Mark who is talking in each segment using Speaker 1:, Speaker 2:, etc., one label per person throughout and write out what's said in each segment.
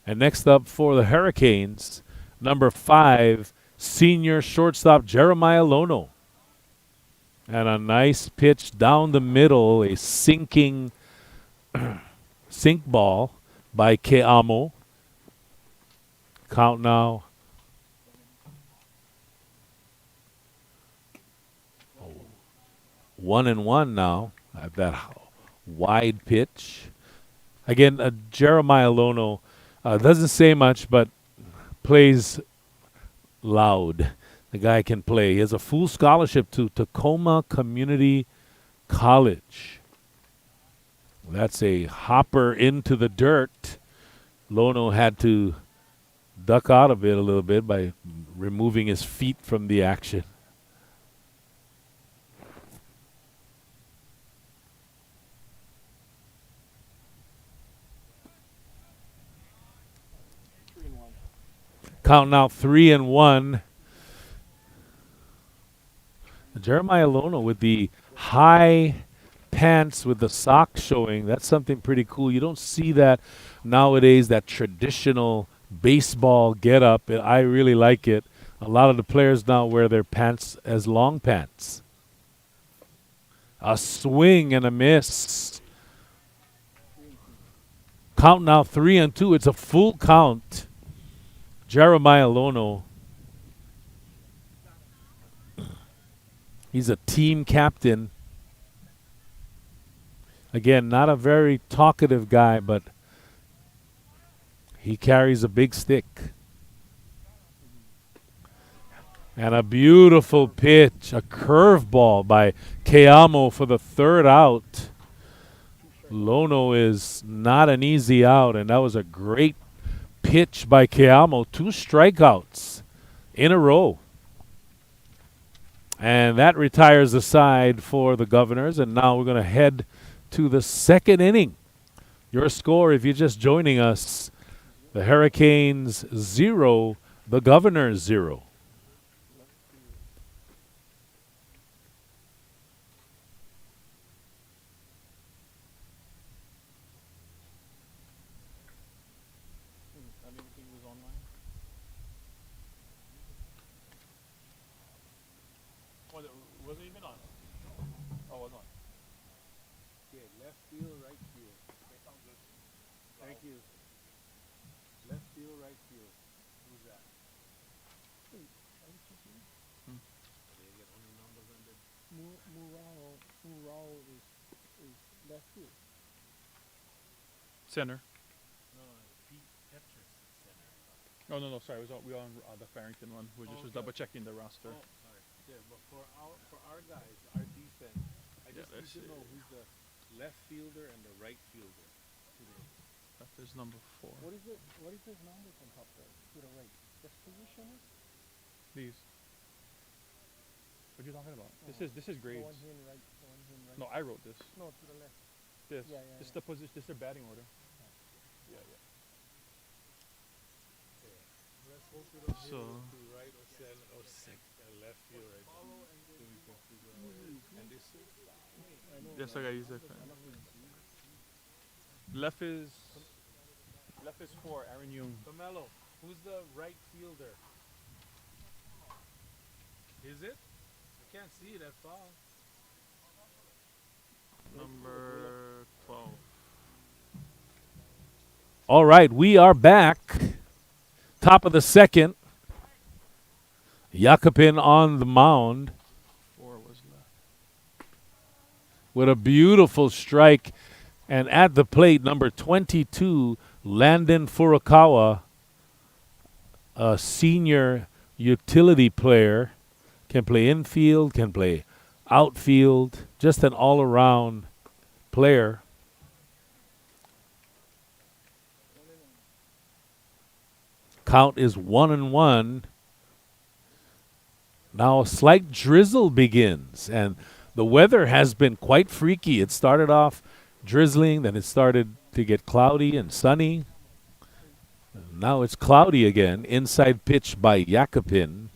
Speaker 1: And next up for the Hurricanes, number 5, senior shortstop Jeremiah Lono. And a nice pitch down the middle, a sinking sink ball by Keamo. Count now. 1-1 now at that wide pitch. Again, Jeremiah Lono doesn't say much, but plays loud. The guy can play. He has a full scholarship to Tacoma Community College. That's a hopper into the dirt. Lono had to duck out of it a little bit by removing his feet from the action. Count now 3-1. Jeremiah Lono with the high pants with the socks showing. That's something pretty cool. You don't see that nowadays, that traditional baseball get-up. I really like it. A lot of the players now wear their pants as long pants. A swing and a miss. Count now 3-2. It's a full count. Jeremiah Lono. He's a team captain. Again, not a very talkative guy, but he carries a big stick. And a beautiful pitch, a curveball by Keamo for the third out. Lono is not an easy out, and that was a great pitch by Keamo. 2 strikeouts in a row. And that retires the side for the Governors. And now we're going to head to the second inning. Your score, if you're just joining us, the Hurricanes 0, the Governors 0.
Speaker 2: Center. Oh no, sorry. We were on the Farrington one. We just was double checking the roster.
Speaker 1: Oh, sorry. Yeah, but for our guys, our defense, I just need to know who's the left fielder and the right fielder today.
Speaker 2: That is number 4.
Speaker 3: What is it? What is his number on top there? To the right. This position is?
Speaker 2: These. What are you talking about? This is grades.
Speaker 3: The one here right. The one here right.
Speaker 2: No, I wrote this.
Speaker 3: No, to the left.
Speaker 2: This.
Speaker 3: Yeah.
Speaker 2: This is the position. This is their batting order. So
Speaker 1: right or center or left field right and this
Speaker 2: yes, I got use that. Left is 4. Aaron Young.
Speaker 1: Camelo, who's the right fielder? Is it? I can't see it that far.
Speaker 2: Number 12.
Speaker 1: All right, we are back. Top of the second. Jakopin on the mound
Speaker 2: 4 was left.
Speaker 1: with a beautiful strike. And at the plate, number 22, Landon Furukawa, a senior utility player. Can play infield, can play outfield, just an all-around player. Count is 1-1. Now a slight drizzle begins, and the weather has been quite freaky. It started off drizzling, then it started to get cloudy and sunny. Now it's cloudy again. Inside pitch by Jakopin.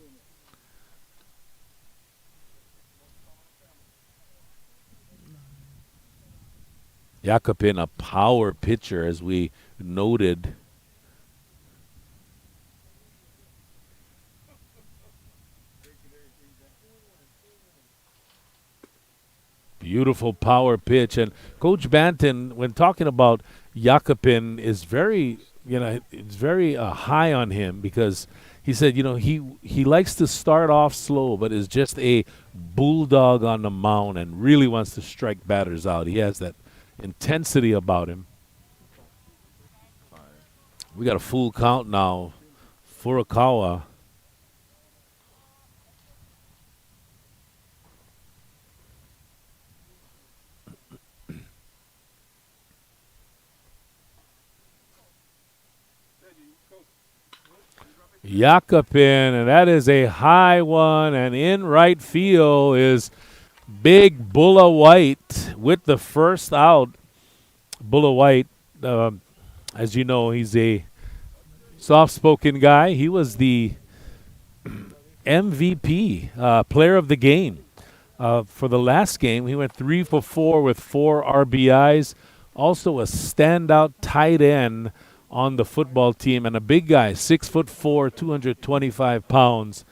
Speaker 1: Jakopin, a power pitcher, as we noted. Beautiful power pitch. And Coach Banton, when talking about Jakobin, is very, it's very high on him because he said, he likes to start off slow, but is just a bulldog on the mound and really wants to strike batters out. He has that intensity about him. We got a full count now. Furukawa. Jakobin, and that is a high one, and in right field is big Bulla White with the first out. Bulla White, as you know, he's a soft-spoken guy. He was the MVP, player of the game. For the last game, he went 3 for 4 with 4 RBIs. Also a standout tight end on the football team, and a big guy, 6'4", 225 pounds.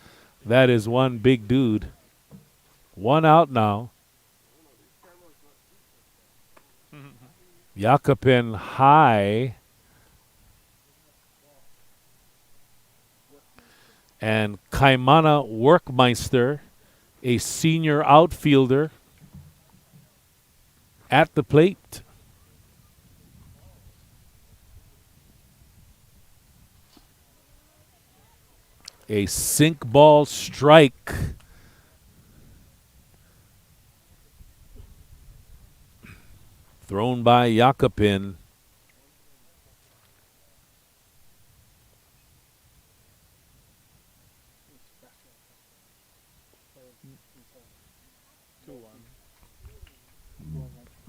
Speaker 1: That is one big dude. One out now. Jakobin high. And Kaimana Workmeister, a senior outfielder, at the plate. A sink ball strike. Thrown by Jakobin.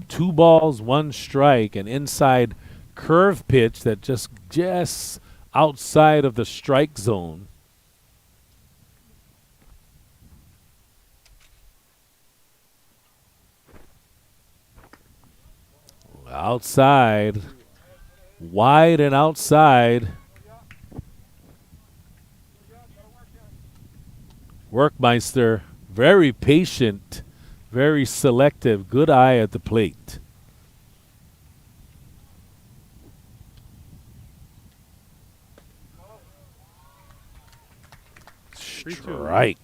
Speaker 1: Two balls, one strike, an inside curve pitch that just outside of the strike zone. Outside, wide and outside. Workmeister, very patient, very selective, good eye at the plate. Strike.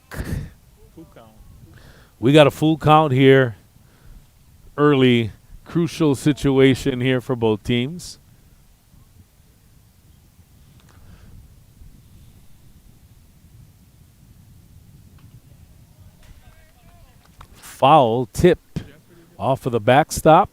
Speaker 2: Full count.
Speaker 1: We got a full count here early. Crucial situation here for both teams. Foul tip off of the backstop.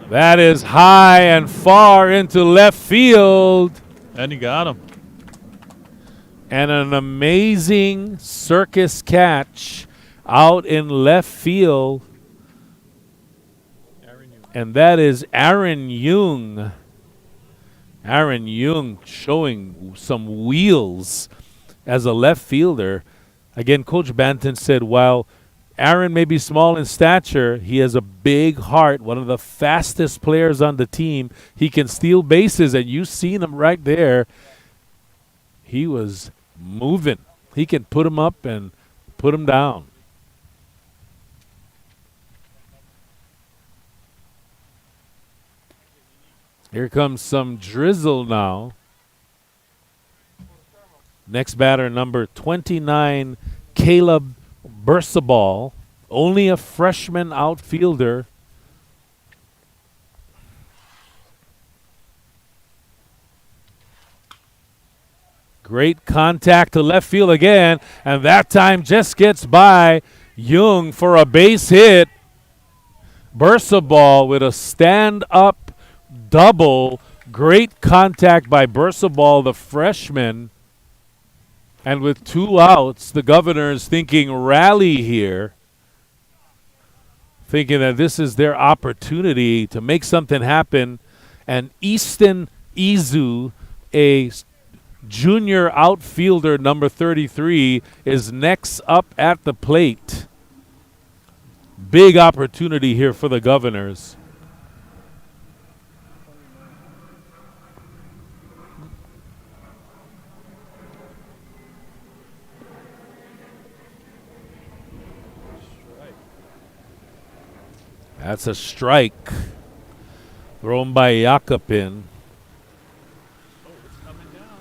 Speaker 1: That is high and far into left field.
Speaker 2: And he got him.
Speaker 1: And an amazing Circus catch out in left field. And that is Aaron Jung. Aaron Jung showing some wheels as a left fielder. Again, Coach Banton said, while Aaron may be small in stature, he has a big heart, one of the fastest players on the team. He can steal bases, and you've seen him right there. He was moving. He can put him up and put him down. Here comes some drizzle now. Next batter, number 29, Caleb Bursaball, only a freshman outfielder. Great contact to left field again, and that time just gets by Jung for a base hit. Bursaball with a stand-up double. Great contact by Bursaball, the freshman. And with 2 outs, the Governor is thinking rally here, thinking that this is their opportunity to make something happen. And Easton Izu, a junior outfielder number 33, is next up at the plate. Big opportunity here for the Governors. That's a strike thrown by Jakobin.
Speaker 2: Oh, it's coming down.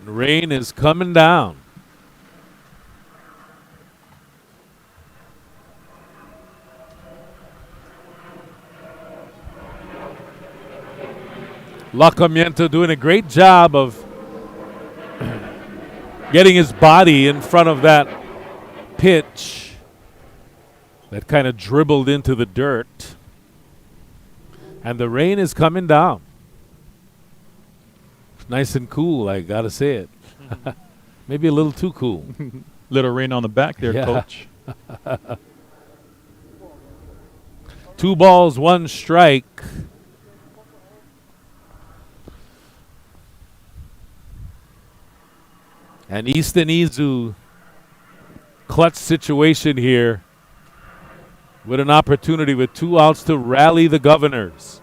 Speaker 1: Rain is coming down. Lacamiento doing a great job of getting his body in front of that pitch that kind of dribbled into the dirt. And the rain is coming down. It's nice and cool, I gotta say it. Maybe a little too cool.
Speaker 2: Little rain on the back there,
Speaker 1: Yeah.
Speaker 2: Coach.
Speaker 1: 2 balls, 1 strike. And Easton Izu, clutch situation here with an opportunity with 2 outs to rally the Governors.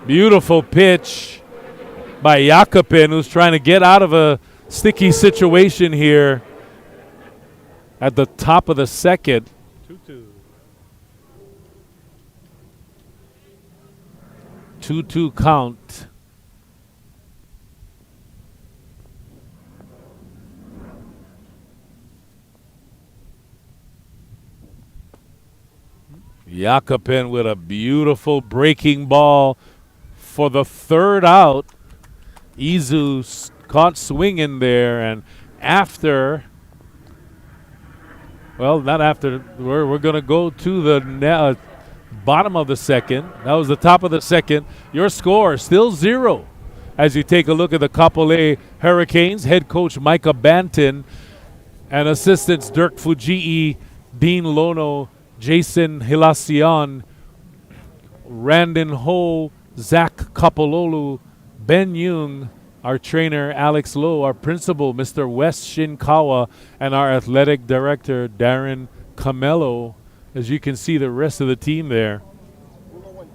Speaker 1: Beautiful pitch by Jakobin, who's trying to get out of a sticky situation here at the top of the second.
Speaker 2: 2-2.
Speaker 1: 2-2 count. Jakobin with a beautiful breaking ball for the 3rd out. Izu caught swinging there, and after, well, not after, we're going to go to the bottom of the second. That was the top of the second. Your score still 0 as you take a look at the Kapolei Hurricanes. Head coach Micah Banton and assistants Dirk Fujii, Dean Lono, Jason Hilacion, Randon Ho, Zach Kapololu, Ben Young, our trainer Alex Lowe, our principal Mr. Wes Shinkawa, and our athletic director Darren Camelo. As you can see, the rest of the team there.
Speaker 3: Bulla White.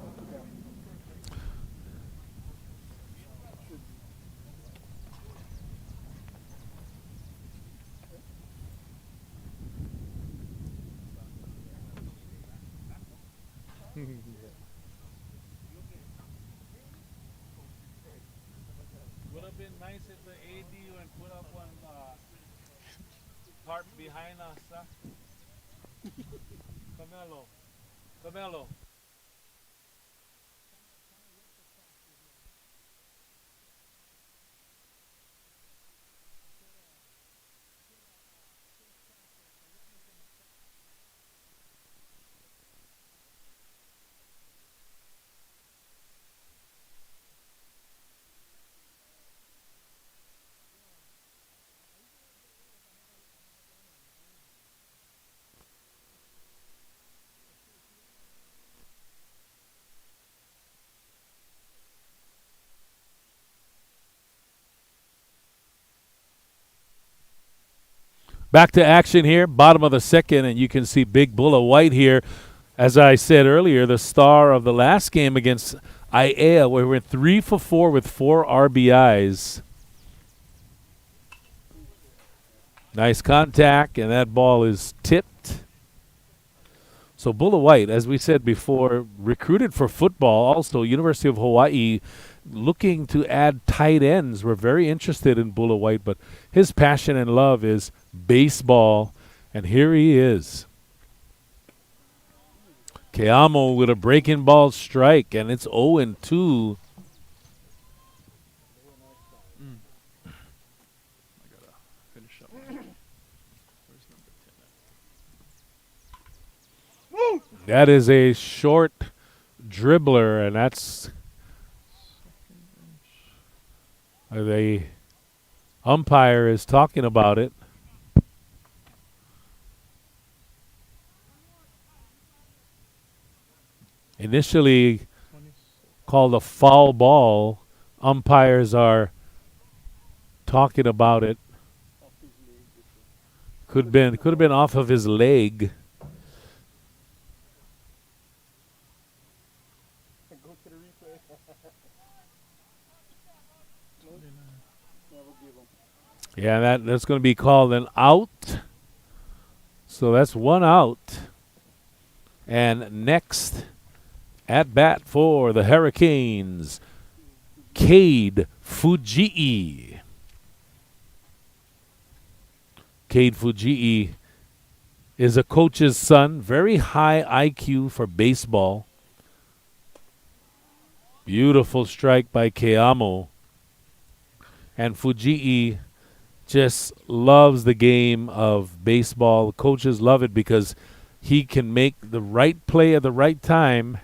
Speaker 1: Would have been nice if the AD and put up one tarp behind us. Huh? Camelo. Back to action here, bottom of the second, and you can see big Bulla White here. As I said earlier, the star of the last game against OIA, where we went 3 for 4 with 4 RBIs. Nice contact, and that ball is tipped. So Bulla White, as we said before, recruited for football also, University of Hawaii, looking to add tight ends. We're very interested in Bulla White, but his passion and love is baseball, and here he is. Keamo with a breaking ball strike, and it's 0-2.
Speaker 2: I gotta finish up. Where's number 10 at?
Speaker 1: That is a short dribbler, and that's the umpire is talking about it. Initially called a foul ball, umpires are talking about it.
Speaker 3: Off his leg. This is-
Speaker 1: Could have been off of his leg.
Speaker 3: Go to the replay. Never give him.
Speaker 1: Yeah, that's going to be called an out. So that's one out. And next at bat for the Hurricanes, Cade Fujii. Cade Fujii is a coach's son, very high IQ for baseball. Beautiful strike by Keamo. And Fujii just loves the game of baseball. Coaches love it because he can make the right play at the right time.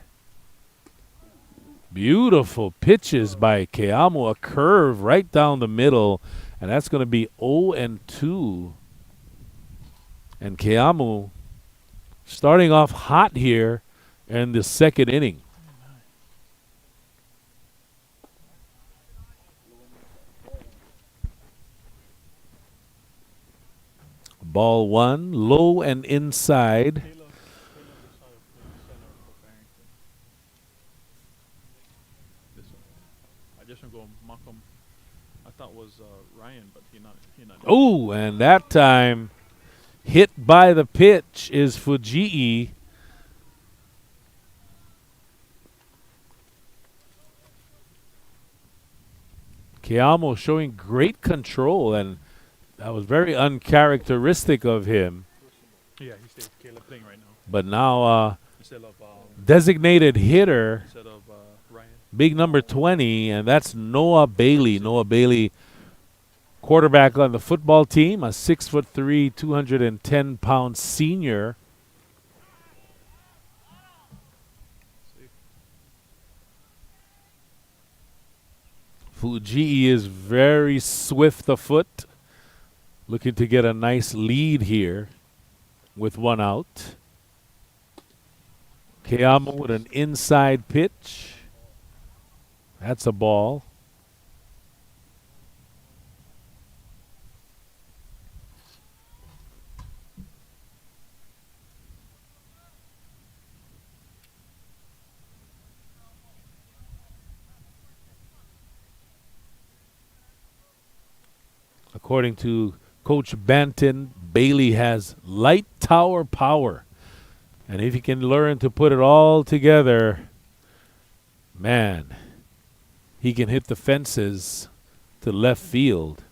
Speaker 1: Beautiful pitches by Keamo, a curve right down the middle, and that's going to be 0-2. And Keamo starting off hot here in the second inning. Ball one, low and inside.
Speaker 2: Caleb decided to play center for Farrington. This one. I just want to go mock him. I thought was Ryan, but he not.
Speaker 1: Oh, and that time hit by the pitch is Fujii. Keamo showing great control, and that was very uncharacteristic of him.
Speaker 2: Yeah, he stays Caleb playing right now
Speaker 1: But now
Speaker 2: instead of
Speaker 1: designated hitter,
Speaker 2: Ryan.
Speaker 1: big number 20, and that's Noah Bailey. Noah Bailey, quarterback on the football team, a 6'3", 210-pound senior. Fujii is very swift afoot, looking to get a nice lead here with one out. Keamo with an inside pitch. That's a ball. According to Coach Banton, Bailey has light tower power. And if he can learn to put it all together, man, he can hit the fences to left field.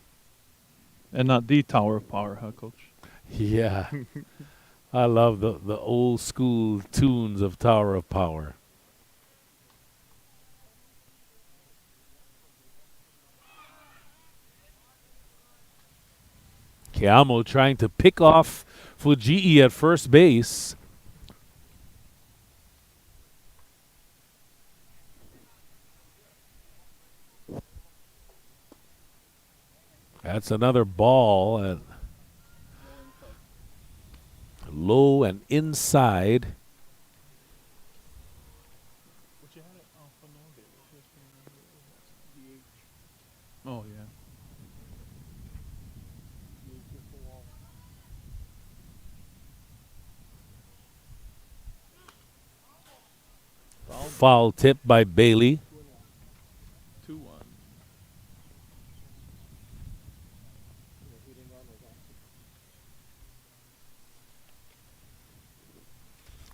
Speaker 2: And not the Tower of Power, huh, Coach?
Speaker 1: Yeah. I love the old school tunes of Tower of Power. Keamo trying to pick off Fujii at first base. That's another ball, and low and inside.
Speaker 2: Oh, yeah.
Speaker 1: Foul tip by Bailey.
Speaker 2: 2-1.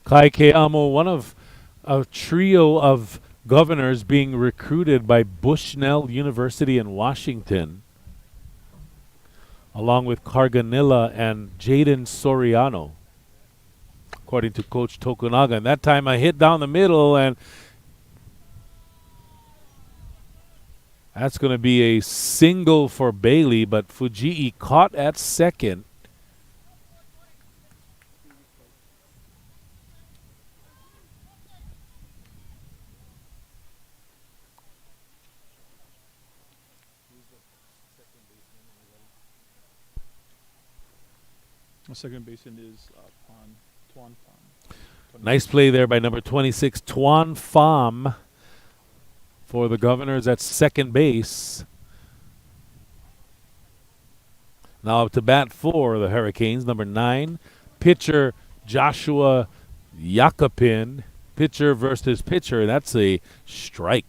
Speaker 1: Kai Keamo, one of a trio of governors being recruited by Bushnell University in Washington, along with Carganilla and Jaden Soriano, according to Coach Tokunaga. And that time I hit down the middle, and that's going to be a single for Bailey, but Fujii caught at second.
Speaker 2: The second baseman is Tuan Pham.
Speaker 1: Nice play there by number 26, Tuan Pham, for the Governors at second base. Now up to bat for the Hurricanes, number 9, pitcher Joshua Yakupin. Pitcher versus pitcher. That's a strike.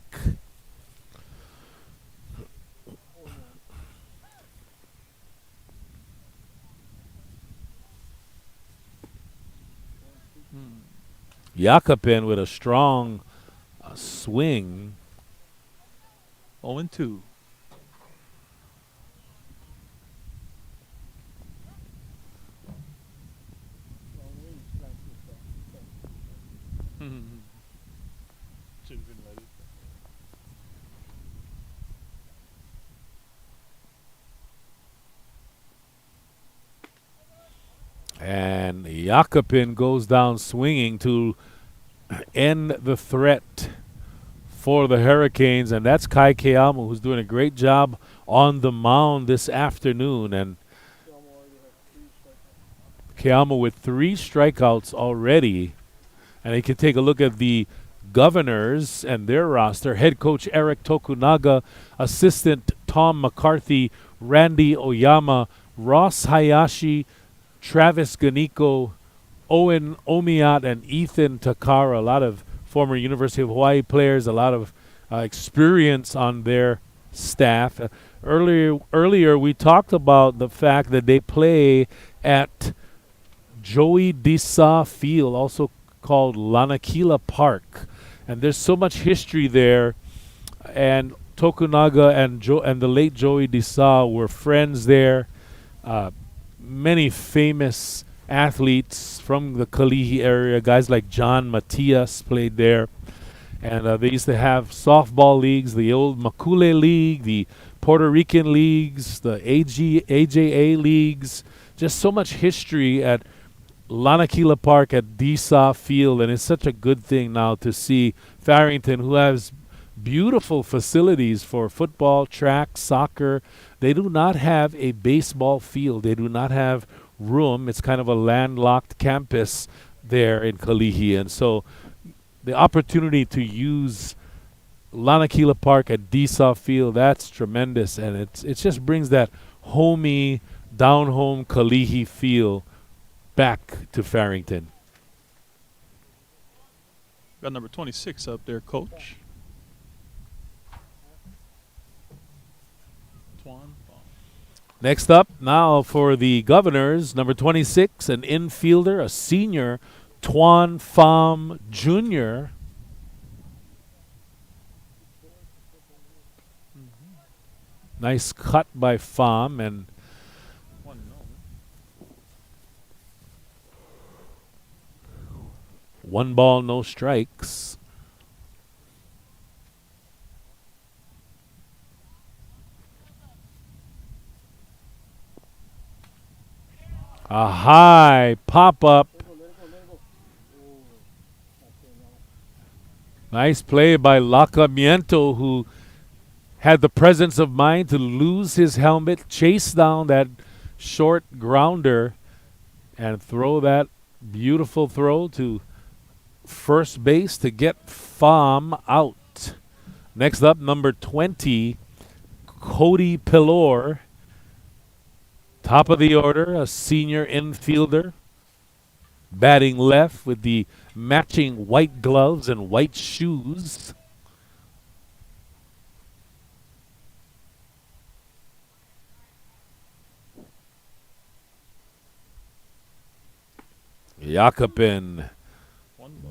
Speaker 1: Yakupin with a strong swing.
Speaker 2: 0-2. Should have been ready.
Speaker 1: And Yakupin goes down swinging to end the threat for the Hurricanes. And that's Kai Keamo, who's doing a great job on the mound this afternoon. And Keamo with 3 strikeouts already. And you can take a look at the Governors and their roster. Head coach Eric Tokunaga, assistant Tom McCarthy, Randy Oyama, Ross Hayashi, Travis Ganiko, Owen Omiat, and Ethan Takara. A lot of former University of Hawaii players, a lot of experience on their staff. Earlier we talked about the fact that they play at Joey Disa Field, also called Lanakila Park. And there's so much history there. And Tokunaga and the late Joey Disa were friends there. Many famous athletes from the Kalihi area, guys like John Matias played there. And they used to have softball leagues, the old Makule League, the Puerto Rican leagues, the AJA leagues. Just so much history at Lanakila Park at Disa Field, and it's such a good thing now to see Farrington, who has beautiful facilities for football, track, soccer. They do not have a baseball field. They do not have room. It's kind of a landlocked campus there in Kalihi, and so the opportunity to use Lanakila Park at Disa Field, that's tremendous, and it just brings that homey, down-home Kalihi feel back to Farrington.
Speaker 2: Got number 26 up there, coach.
Speaker 1: Next up now for the Governors, number 26, an infielder, a senior, Tuan Pham Jr. Nice cut by Pham, and one ball, no strikes. A high pop-up. Nice play by Lacamiento, who had the presence of mind to lose his helmet, chase down that short grounder, and throw that beautiful throw to first base to get Pham out. Next up, number 20, Cody Pilor. Top of the order, a senior infielder, batting left with the matching white gloves and white shoes. Yakupin,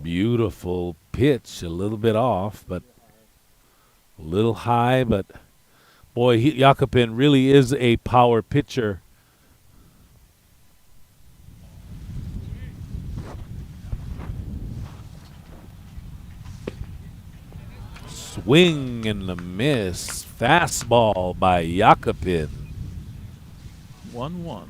Speaker 1: beautiful pitch, a little bit off, but a little high, but boy, Yakupin really is a power pitcher. Swing and the miss. Fastball by Yakupin.
Speaker 2: 1-1.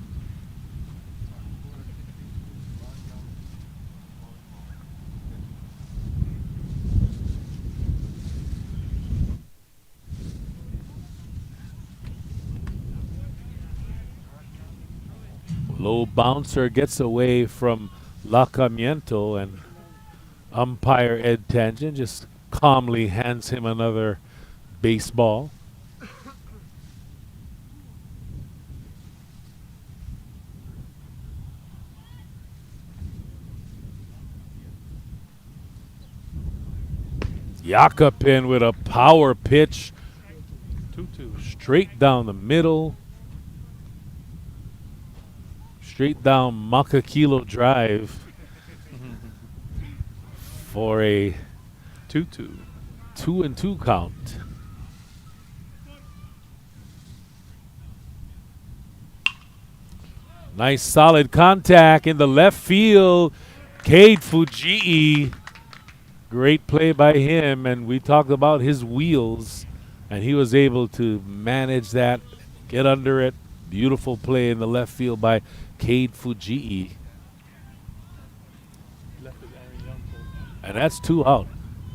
Speaker 1: Low bouncer gets away from Lacamiento, and umpire Ed Tangjin just calmly hands him another baseball. Jakobin with a power pitch
Speaker 2: 2-2.
Speaker 1: straight down the middle. Straight down Makakilo Drive for a
Speaker 2: 2-2.
Speaker 1: 2-2 count. Nice solid contact in the left field. Cade Fujii. Great play by him, and we talked about his wheels, and he was able to manage that, get under it. Beautiful play in the left field by Cade Fujii.
Speaker 2: Left is Aaron Young.
Speaker 1: And that's 2 out.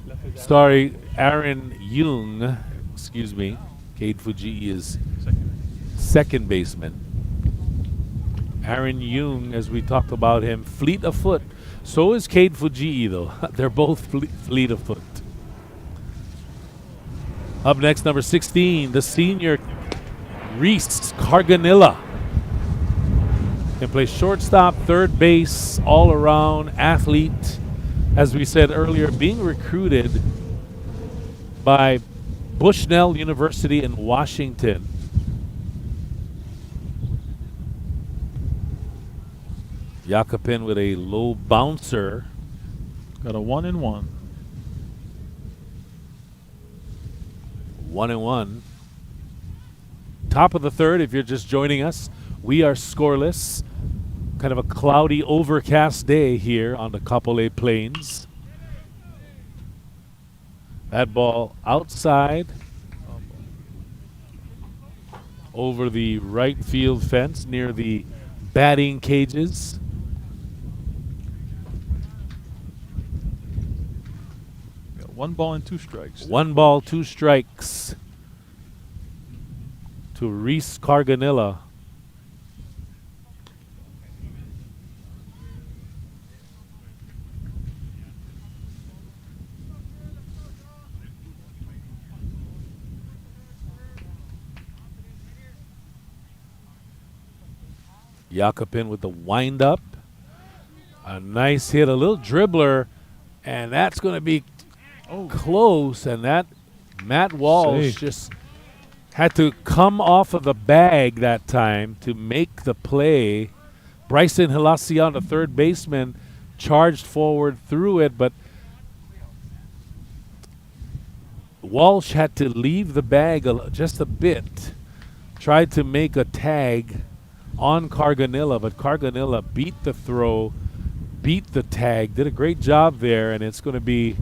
Speaker 2: Left is
Speaker 1: Sorry, Aaron Young. Excuse me. Cade Fujii is second baseman. Aaron Young, as we talked about him, fleet of foot. So is Cade Fujii, though. They're both fleet of foot. Up next, number 16, the senior Reese Carganilla. Can play shortstop, third base, all-around athlete. As we said earlier, being recruited by Bushnell University in Washington. Jakobin with a low bouncer.
Speaker 2: Got a 1-1.
Speaker 1: 1-1. Top of the third, if you're just joining us, we are scoreless. Kind of a cloudy, overcast day here on the Kapolei Plains. That ball outside over the right field fence near the batting cages.
Speaker 2: Got 1 ball and 2 strikes.
Speaker 1: 1 ball, 2 strikes to Reese Carganilla. Jakobin with the windup. A nice hit, a little dribbler, and that's going to be close. And that Matt Walsh
Speaker 2: Safe.
Speaker 1: just had to come off of the bag that time to make the play. Bryson Hilacion, the third baseman, charged forward through it, but Walsh had to leave the bag just a bit. Tried to make a tag on Carganilla, but Carganilla beat the throw, beat the tag, did a great job there, and it's going to be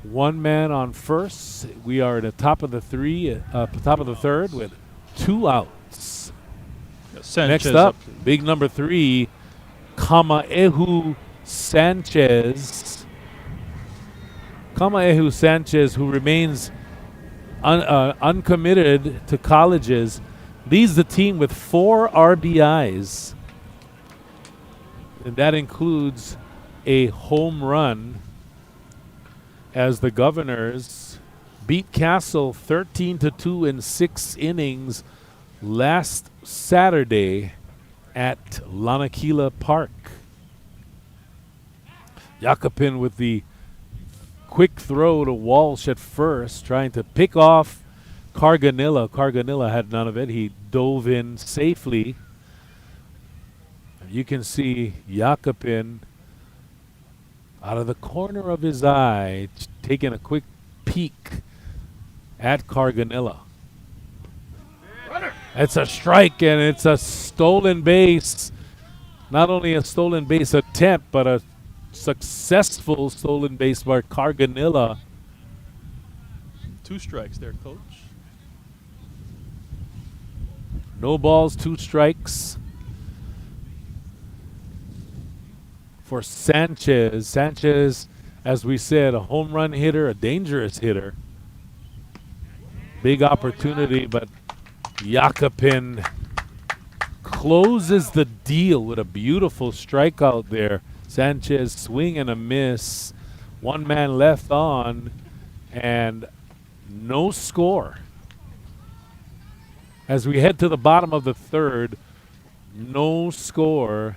Speaker 1: 1 man on first. We are at the top of the third with 2 outs. Next up, big number 3, Kamaehu Sanchez. Kamaehu Sanchez, who remains uncommitted to colleges, leads the team with 4 RBIs. And that includes a home run as the Governors beat Castle 13-2 in 6 innings last Saturday at Lanakila Park. Jakobin with the quick throw to Walsh at first, trying to pick off Carganilla. Carganilla had none of it. He dove in safely. You can see Jakobin out of the corner of his eye taking a quick peek at Carganilla. It's a strike, and it's a stolen base. Not only a stolen base attempt, but a successful stolen base by Carganilla.
Speaker 2: 2 strikes there, coach.
Speaker 1: No balls, 2 strikes for Sanchez. Sanchez, as we said, a home run hitter, a dangerous hitter. Big opportunity, but Jakobin closes the deal with a beautiful strikeout there. Sanchez swing and a miss. 1 man left on, and no score. As we head to the bottom of the third, no score.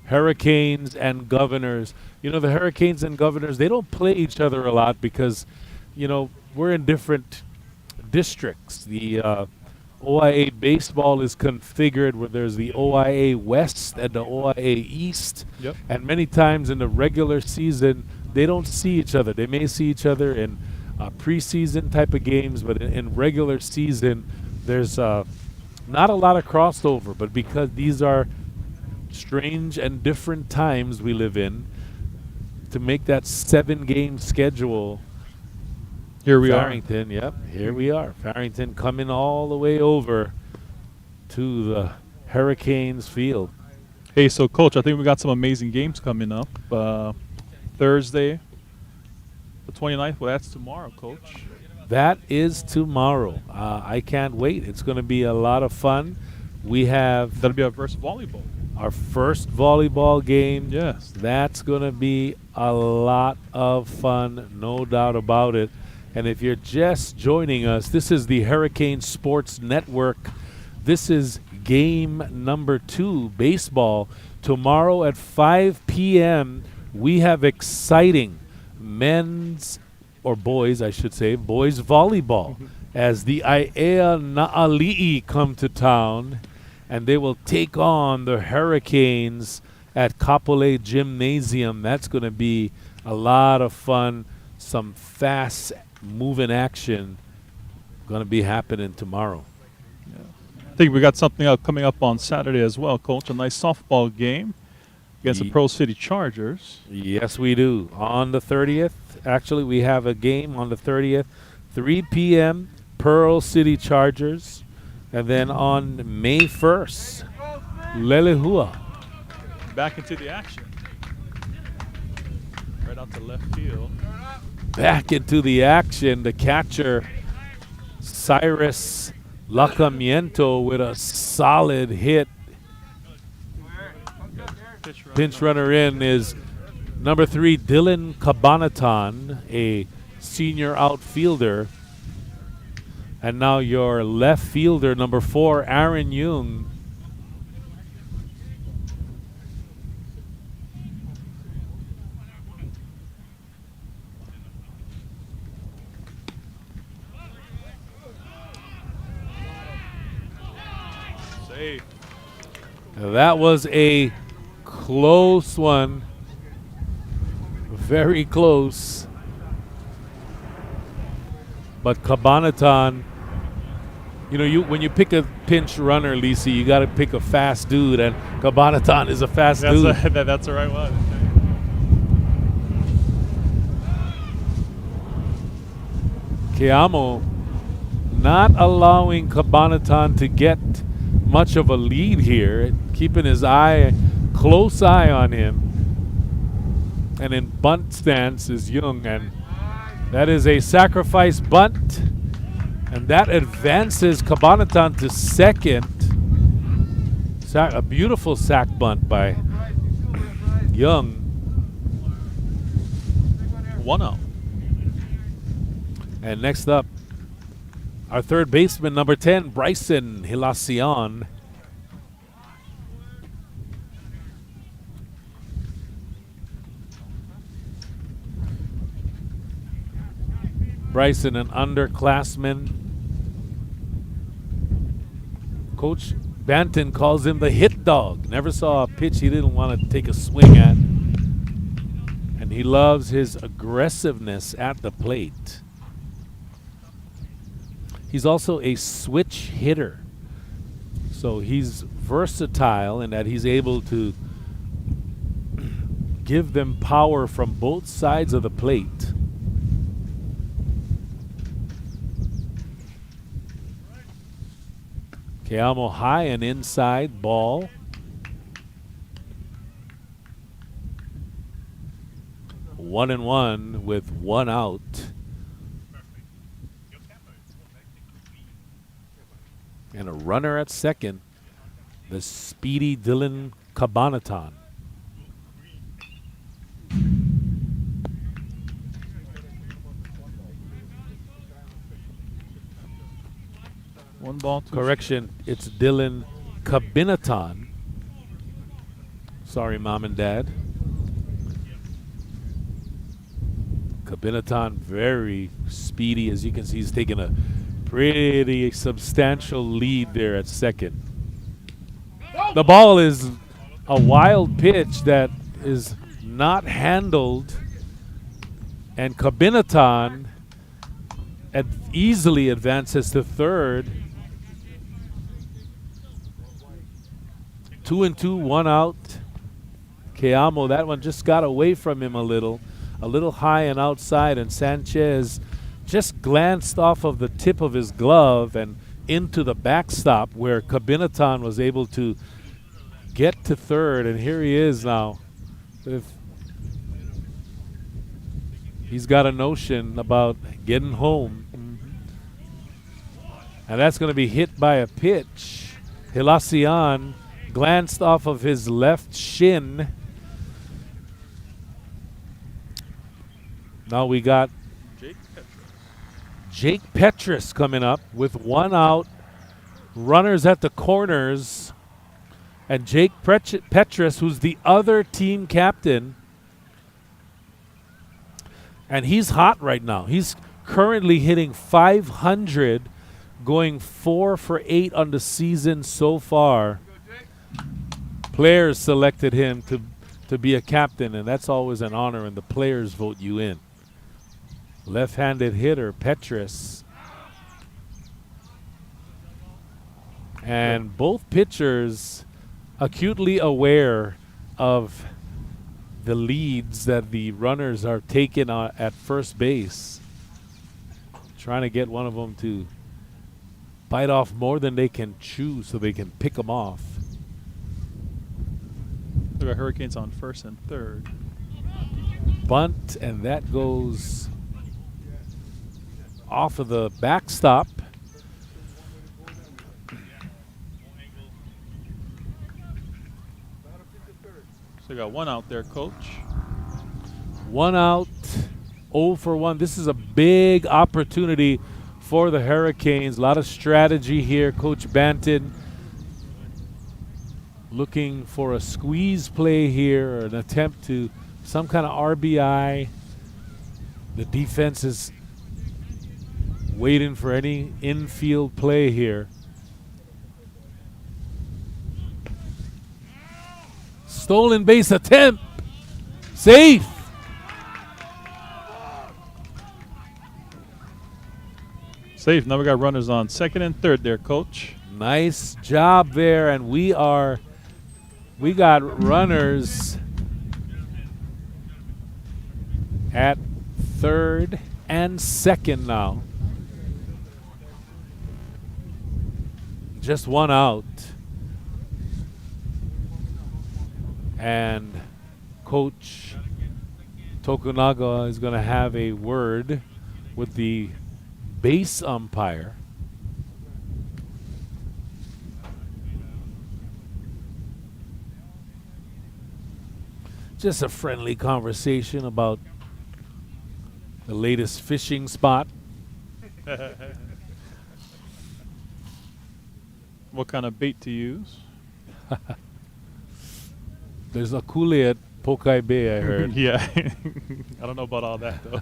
Speaker 1: Hurricanes and Governors. You know, the Hurricanes and Governors, they don't play each other a lot because, you know, we're in different districts. The OIA baseball is configured where there's the OIA West and the OIA East.
Speaker 2: Yep.
Speaker 1: And many times in the regular season, they don't see each other. They may see each other in preseason type of games, but in regular season, there's not a lot of crossover. But because these are strange and different times we live in, to make that 7-game schedule,
Speaker 2: Here we are.
Speaker 1: Farrington, yep, here we are. Farrington coming all the way over to the Hurricanes field.
Speaker 2: Hey, so Coach, I think we got some amazing games coming up. Thursday, the 29th. Well, that's tomorrow, Coach.
Speaker 1: That is tomorrow. I can't wait. It's going to be a lot of fun. We have
Speaker 2: That'll be our first volleyball.
Speaker 1: our first volleyball game.
Speaker 2: Yes.
Speaker 1: That's going to be a lot of fun, no doubt about it. And if you're just joining us, this is the Hurricane Sports Network. This is game number 2, baseball. Tomorrow at 5 p.m., we have exciting men's, or boys, I should say, boys volleyball, as the OIA Na'ali'i come to town, and they will take on the Hurricanes at Kapolei Gymnasium. That's going to be a lot of fun. Some fast moving action going to be happening tomorrow.
Speaker 2: I think we got something coming up on Saturday as well, Coach. A nice softball game against the Pro City Chargers.
Speaker 1: Yes, we do. On the 30th, actually, we have a game on the 30th, 3 p.m., Pearl City Chargers. And then on May 1st, Lelehua.
Speaker 2: Back into the action. Right out to left field.
Speaker 1: Back into the action, the catcher, Cyrus Lacamiento, with a solid hit. Pinch runner in is number 3, Dylan Cabanatan, a senior outfielder. And now your left fielder, number 4, Aaron Young.
Speaker 2: Save.
Speaker 1: That was a close one. Very close. But Cabanatan, you know, when you pick a pinch runner, Lisi, you got to pick a fast dude, and Cabanatan is a fast dude.
Speaker 2: That's the right one.
Speaker 1: Keamo not allowing Cabanatan to get much of a lead here, keeping his close eye on him. And in bunt stance is Young, and that is a sacrifice bunt, and that advances Cabanatan to second. A beautiful sack bunt by Young.
Speaker 2: 1 out.
Speaker 1: And next up, our third baseman, number 10, Bryson Hilacion. Bryson, an underclassman. Coach Banton calls him the hit dog. Never saw a pitch he didn't want to take a swing at. And he loves his aggressiveness at the plate. He's also a switch hitter. So he's versatile in that he's able to give them power from both sides of the plate. Keamo high and inside ball. One and one with 1 out. And a runner at second, the speedy Dylan Cabanatan.
Speaker 2: One ball, two
Speaker 1: Correction, it's Dylan Cabinatan. Sorry, Mom and Dad. Kabinaton very speedy. As you can see, he's taking a pretty substantial lead there at second. The ball is a wild pitch that is not handled, and Kabinaton easily advances to third. 2-2, 1 out. Keamo, that one just got away from him a little high and outside, and Sanchez just glanced off of the tip of his glove and into the backstop where Kabinaton was able to get to third, and here he is now. He's got a notion about getting home. And that's going to be hit by a pitch. Hilacion glanced off of his left shin. Now we got Jake Petrus coming up with 1 out. Runners at the corners. And Jake Petrus, who's the other team captain, and he's hot right now. He's currently hitting .500, going 4 for 8 on the season so far. Players selected him to be a captain, and that's always an honor, and the players vote you in. Left-handed hitter, Petrus. And both pitchers acutely aware of the leads that the runners are taking at first base. Trying to get one of them to bite off more than they can chew so they can pick them off.
Speaker 2: Look at Hurricanes on first and third.
Speaker 1: Bunt, and that goes off of the backstop.
Speaker 2: So you got 1 out there, Coach.
Speaker 1: 1 out, 0 for 1. This is a big opportunity for the Hurricanes. A lot of strategy here. Coach Banton looking for a squeeze play here, or an attempt to some kind of RBI. The defense is waiting for any infield play here. Stolen base attempt. Safe.
Speaker 2: Safe. Now we got runners on second and third there, Coach.
Speaker 1: Nice job there, and we got runners at third and second now. Just 1 out. And Coach Tokunaga is going to have a word with the base umpire. Just a friendly conversation about the latest fishing spot.
Speaker 2: What kind of bait to use?
Speaker 1: There's a coulee at Pokai Bay, I heard.
Speaker 2: Yeah. I don't know about all that, though.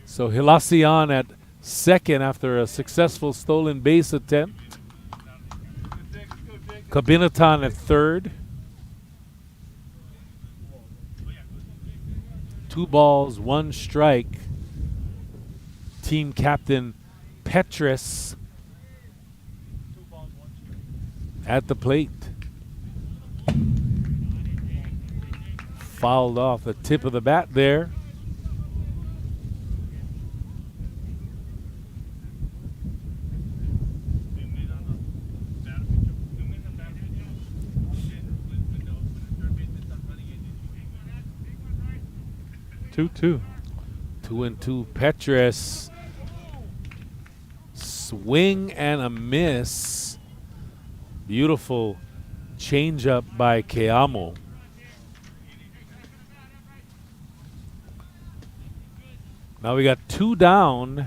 Speaker 1: So Hilacion at second after a successful stolen base attempt. Kabinaton at third. 2 balls, 1 strike. Team captain Petrus at the plate. Fouled off the tip of the bat there.
Speaker 2: Two.
Speaker 1: 2-2. Petrus. Swing and a miss. Beautiful changeup by Keamo. Now we got 2 down.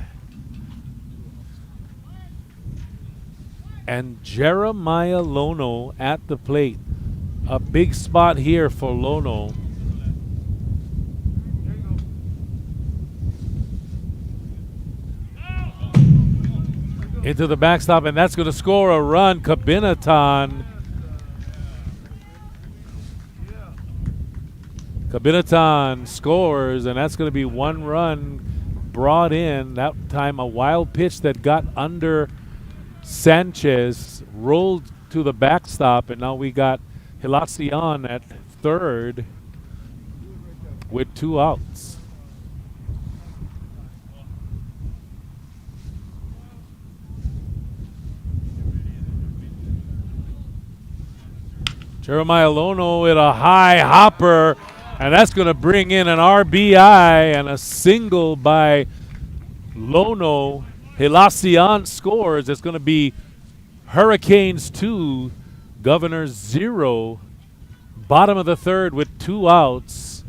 Speaker 1: and Jeremiah Lono at the plate. A big spot here for Lono. Into the backstop, and that's going to score a run. Kabinaton. Kabinaton scores, and that's going to be one run brought in. That time a wild pitch that got under Sanchez, rolled to the backstop, and now we got Hilacion at third with 2 outs. Jeremiah Lono with a high hopper, and that's going to bring in an RBI and a single by Lono. Hilacion scores. It's going to be Hurricanes 2, Governors 0. Bottom of the third with 2 outs.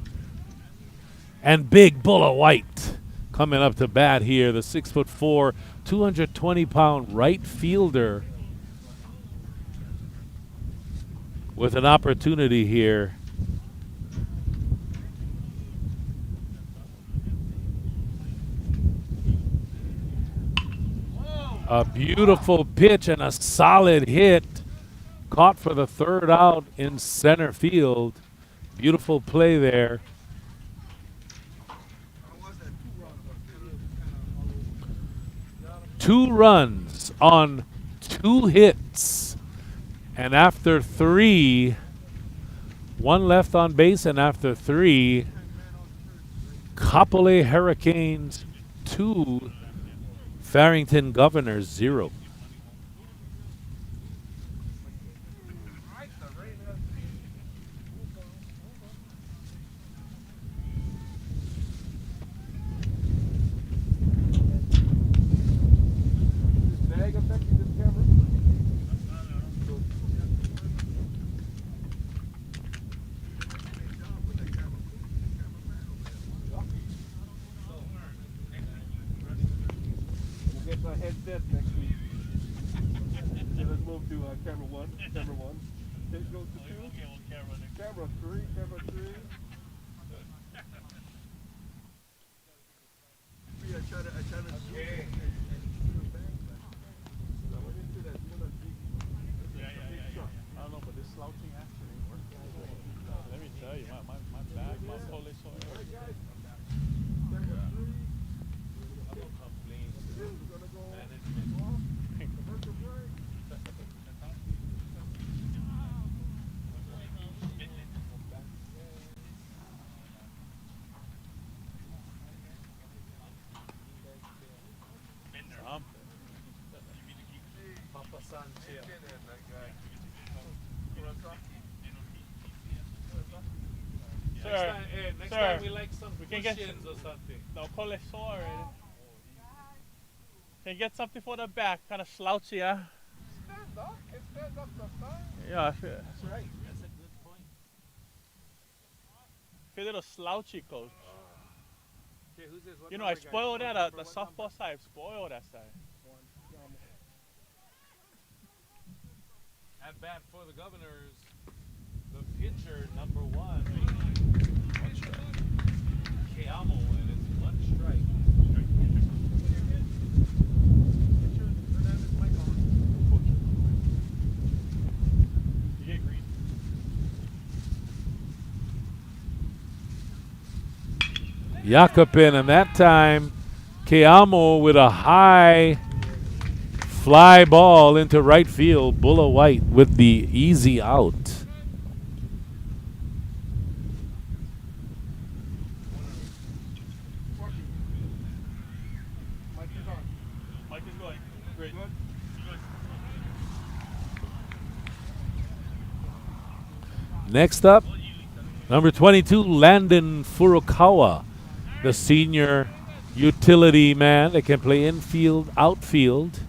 Speaker 1: And big Bulla White coming up to bat here, the 6'4", 220-pound right fielder, with an opportunity here. A beautiful pitch and a solid hit. Caught for the third out in center field. Beautiful play there. Two runs on 2 hits. And after 3, 1 left on base, and after 3, Kapolei Hurricanes 2, Farrington Governors 0.
Speaker 3: Headset next week. Okay, let's move to camera 1. Camera 1. Okay, go to 2. Camera 3. Camera 3. I try to okay.
Speaker 2: I don't know, but this slouching action ain't working. Let me tell you, my back, my polish oil.
Speaker 1: Next time we like some cushions or something.
Speaker 2: No, polish oil. Can you get something for the back? Kind of slouchy, huh?
Speaker 3: Stand up. It stands up sometimes.
Speaker 2: Yeah, I feel.
Speaker 1: That's right. That's a good point.
Speaker 2: Feel a little slouchy, coach.
Speaker 1: Okay, who's this?
Speaker 2: You know, I spoiled that. The softball side, I spoiled that side.
Speaker 1: At bat for the Governors, the pitcher, number 1. Keamo, and it's 1 strike.
Speaker 2: You get green.
Speaker 1: Jakobin, and that time Keamo with a high fly ball into right field. Bulla White with the easy out. Next up, number 22, Landon Furukawa, the senior utility man that can play infield, outfield.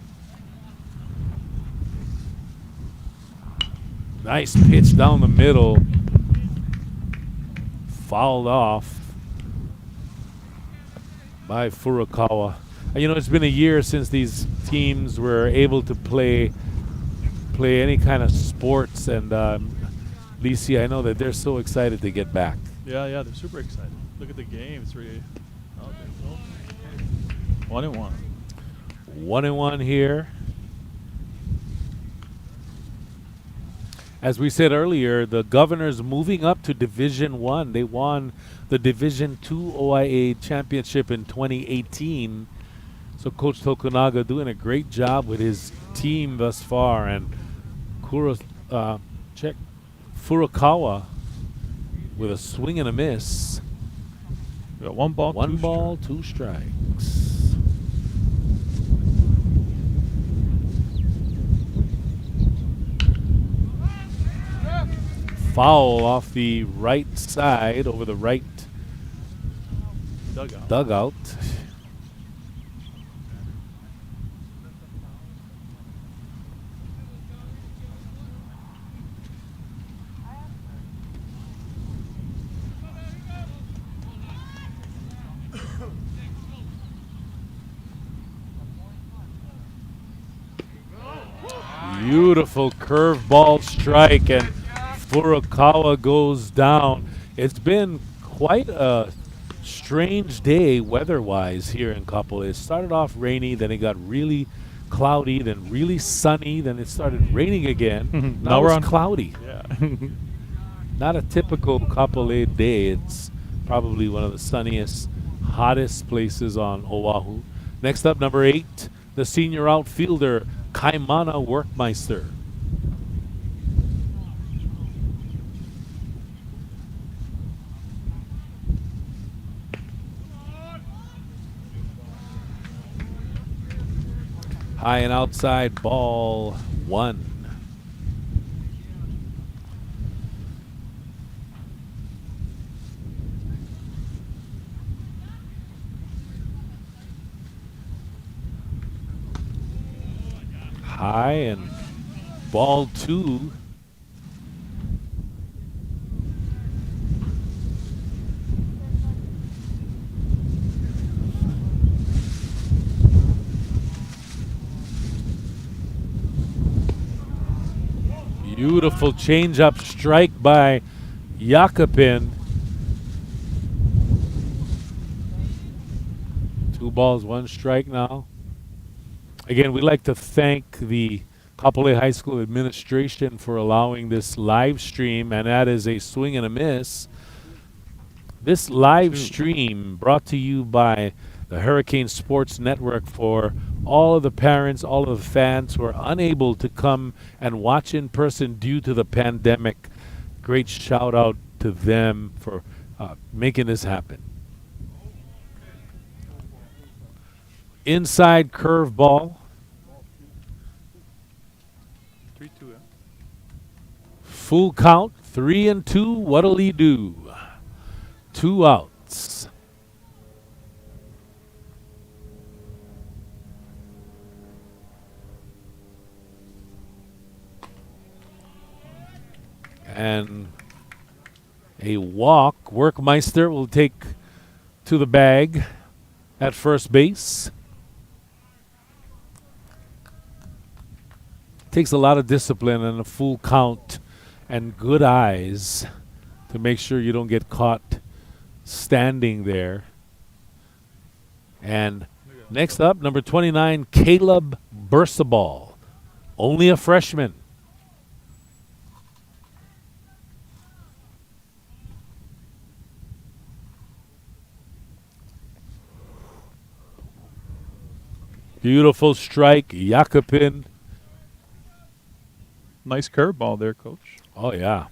Speaker 1: Nice pitch down the middle. Fouled off by Furukawa. You know, it's been a year since these teams were able to play play any kind of sports. And Lisiate, I know that they're so excited to get back.
Speaker 2: Yeah, they're super excited. Look at the game. It's really. Oh, there you go. 1-1.
Speaker 1: 1-1 here. As we said earlier, the Governors moving up to Division 1. They won the Division 2 OIA championship in 2018. So Coach Tokunaga doing a great job with his team thus far. And Furukawa with a swing and a miss.
Speaker 2: We got 1 ball,
Speaker 1: 1 ball, 2 strikes. Foul off the right side over the right dugout. Beautiful curveball strike, and Furukawa goes down. It's been quite a strange day weather-wise here in Kapolei. It started off rainy, then it got really cloudy, then really sunny, then it started raining again.
Speaker 2: Now we're
Speaker 1: it's cloudy.
Speaker 2: Yeah.
Speaker 1: Not a typical Kapolei day. It's probably one of the sunniest, hottest places on Oahu. Next up, number 8, the senior outfielder, Kaimana Workmeister. High and outside, ball 1. High and ball 2. Beautiful change-up strike by Jakobin. 2 balls, 1 strike now. Again, we'd like to thank the Kapolei High School administration for allowing this live stream, and that is a swing and a miss. This live stream brought to you by the Hurricane Sports Network for all of the parents, all of the fans who are unable to come and watch in person due to the pandemic. Great shout out to them for making this happen. Inside curveball.
Speaker 2: 3-2.
Speaker 1: Full count, 3-2. What'll he do? 2 outs. And a walk. Workmeister will take to the bag at first base. Takes a lot of discipline and a full count and good eyes to make sure you don't get caught standing there. And next up, number 29, Caleb Bursaball. Only a freshman. Beautiful strike, Jakobin.
Speaker 2: Nice curveball there, Coach.
Speaker 1: Oh yeah,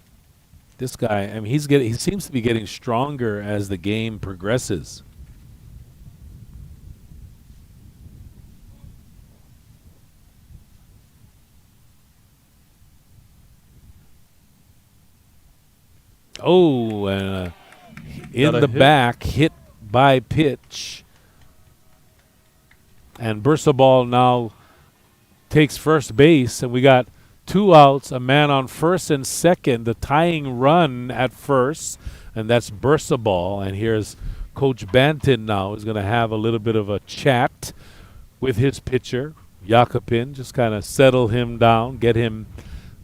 Speaker 1: this guy. I mean, he seems to be getting stronger as the game progresses. Oh, and in the back, hit by pitch, and Bursaball now takes first base, and we got 2 outs, a man on first and second, the tying run at first, and that's Bursaball. And here's Coach Banton now is going to have a little bit of a chat with his pitcher, Jakobin, just kind of settle him down, get him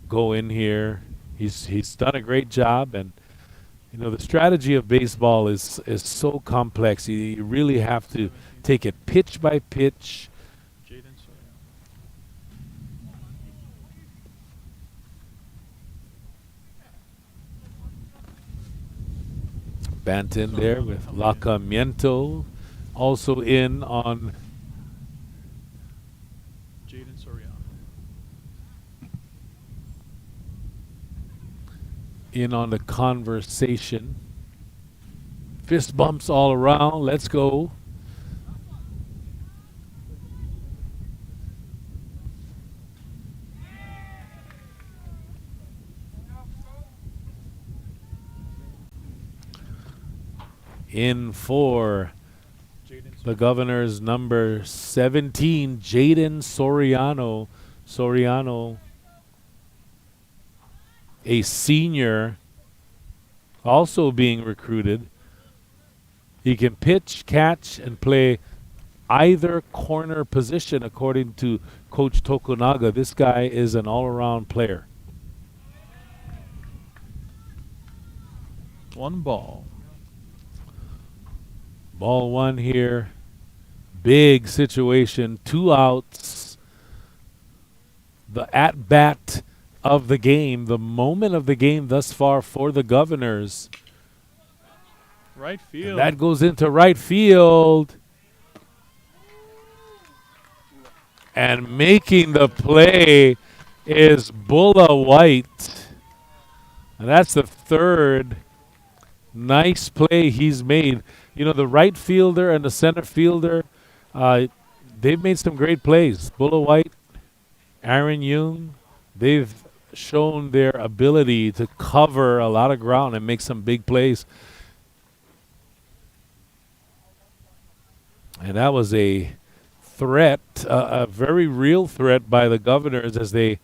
Speaker 1: go in here. He's done a great job, and you know the strategy of baseball is so complex. You really have to take it pitch by pitch. Banton there with Lacamiento, also in on the conversation. Fist bumps all around. Let's go. In for the Governor's number 17, Jaden Soriano. Soriano, a senior, also being recruited. He can pitch, catch, and play either corner position, according to Coach Tokunaga. This guy is an all-around player.
Speaker 2: One ball.
Speaker 1: Ball one here. Big situation. 2 outs. The at-bat of the game, the moment of the game thus far for the Governors.
Speaker 2: Right field.
Speaker 1: And that goes into right field. And making the play is Bulla White. And that's the third nice play he's made. You know, the right fielder and the center fielder, they've made some great plays. Bulla White, Aaron Young, they've shown their ability to cover a lot of ground and make some big plays. And that was a threat, a very real threat by the Governors, as they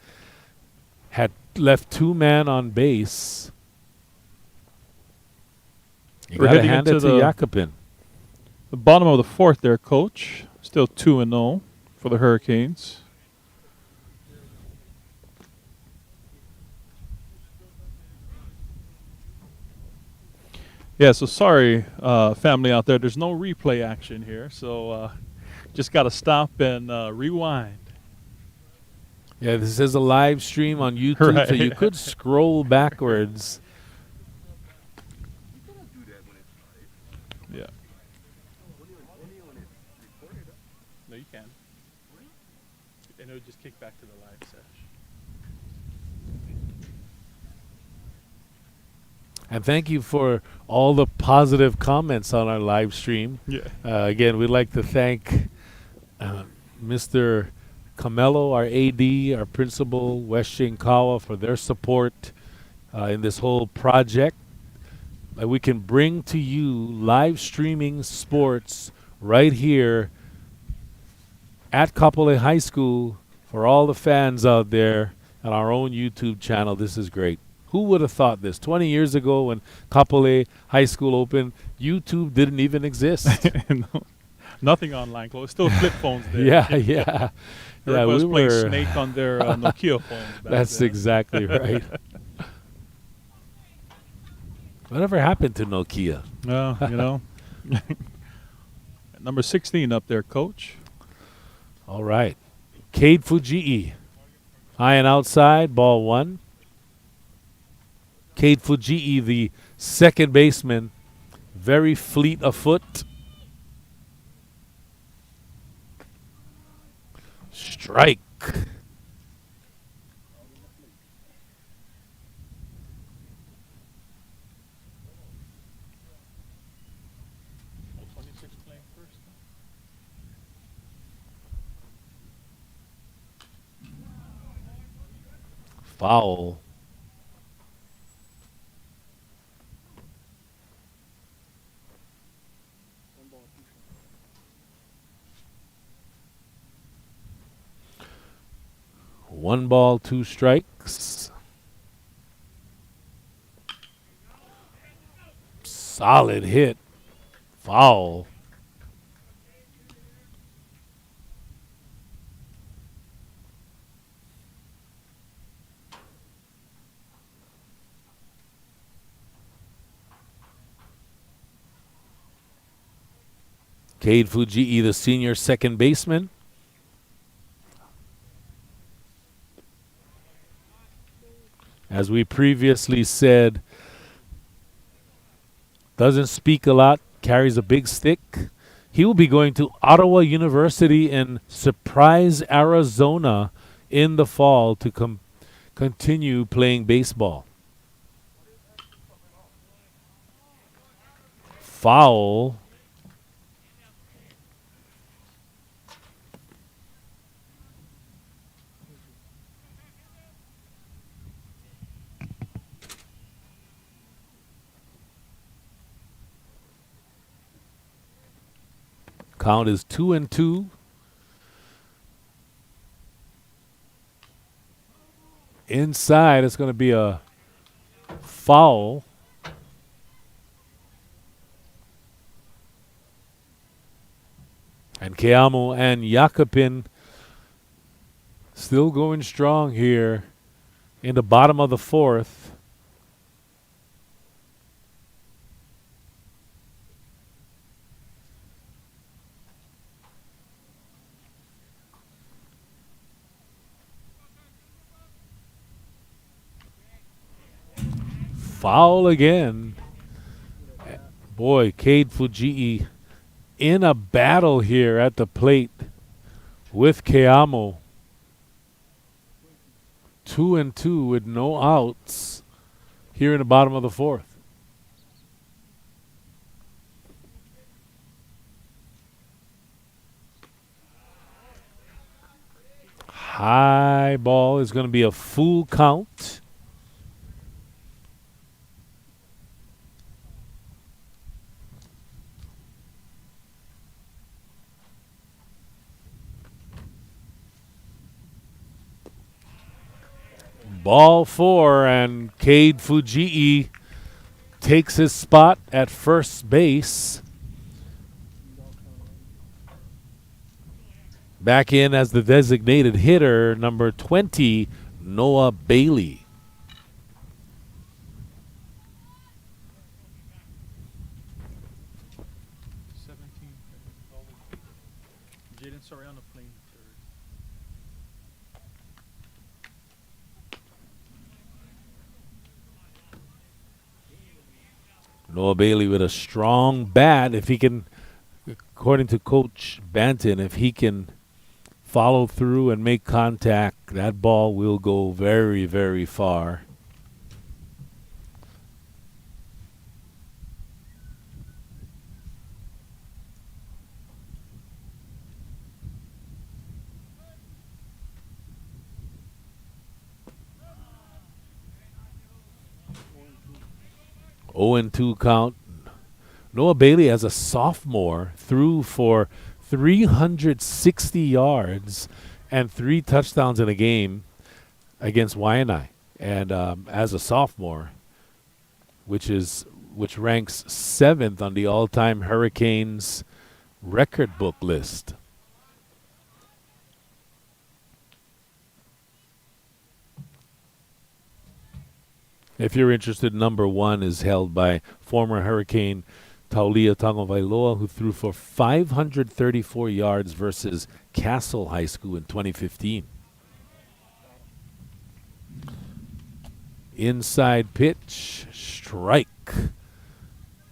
Speaker 1: had left 2 men on base. You got to hand it to Jakobin.
Speaker 2: The bottom of the 4th there, Coach. Still 2-0 for the Hurricanes. Yeah, so sorry, family out there. There's no replay action here, so just got to stop and rewind.
Speaker 1: Yeah, this is a live stream on YouTube,
Speaker 2: Right.
Speaker 1: so you could scroll backwards.
Speaker 2: Yeah. No, you can. And it'll just kick back to the live session.
Speaker 1: And thank you for all the positive comments on our live stream.
Speaker 2: Yeah.
Speaker 1: Again, we'd like to thank Mr. Camelo, our AD, our principal, West Shinkawa, for their support in this whole project. We can bring to you live streaming sports right here at Kapolei High School for all the fans out there on our own YouTube channel. This is great. Who would have thought this? 20 years ago when Kapolei High School opened, YouTube didn't even exist.
Speaker 2: No, nothing online, close. Still flip phones there.
Speaker 1: Yeah.
Speaker 2: Everybody was playing Snake on their Nokia phones back
Speaker 1: That's
Speaker 2: then.
Speaker 1: exactly right. Whatever happened to Nokia?
Speaker 2: You know. Number 16 up there, Coach.
Speaker 1: All right. Cade Fujii. High and outside, ball 1. Cade Fujii, the second baseman, very fleet of foot. Strike. Foul. One ball, 2 strikes. Solid hit. Foul. Cade Fujii, the senior second baseman. As we previously said, doesn't speak a lot, carries a big stick. He will be going to Ottawa University in Surprise, Arizona in the fall to continue playing baseball. Foul. Count is 2-2. Inside, it's going to be a foul. And Keamo and Jakobin still going strong here in the bottom of the fourth. Foul again. Boy, Cade Fujii in a battle here at the plate with Keamo. 2-2 with no outs here in the bottom of the fourth. High ball is going to be a full count. Ball 4, and Cade Fujii takes his spot at first base. Back in as the designated hitter, number 20, Noah Bailey. Noah Bailey with a strong bat. If he can, according to Coach Banton, if he can follow through and make contact, that ball will go very, very far. Oh, and 2 count. Noah Bailey, as a sophomore, threw for 360 yards and 3 touchdowns in a game against Waianae. And as a sophomore, which ranks 7th on the all-time Hurricanes record book list. If you're interested, number 1 is held by former Hurricane Taulia Tagovailoa, who threw for 534 yards versus Castle High School in 2015. Inside pitch, strike.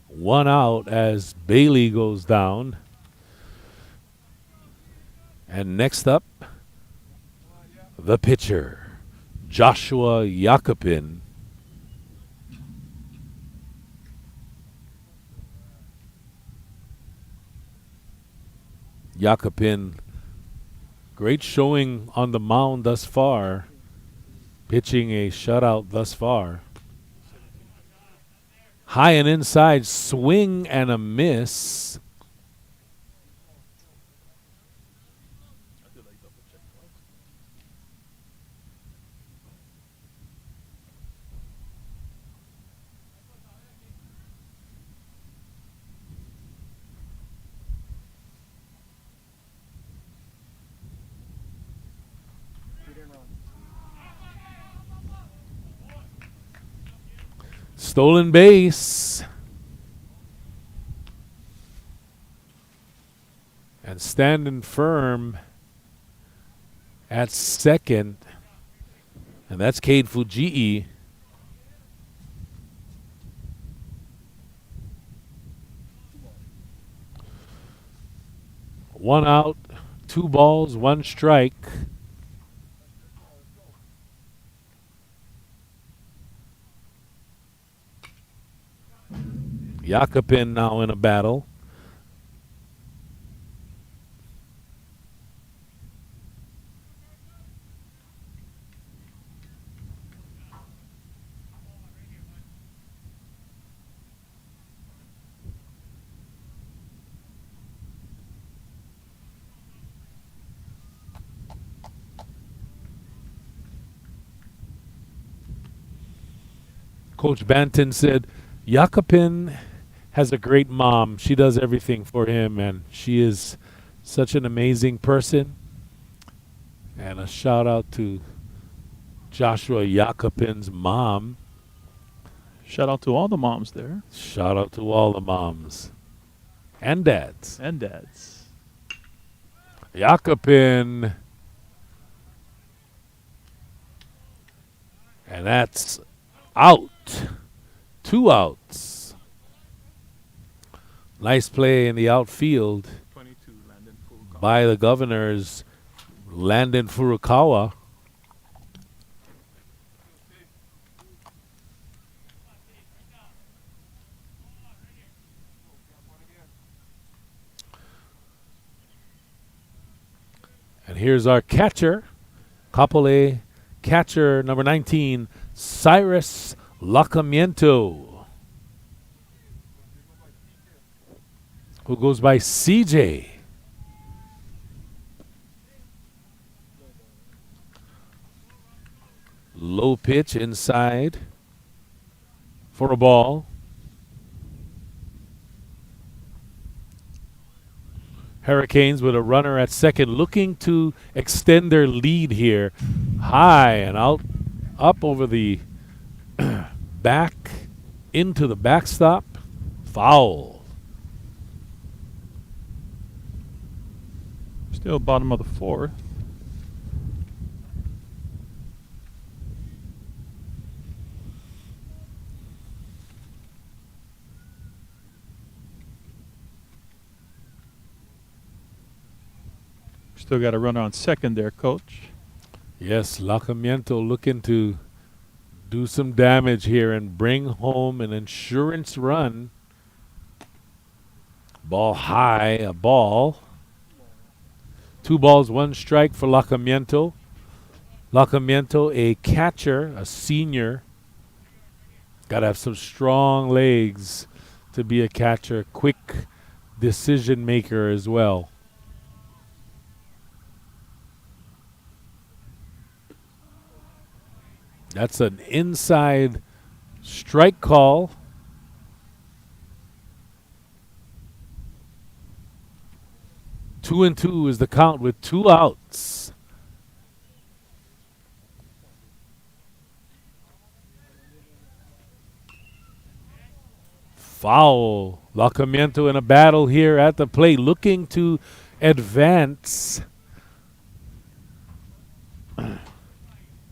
Speaker 1: 1 out as Bailey goes down. And next up, the pitcher, Joshua Jakobin. Jakobin, great showing on the mound thus far, pitching a shutout thus far. High and inside, swing and a miss. Stolen base. And standing firm at second, and that's Cade Fujii. One out, 2 balls, 1 strike. Jakobin now in a battle. Coach Banton said, Jakobin has a great mom. She does everything for him, and she is such an amazing person. And a shout out to Joshua Jakobin's mom.
Speaker 2: Shout out to all the moms there.
Speaker 1: Shout out to all the moms and dads.
Speaker 2: And dads.
Speaker 1: Jakobin. And that's out. 2 outs. Nice play in the outfield
Speaker 2: 22, Landon Furukawa.
Speaker 1: by the Governors, Landon Furukawa. And here's our catcher, Kapolei catcher number 19, Cyrus Lacamiento, who goes by CJ. Low pitch inside for a ball. Hurricanes with a runner at second, looking to extend their lead here. High and out, up over the back, into the backstop. Foul.
Speaker 2: Still bottom of the 4th. Still got a runner on second there, Coach.
Speaker 1: Yes, Lacamiento looking to do some damage here and bring home an insurance run. Ball high, a ball. 2 balls, 1 strike for Lacamiento. Lacamiento, a catcher, a senior. Got to have some strong legs to be a catcher. Quick decision maker as well. That's an inside strike call. Two and two is the count with 2 outs. Foul. Lacamiento in a battle here at the plate, looking to advance.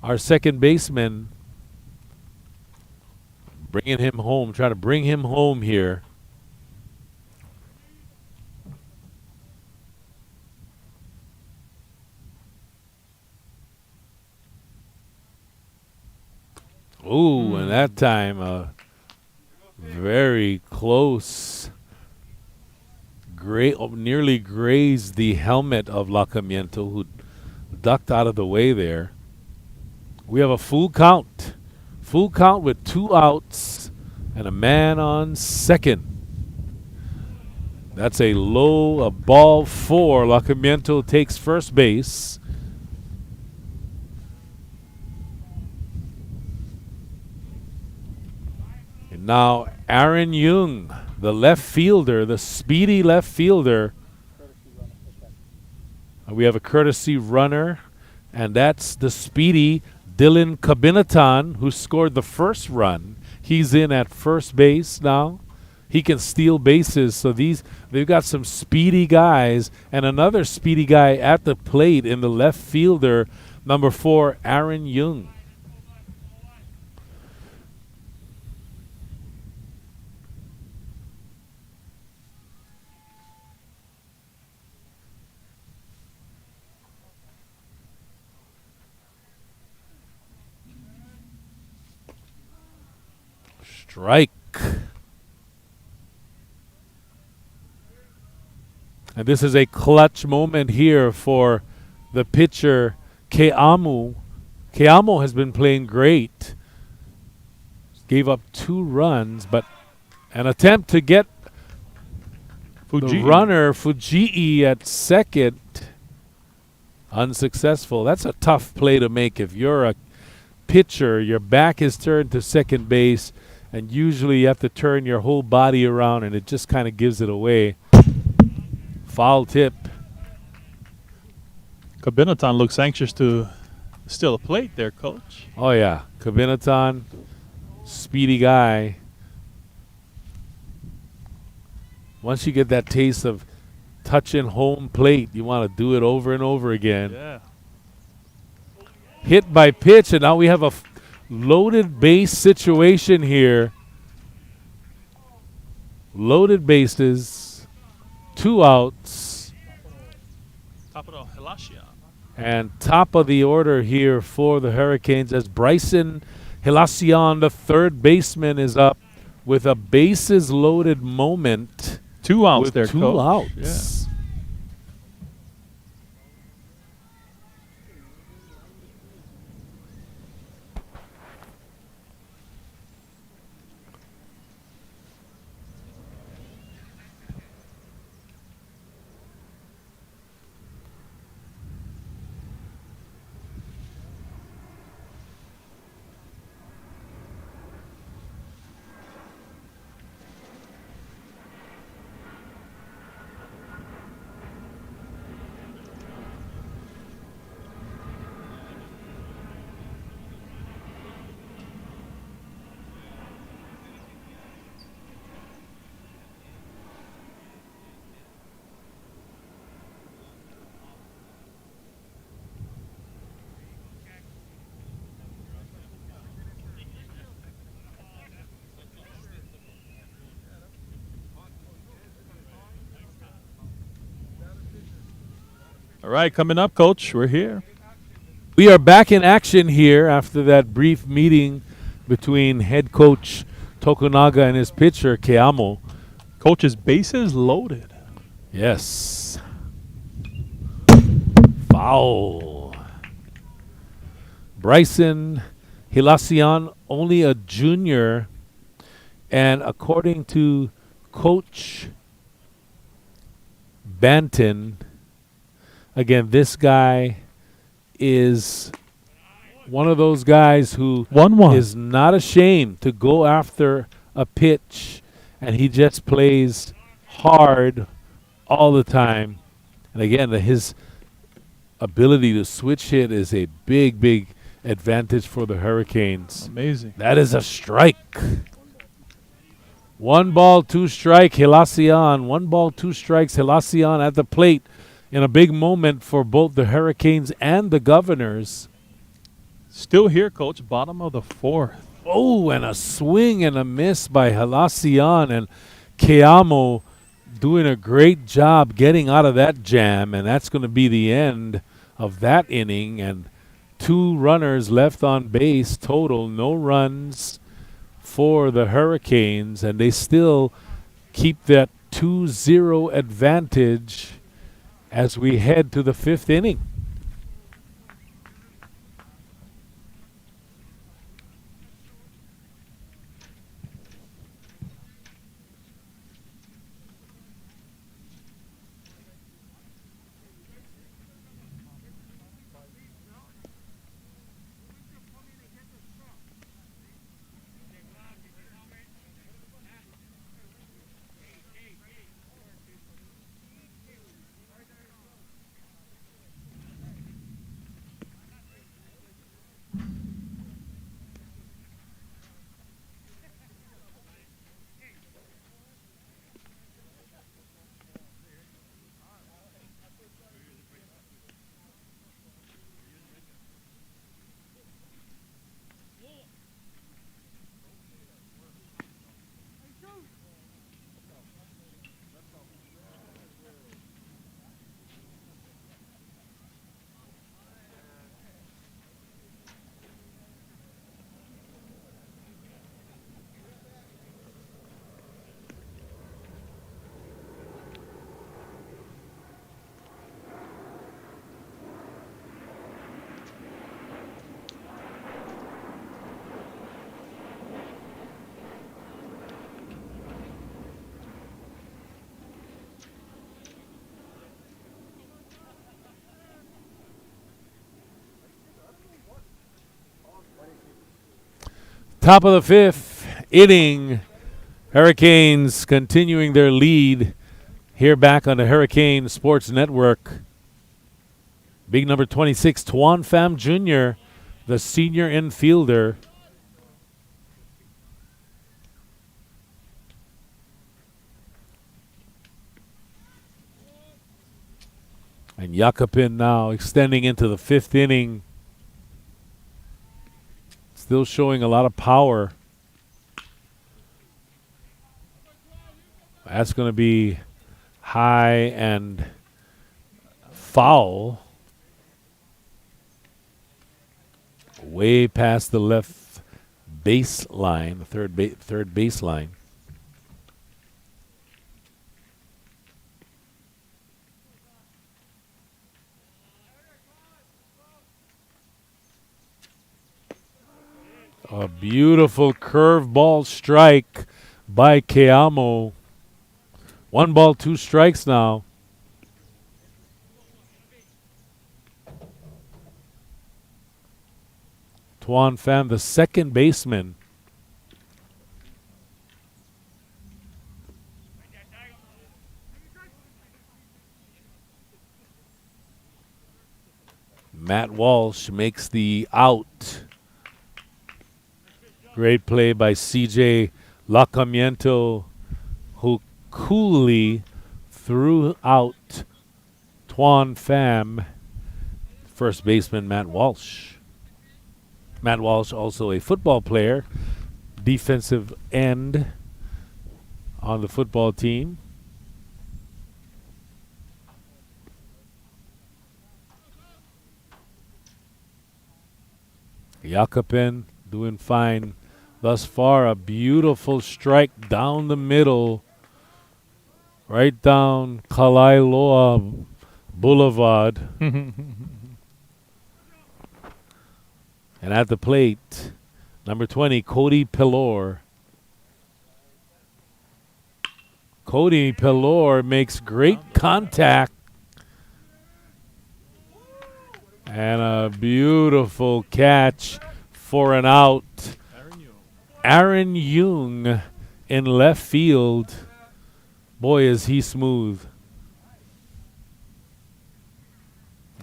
Speaker 1: Our second baseman bringing him home, trying to bring him home here. Ooh, and that time very close. Nearly grazed the helmet of Lacamiento, who ducked out of the way there. We have a full count. Full count with 2 outs and a man on second. That's a ball 4. Lacamiento takes first base. And now Aaron Jung, the left fielder, the speedy left fielder. We have a courtesy runner, and that's the speedy Dylan Cabinatan, who scored the first run. He's in at first base now. he can steal bases. So they've got some speedy guys and another speedy guy at the plate in the left fielder, number 4, Aaron Young. Strike. And this is a clutch moment here for the pitcher, Keamo. Keamo has been playing great. Gave up 2 runs, but an attempt to get the runner, Fujii, at second. Unsuccessful. That's a tough play to make if you're a pitcher. Your back is turned to second base, and usually you have to turn your whole body around, and it just kind of gives it away. Foul tip.
Speaker 2: Kabinatan looks anxious to steal a plate there, Coach.
Speaker 1: Oh, yeah. Kabinatan, speedy guy. Once you get that taste of touching home plate, you want to do it over and over again.
Speaker 2: Yeah.
Speaker 1: Hit by pitch, and now we have a loaded base situation here. Loaded bases, 2 outs. And top of the order here for the Hurricanes as Bryson Hilacion, the third baseman, is up with a bases loaded moment.
Speaker 2: 2 outs
Speaker 1: with
Speaker 2: there,
Speaker 1: 2
Speaker 2: Coach.
Speaker 1: outs.
Speaker 2: Yeah. All right, coming up, Coach, we're here.
Speaker 1: We are back in action here after that brief meeting between head coach Tokunaga and his pitcher, Keamo.
Speaker 2: Coach's bases loaded.
Speaker 1: Yes. Foul. Bryson Hilacion, only a junior, and according to Coach Banton, again, this guy is one of those guys who
Speaker 2: 1-1.
Speaker 1: is not ashamed to go after a pitch, and he just plays hard all the time. And again, his ability to switch hit is a big, big advantage for the Hurricanes.
Speaker 2: Amazing.
Speaker 1: That is a strike. 1 ball, 2 strike, Hilacion. 1 ball, 2 strikes, Hilacion at the plate in a big moment for both the Hurricanes and the Governors.
Speaker 2: Still here, Coach, bottom of the 4th.
Speaker 1: Oh, and a swing and a miss by Hilacion, and Keamo doing a great job getting out of that jam, and that's going to be the end of that inning. And 2 runners left on base total, no runs for the Hurricanes, and they still keep that 2-0 advantage as we head to the 5th inning. Top of the fifth inning. Hurricanes continuing their lead here back on the Hurricane Sports Network. Big number 26, Tuan Pham Jr., the senior infielder. And Yakupin now extending into the fifth inning. Still showing a lot of power. That's going to be high and foul. Way past the left baseline, the third baseline. A beautiful curveball strike by Keamo. 1 ball, 2 strikes now. Tuan Pham, the second baseman. Matt Walsh makes the out. Great play by CJ Lacamiento, who coolly threw out Tuan Pham. First baseman Matt Walsh. Matt Walsh, also a football player, defensive end on the football team. Yakupin doing fine thus far. A beautiful strike down the middle, right down Kalailoa Boulevard. And at the plate, number 20, Cody Pelor. Cody Pelor makes great contact. And a beautiful catch for an out. Aaron Jung in left field. Boy, is he smooth.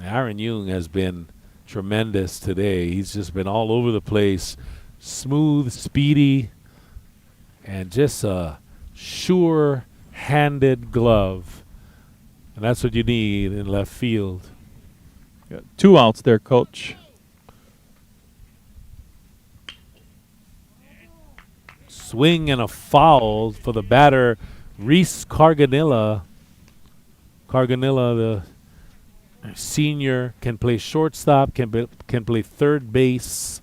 Speaker 1: Aaron Jung has been tremendous today. He's just been all over the place. Smooth, speedy, and just a sure-handed glove. And that's what you need in left field.
Speaker 2: Got 2 outs there, Coach.
Speaker 1: Swing and a foul for the batter, Reese Carganilla. Carganilla, the senior, can play shortstop, can play third base.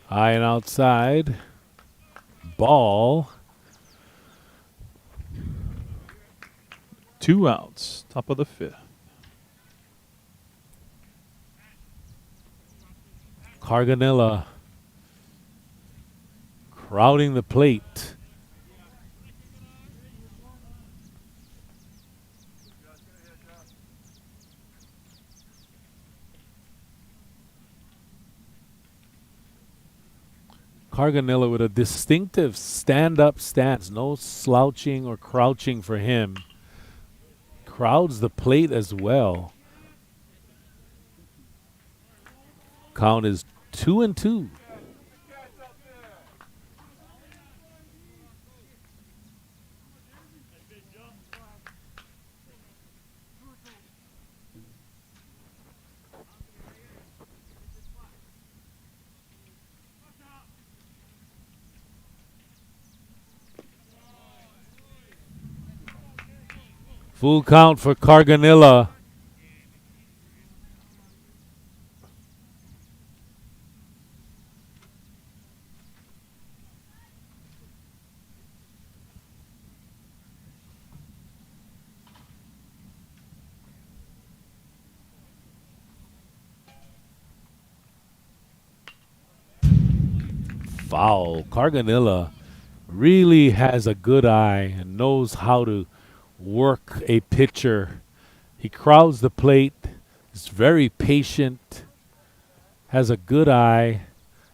Speaker 1: High and outside. Ball.
Speaker 2: 2 outs, top of the fifth.
Speaker 1: Carganilla crowding the plate. Carganilla with a distinctive stand-up stance. No slouching or crouching for him. Crowds the plate as well. Count is 2-2. Full count for Carganilla. foul. Carganilla really has a good eye and knows how to work a pitcher. He crowds the plate, is very patient, has a good eye.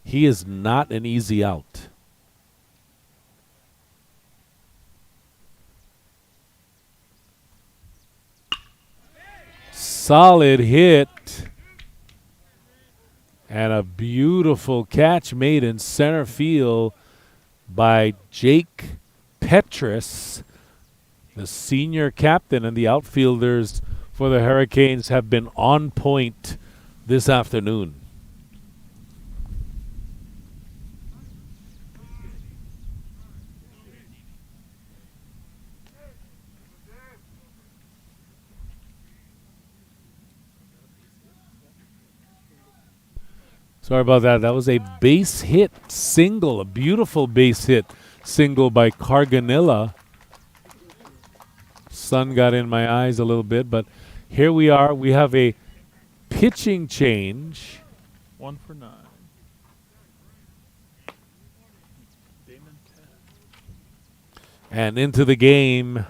Speaker 1: He is not an easy out. Solid hit. And a beautiful catch made in center field by Jake Petrus, the senior captain, and the outfielders for the Hurricanes have been on point this afternoon. Sorry about that. That was a base hit single, a beautiful base hit single by Carganilla. Sun got in my eyes a little bit, but here we are. We have a pitching change.
Speaker 2: 1 for 9.
Speaker 1: And into the game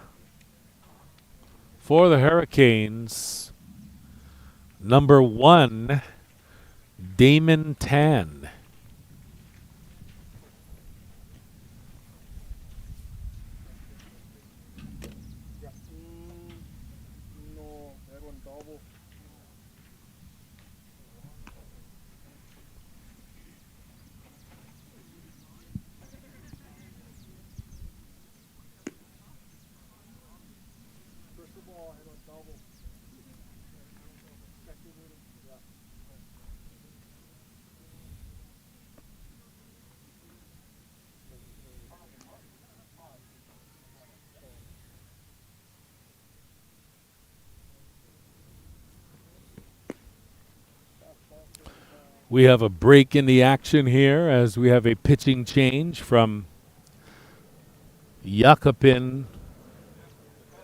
Speaker 1: for the Hurricanes, number 1, Damon Tan.
Speaker 3: No, that one double. First of all, I don't double. Yeah.
Speaker 1: We have a break in the action here as we have a pitching change from Jakopin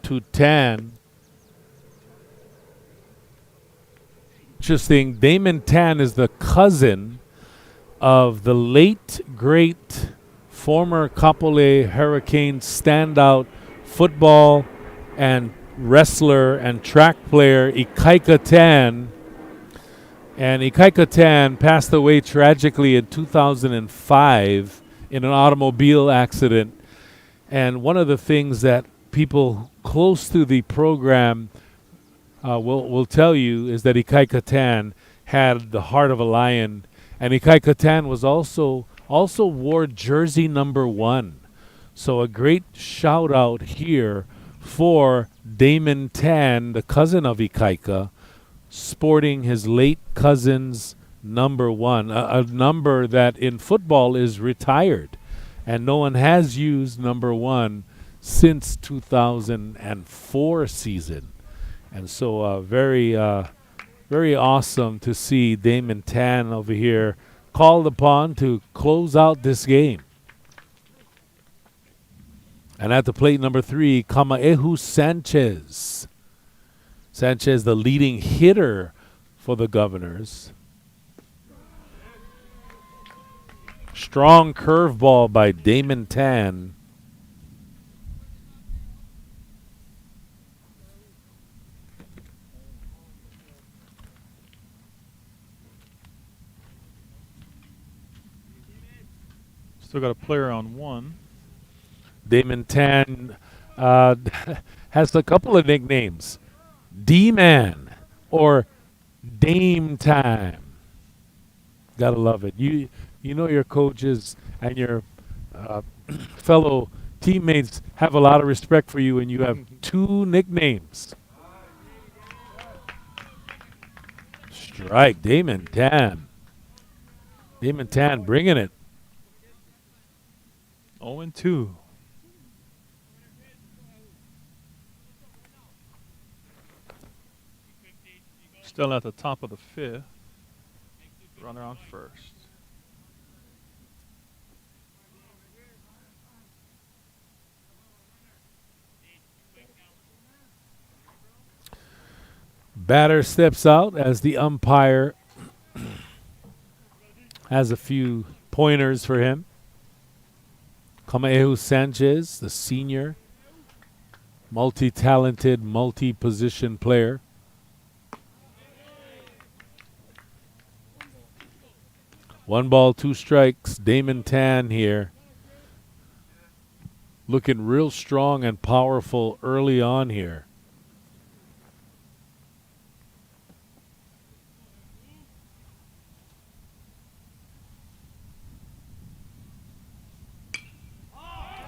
Speaker 1: to Tan. Interesting, Damon Tan is the cousin of the late, great former Kapolei Hurricane standout football and wrestler and track player Ikaika Tan. And Ikaika Tan passed away tragically in 2005 in an automobile accident. And one of the things that people close to the program will tell you is that Ikaika Tan had the heart of a lion. And Ikaika Tan was also wore jersey number 1. So a great shout out here for Damon Tan, the cousin of Ikaika, sporting his late cousin's number 1, a number that in football is retired, and no one has used number 1 since 2004 season. And so very awesome to see Damon Tan over here called upon to close out this game. And at the plate, number 3, Kamaehu Sanchez. Sanchez, the leading hitter for the Governors. Strong curveball by Damon Tan.
Speaker 2: Still got a player on 1.
Speaker 1: Damon Tan has a couple of nicknames. D-Man or Dame Time. Gotta love it. You know your coaches and your fellow teammates have a lot of respect for you, and you have 2 nicknames. Strike, Damon Tan. Damon Tan bringing it.
Speaker 2: 0-2. Still at the top of the 5th. Runner on first.
Speaker 1: Batter steps out as the umpire has a few pointers for him. Kamaehu Sanchez, the senior, multi-talented, multi-position player. One ball, two strikes. Damon Tan here. Looking real strong and powerful early on here.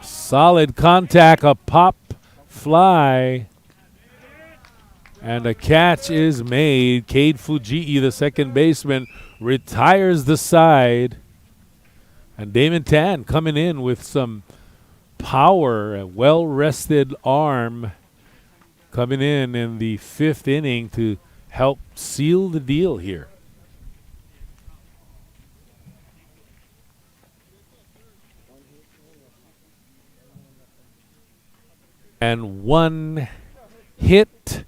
Speaker 1: Solid contact, a pop fly. And a catch is made. Cade Fujii, the second baseman, retires the side. And Damon Tan coming in with some power, a well-rested arm, coming in the fifth inning to help seal the deal here. And one hit,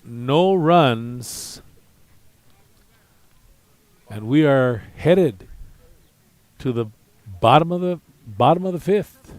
Speaker 1: no runs, and we are headed to the bottom of the fifth.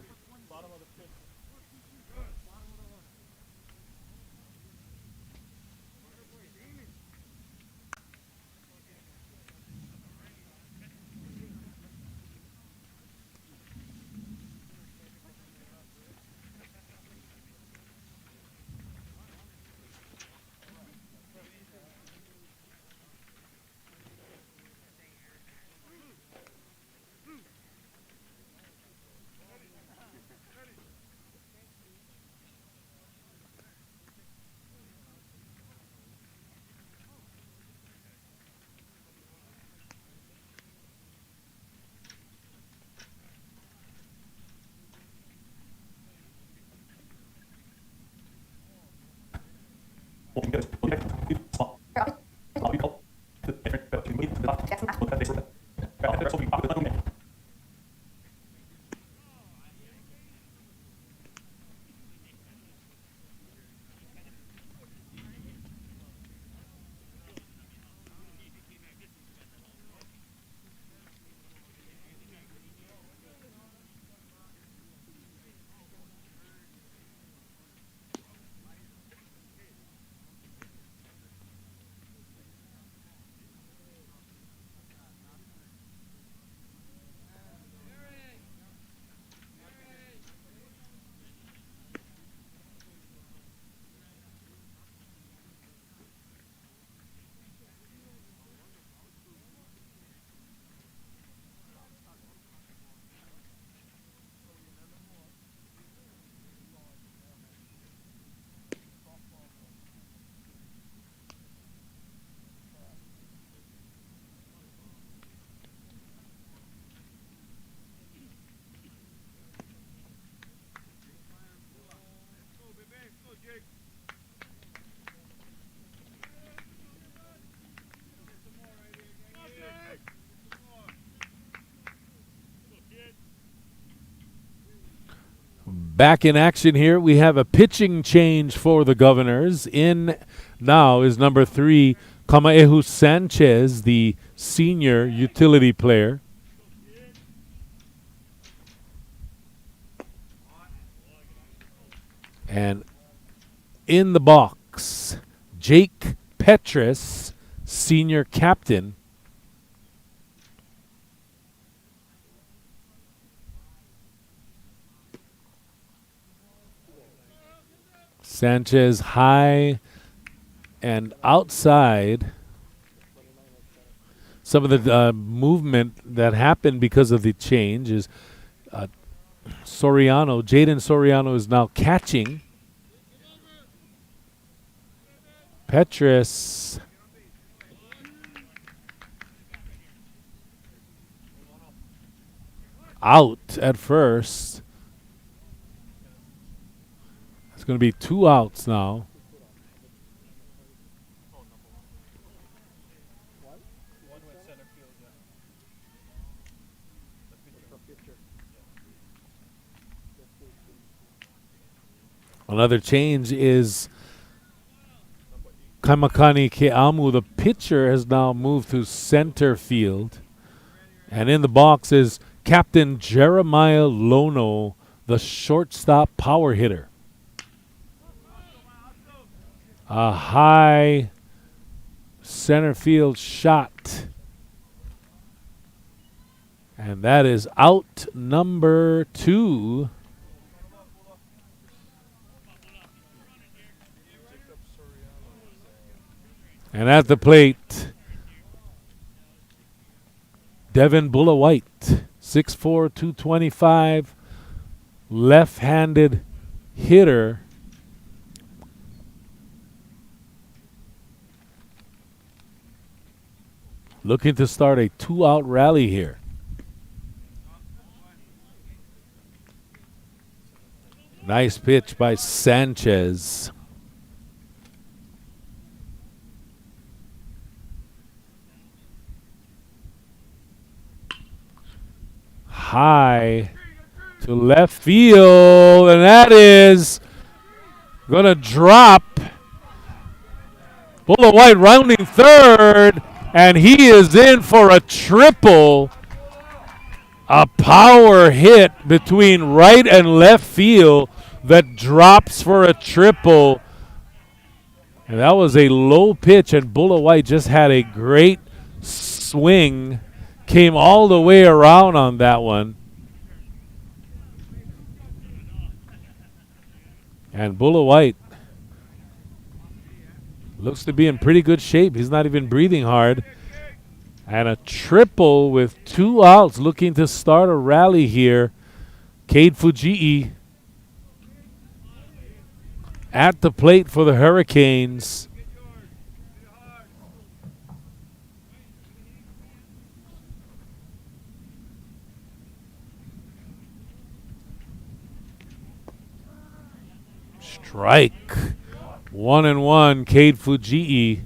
Speaker 1: Back in action here. We have a pitching change for the Governors. In now is number 3, Kamaehu Sanchez, the senior utility player. And in the box, Jake Petrus, senior captain. Sanchez high and outside. Some of the movement that happened because of the change is Jaden Soriano is now catching. Petrus out at first. It's going to be 2 outs now. Another change is Kaimakani Keamo, the pitcher, has now moved to center field. And in the box is Captain Jeremiah Lono, the shortstop power hitter. A high center field shot. And that is out number 2. And at the plate, Devin Bulla White, 6'4", 225, left-handed hitter. Looking to start a 2-out rally here. Nice pitch by Sanchez. High to left field, and that is going to drop. Bulla White rounding third, and he is in for a triple. A power hit between right and left field that drops for a triple. And that was a low pitch, and Bulla White just had a great swing. Came all the way around on that one. And Bulla White looks to be in pretty good shape. He's not even breathing hard. And a triple with 2 outs, looking to start a rally here. Cade Fujii at the plate for the Hurricanes. Strike. 1-1, Cade Fujii.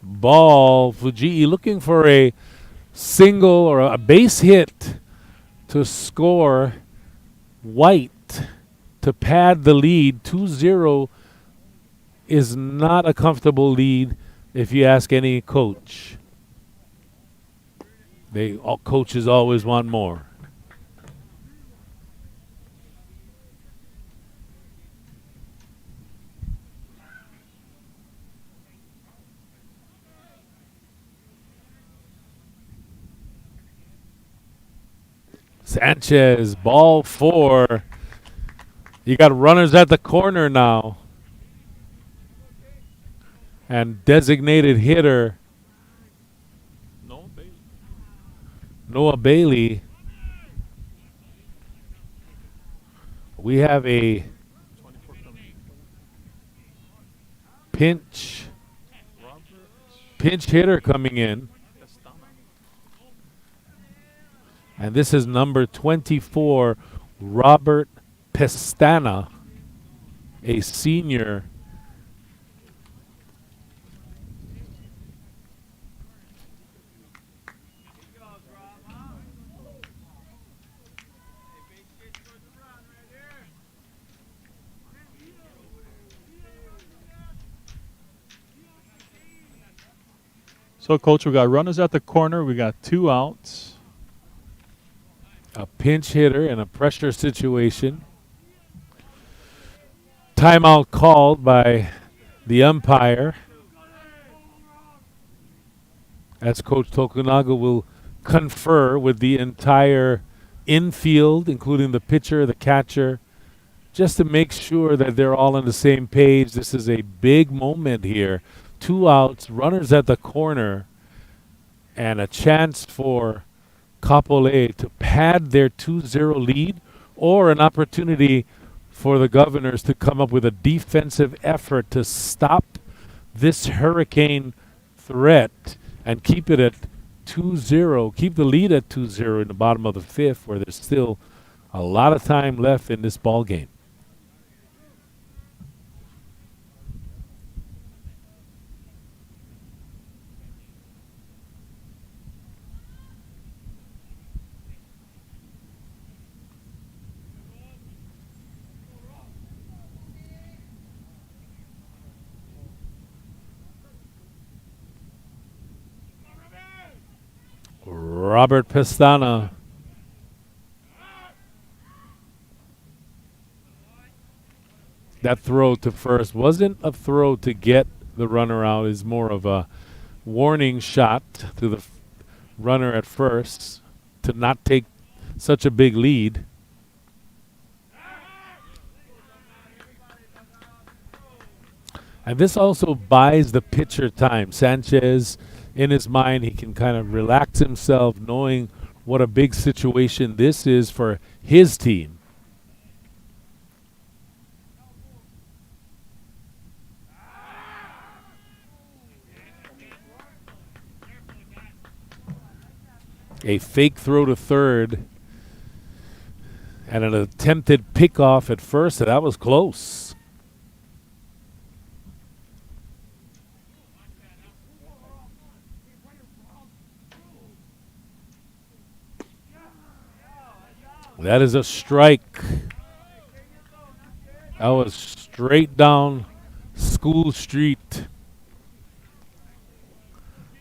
Speaker 1: Ball. Fujii looking for a single or a base hit to score. White to pad the lead. 2-0 is not a comfortable lead if you ask any coach. All coaches always want more. Sanchez, ball 4. You got runners at the corner now. And designated hitter Noah Bailey. We have a pinch hitter coming in. And this is number 24, Robert Pestana, a senior.
Speaker 2: So, Coach, we got runners at the corner. We got 2 outs.
Speaker 1: A pinch hitter in a pressure situation. Timeout called by the umpire, as Coach Tokunaga will confer with the entire infield, including the pitcher, the catcher, just to make sure that they're all on the same page. This is a big moment here. 2 outs, runners at the corner, and a chance for Kapolei to pad their 2-0 lead, or an opportunity for the Governors to come up with a defensive effort to stop this Hurricane threat and keep it at 2-0, keep the lead at 2-0 in the bottom of the 5th, where there's still a lot of time left in this ball game. Robert Pestana. That throw to first wasn't a throw to get the runner out. Is more of a warning shot to the runner at first to not take such a big lead. And this also buys the pitcher time. Sanchez, in his mind, he can kind of relax himself knowing what a big situation this is for his team. A fake throw to third and an attempted pickoff at first. So that was close. That is a strike. That was straight down School Street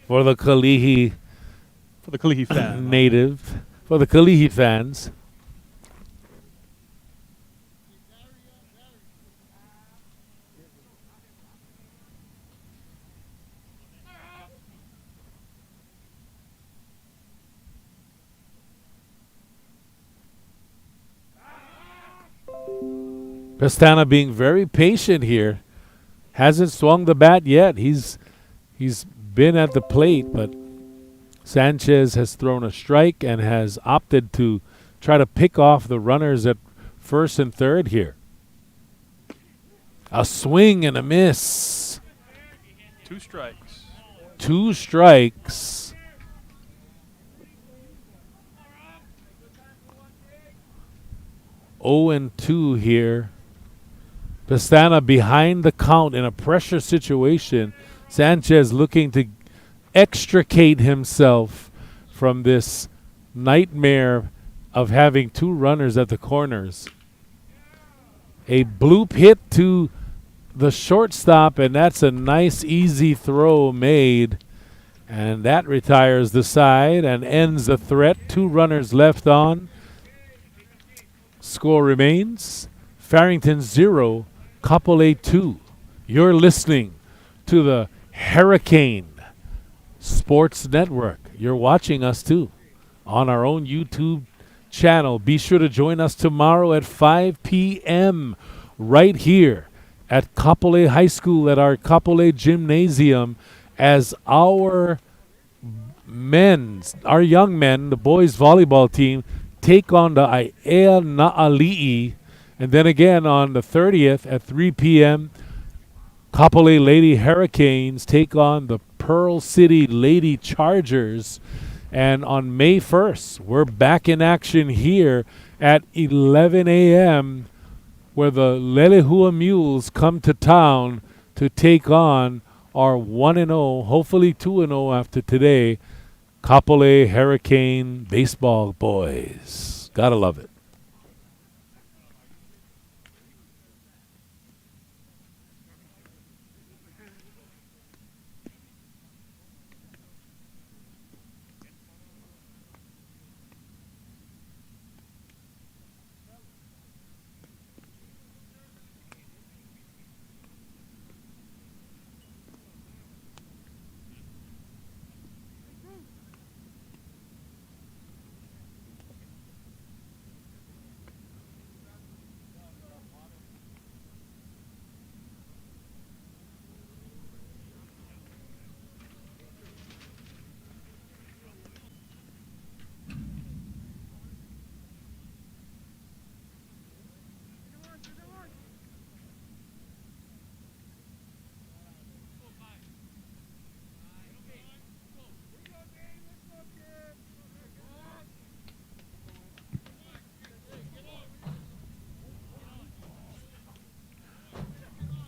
Speaker 1: for the Kalihi.
Speaker 2: For the Kalihi fan.
Speaker 1: Native. For the Kalihi fans. Pestana being very patient here. Hasn't swung the bat yet. He's been at the plate, but Sanchez has thrown a strike and has opted to try to pick off the runners at first and third here. A swing and a miss.
Speaker 2: 2 strikes.
Speaker 1: 2 strikes. Oh and 2 here. Pestana behind the count in a pressure situation. Sanchez looking to extricate himself from this nightmare of having 2 runners at the corners. A bloop hit to the shortstop, and that's a nice easy throw made. And that retires the side and ends the threat. 2 runners left on. Score remains Farrington 0, Kapolei 2. You're listening to the Hurricane Sports Network. You're watching us too on our own YouTube channel. Be sure to join us tomorrow at 5 p.m. right here at Kapolei High School at our Kapolei Gymnasium as our young men, the boys volleyball team, take on the OIA Na'ali'i. And then again on the 30th at 3 p.m., Kapolei Lady Hurricanes take on the Pearl City Lady Chargers. And on May 1st, we're back in action here at 11 a.m., where the Lelehua Mules come to town to take on our 1-0, hopefully 2-0 after today, Kapolei Hurricane baseball boys. Gotta love it.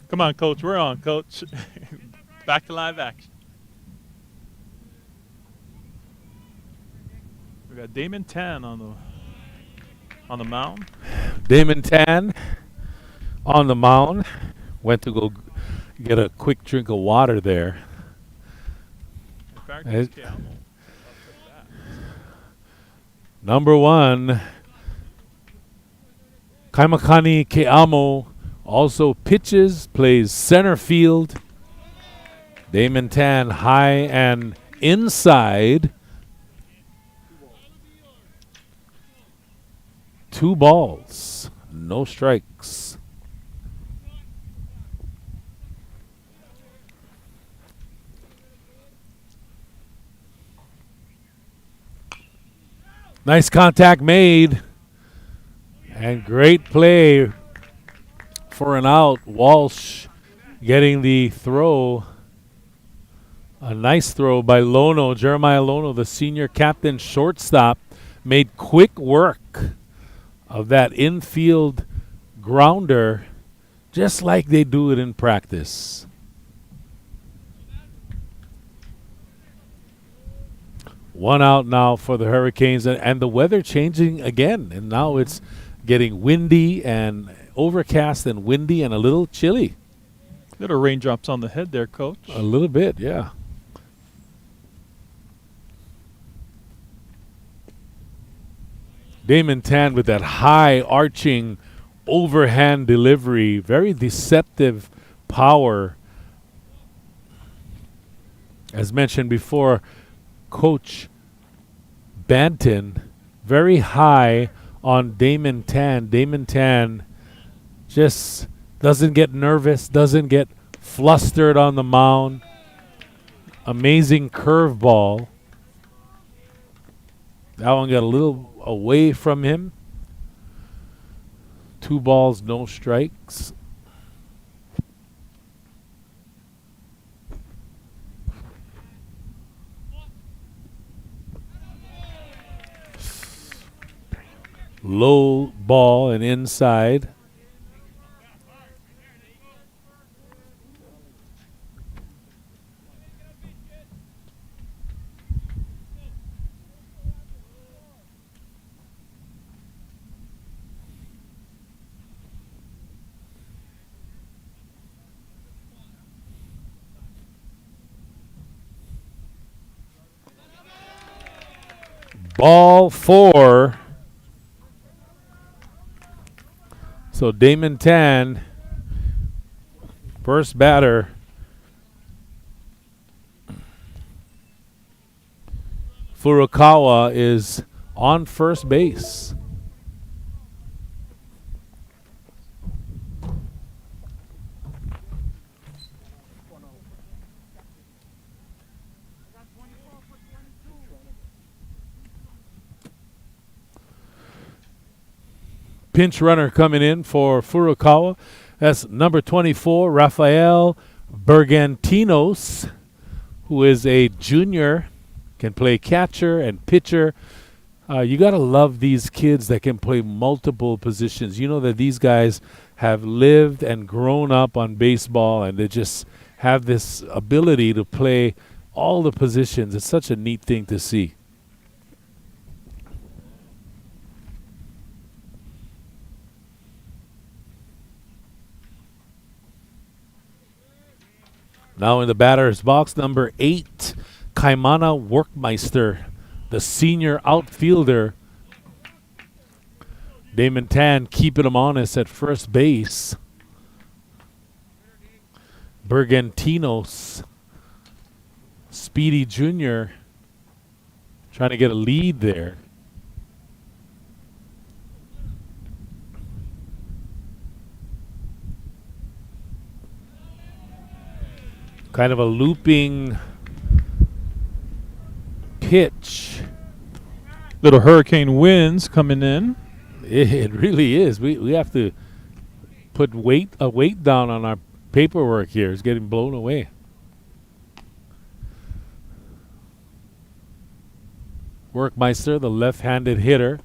Speaker 2: Come on, Coach. We're on, Coach. Back to live action. We got Damon Tan on the mound.
Speaker 1: Damon Tan on the mound. Went to go get a quick drink of water there.
Speaker 2: In fact, it's Keamo.
Speaker 1: Number 1, Kaimakani Keamo also pitches, plays center field. Damon Tan high and inside. 2 balls, no strikes. Nice contact made. And great play for an out. Walsh getting the throw. A nice throw by Lono. Jeremiah Lono, the senior captain shortstop, made quick work of that infield grounder, just like they do it in practice. One out now for the Hurricanes, and the weather changing again, and now it's getting windy and overcast and windy and a little chilly.
Speaker 2: Little raindrops on the head there, Coach.
Speaker 1: A little bit, yeah. Damon Tan with that high arching overhand delivery, very deceptive power. As mentioned before, Coach Banton very high on Damon Tan. Damon Tan just doesn't get nervous, doesn't get flustered on the mound. Amazing curveball. That one got a little away from him. 2 balls, no strikes. Low ball and inside. Ball 4. So Damon Tan, first batter. Furukawa is on first base. Pinch runner coming in for Furukawa. That's number 24, Rafael Bergantinos, who is a junior, can play catcher and pitcher. You got to love these kids that can play multiple positions. You know that these guys have lived and grown up on baseball, and they just have this ability to play all the positions. It's such a neat thing to see. Now in the batter's box, number 8, Kaimana Workmeister, the senior outfielder. Damon Tan keeping him honest at first base. Bergantinos, Speedy Jr., trying to get a lead there. Kind of a looping pitch.
Speaker 2: Little hurricane winds coming in.
Speaker 1: It really is. We have to put a weight down on our paperwork here. It's getting blown away. Workmeister, the left-handed hitter.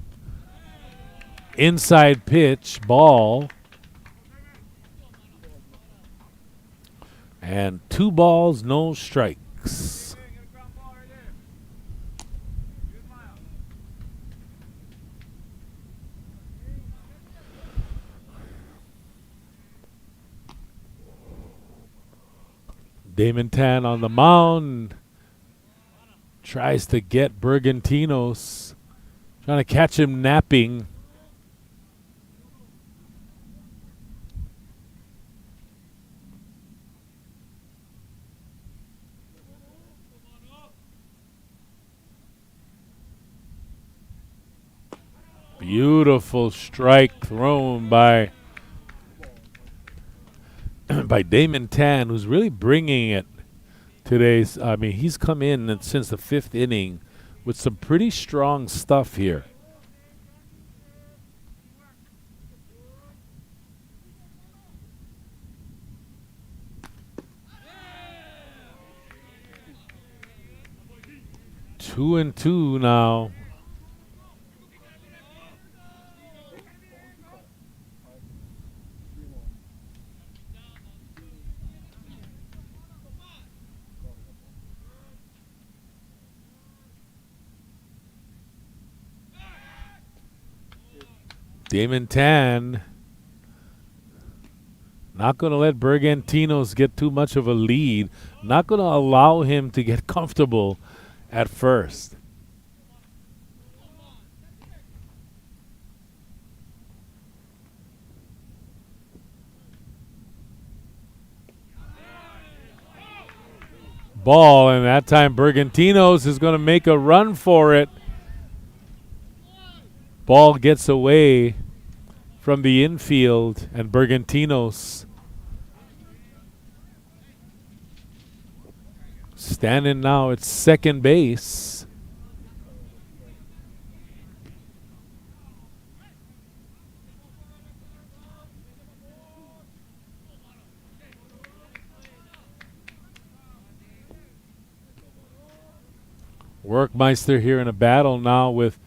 Speaker 1: Inside pitch, ball. And 2 balls, no strikes. Damon Tan on the mound. Tries to get Bergantinos. Trying to catch him napping. Beautiful strike thrown by by Damon Tan, who's really bringing it today's. I mean, he's come in since the 5th inning with some pretty strong stuff here. Two and two now. Damon Tan not going to let Bergantinos get too much of a lead. Not going to allow him to get comfortable at first. Ball, and that time Bergantinos is going to make a run for it. Ball gets away from the infield, and Bergantinos standing now at second base. Workmeister here in a battle now with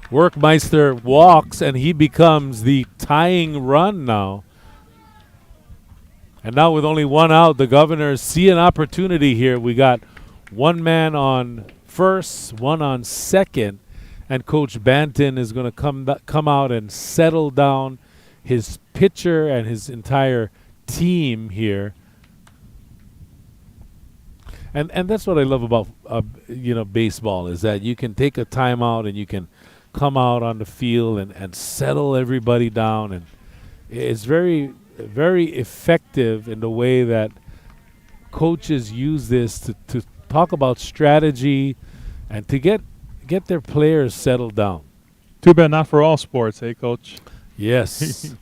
Speaker 1: Workmeister walks, and he becomes the tying run now. And now with only one out, the Governors see an opportunity here. We got one man on first, one on second, and Coach Banton is going to come out and settle down his pitcher and his entire team here. And that's what I love about baseball, is that you can take a timeout and you can come out on the field and settle everybody down, and it's very, very effective in the way that coaches use this to talk about strategy and to get their players settled down.
Speaker 2: Too bad not for all sports, hey, Coach?
Speaker 1: Yes.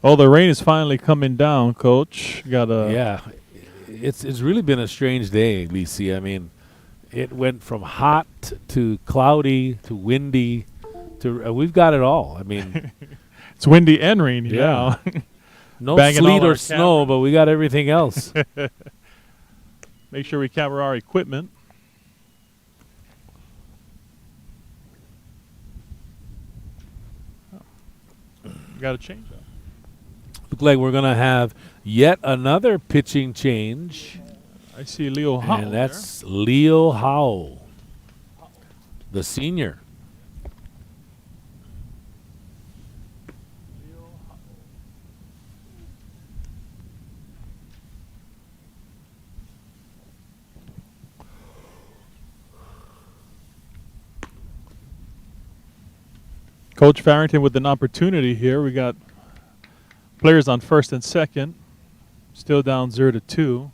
Speaker 2: Oh, the rain is finally coming down, Coach.
Speaker 1: Yeah, it's really been a strange day, Lisi. I mean, it went from hot to cloudy to windy to we've got it all. I mean,
Speaker 2: it's windy and rainy now.
Speaker 1: No sleet or snow, but we got everything else.
Speaker 2: Make sure we cover our equipment. Got to change that.
Speaker 1: Look like we're going to have yet another pitching change.
Speaker 2: I see Leo Howell.
Speaker 1: And that's Leo Howell, the senior.
Speaker 2: Coach Farrington with an opportunity here. We got players on first and second, still down 0-2,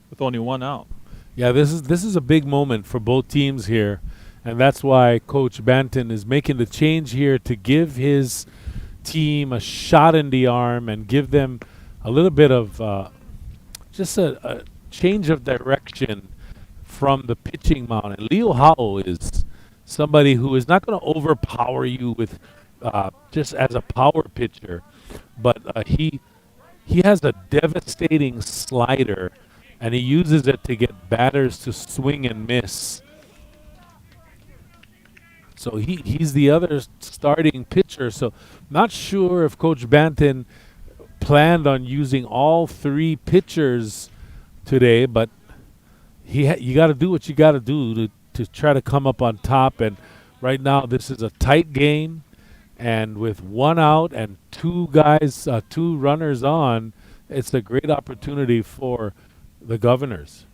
Speaker 2: with only one out.
Speaker 1: Yeah, this is a big moment for both teams here, and that's why Coach Banton is making the change here to give his team a shot in the arm and give them a little bit of just a change of direction from the pitching mound. And Leo Howell is somebody who is not going to overpower you with just as a power pitcher, but he has a devastating slider, and he uses it to get batters to swing and miss. So he's the other starting pitcher. So not sure if Coach Banton planned on using all three pitchers today, but you got to do what you got to do to try to come up on top. And Right now, this is a tight game, and with one out and two guys, two runners on, it's a great opportunity for the Governors.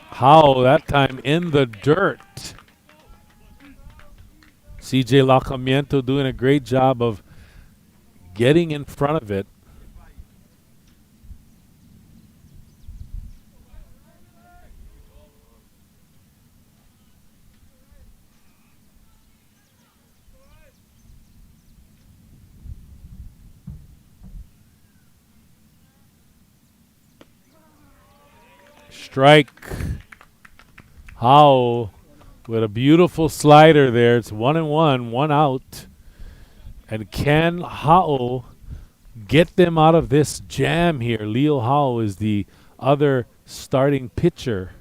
Speaker 1: Howell that time in the dirt. CJ Lacamiento doing a great job of getting in front of it. Strike. Howell with a beautiful slider there. It's 1-1, one out. And can Howell get them out of this jam here? Leo Howell is the other starting pitcher.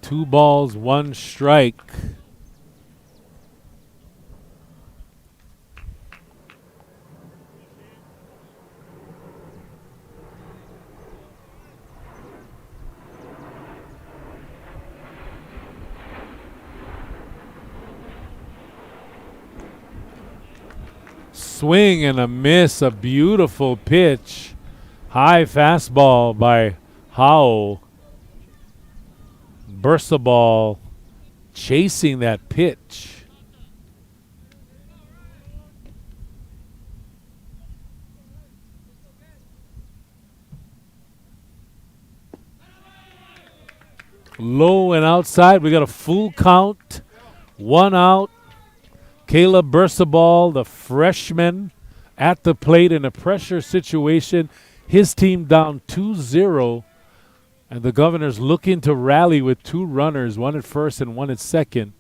Speaker 1: Two balls, one strike. Swing and a miss, a beautiful pitch. High fastball by Howell. Burst the ball, chasing that pitch. Low and outside. We got a full count. One out. Caleb Bursaball, the freshman, at the plate in a pressure situation. His team down 2-0. And the Governors looking to rally with two runners, one at first and one at second.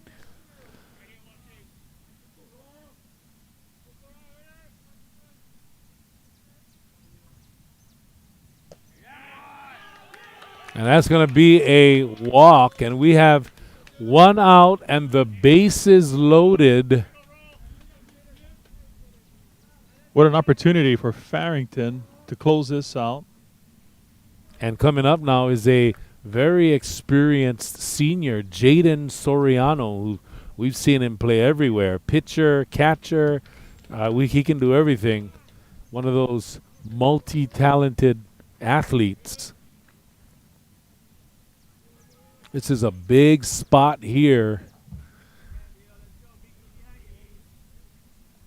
Speaker 1: And that's going to be a walk. And we have one out and the bases loaded.
Speaker 2: What an opportunity for Farrington to close this out.
Speaker 1: And coming up now is a very experienced senior, Jaden Soriano, who we've seen him play everywhere. Pitcher, catcher, he can do everything. One of those multi-talented athletes. This is a big spot here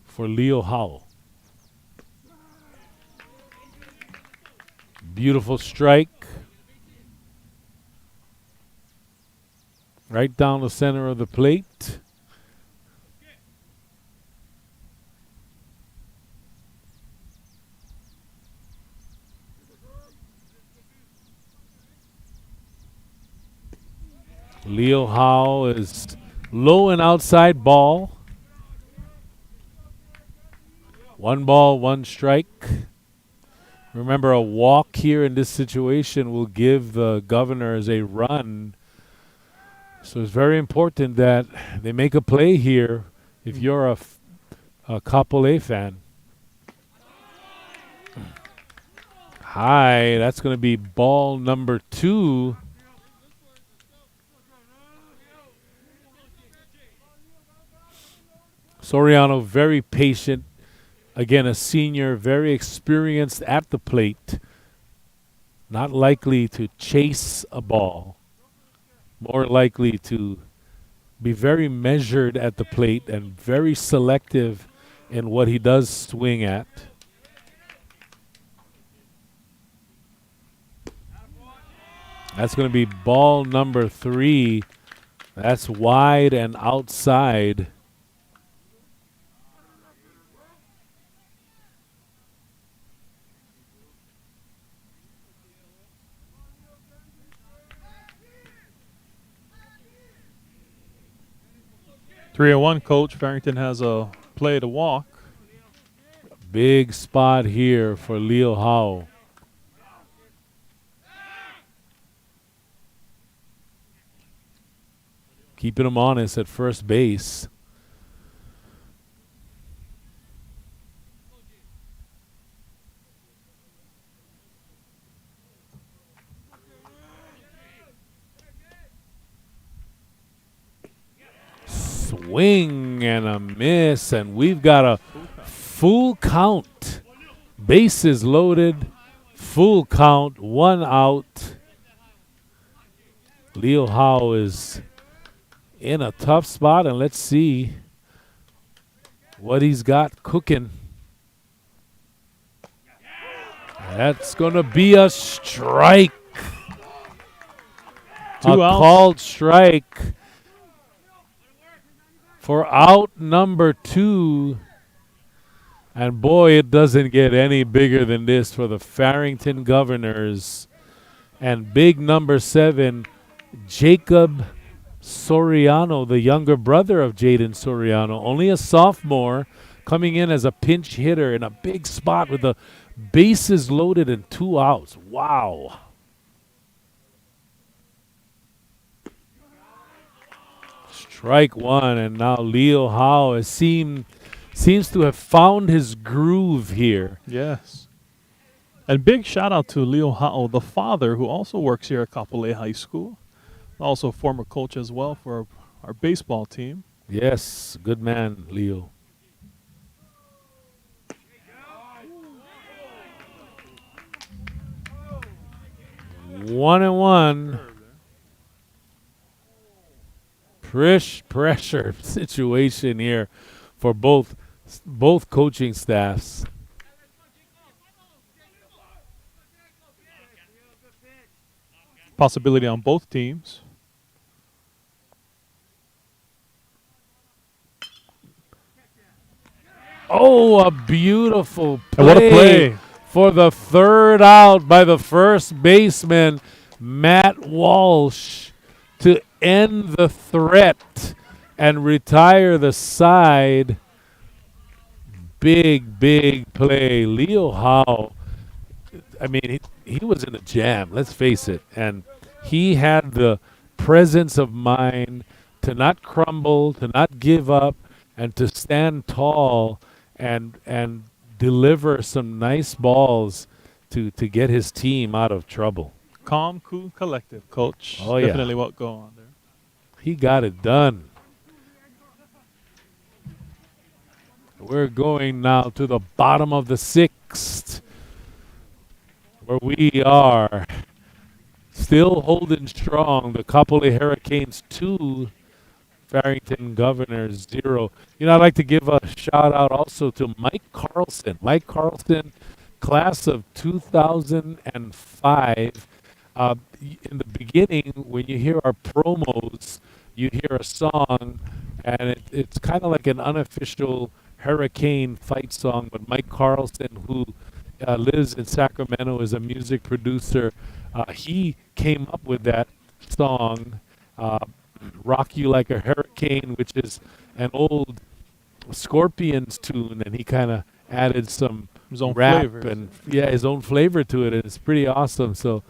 Speaker 1: for Leo Howell. Beautiful strike. Right down the center of the plate. Leo Howell is low and outside ball. One ball, one strike. Remember, a walk here in this situation will give the Governors a run. So it's very important that they make a play here if you're a Kapolei fan. High, that's going to be ball number 2. Soriano very patient. Again, a senior, very experienced at the plate. Not likely to chase a ball. More likely to be very measured at the plate and very selective in what he does swing at. That's going to be ball number 3. That's wide and outside.
Speaker 2: Three and one, Coach. Farrington has a play to walk.
Speaker 1: Big spot here for Leo Howell. Keeping him honest at first base. swing and a miss, and we've got a full count. Bases loaded, full count, 1 out. Leo Howell is in a tough spot, and let's see what he's got cooking. That's going to be a strike.
Speaker 2: Two outs.
Speaker 1: Called strike for out number 2. And boy, it doesn't get any bigger than this for the Farrington Governors. And big number 7, Jacob Soriano, the younger brother of Jaden Soriano, only a sophomore, coming in as a pinch hitter in a big spot with the bases loaded and 2 outs. Wow. Strike 1, and now Leo Howell seems to have found his groove here.
Speaker 2: Yes. And big shout out to Leo Howell, the father, who also works here at Kapolei High School. Also former coach as well for our baseball team.
Speaker 1: Yes, good man, Leo. One and one. Pressure situation here for both coaching staffs.
Speaker 2: Possibility on both teams.
Speaker 1: Oh, a beautiful play,
Speaker 2: what a play
Speaker 1: for the 3rd out by the first baseman, Matt Walsh, to end the threat and retire the side. Big play. Leo Howell, I mean, he was in a jam, let's face it. And he had the presence of mind to not crumble, to not give up, and to stand tall and deliver some nice balls to get his team out of trouble.
Speaker 2: Calm, cool, collective, coach.
Speaker 1: Oh, yeah.
Speaker 2: Definitely what going on there.
Speaker 1: He got it done. We're going now to the bottom of the 6th, where we are still holding strong. The Kapolei Hurricanes 2, Farrington Governors 0. You know, I'd like to give a shout out also to Mike Carlson. Mike Carlson, class of 2005. In the beginning, when you hear our promos, you hear a song, and it's kind of like an unofficial Hurricane fight song. But Mike Carlson, who lives in Sacramento, is a music producer. He came up with that song, Rock You Like a Hurricane, which is an old Scorpions tune, and he kind of added some
Speaker 2: His own
Speaker 1: rap
Speaker 2: flavors.
Speaker 1: and his own flavor to it, and it's pretty awesome. So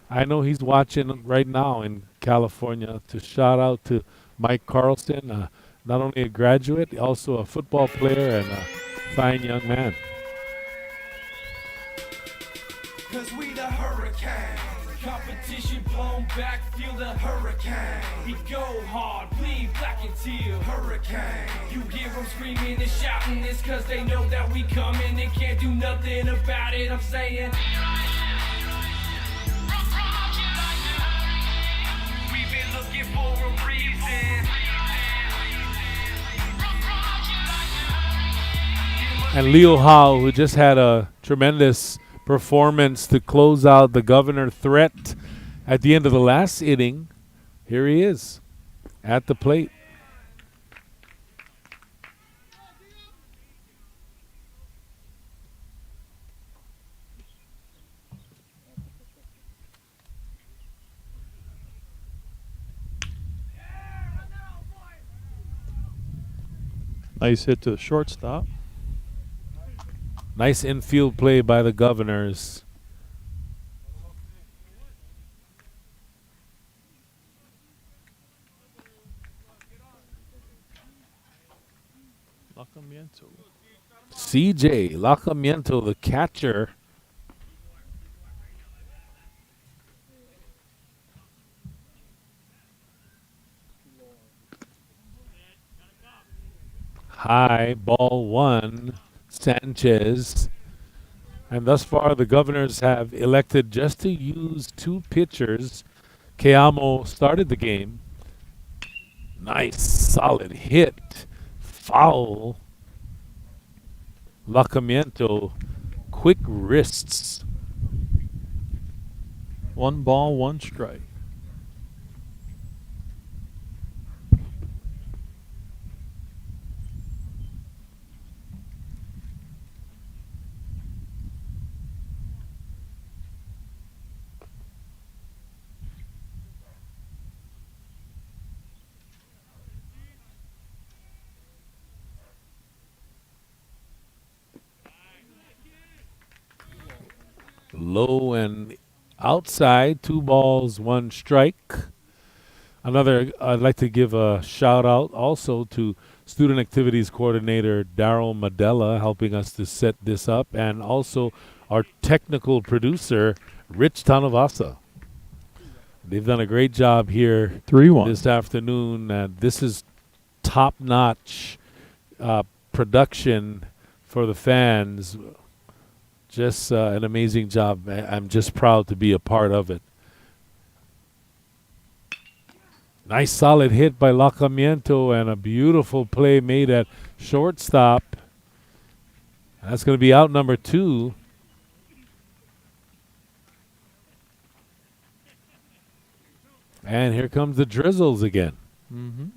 Speaker 1: I know he's watching right now in California. To shout out to Mike Carlson, not only a graduate, also a football player and a fine young man.
Speaker 4: 'Cause we the hurricane. Competition blown back, feel the hurricane. We go hard, bleed black and teal. Hurricane. You hear them screaming and shouting, it's 'cause they know that we coming and can't do nothing about it. I'm saying we've been looking for a reason.
Speaker 1: And Leo Howell, who just had a tremendous performance to close out the Governor threat at the end of the last inning. Here he is at the plate.
Speaker 2: Nice hit to the shortstop.
Speaker 1: Nice infield play by the Governors. CJ Lacamiento, the catcher. High, ball 1, Sanchez. And thus far, the Governors have elected just to use 2 pitchers. Keamo started the game. Nice, solid hit. Foul. Lacamiento, quick wrists.
Speaker 2: 1 ball, 1 strike.
Speaker 1: Low and outside, 2 balls, 1 strike. I'd like to give a shout out also to Student Activities Coordinator Daryl Madela, helping us to set this up, and also our technical producer, Rich Tanuvasa. They've done a great job here
Speaker 2: 3-1.
Speaker 1: this afternoon. This is top-notch production for the fans. Just an amazing job. I'm just proud to be a part of it. Nice solid hit by Lacamiento and a beautiful play made at shortstop. That's going to be out number 2. And here comes the Drizzles again.
Speaker 2: Mm-hmm.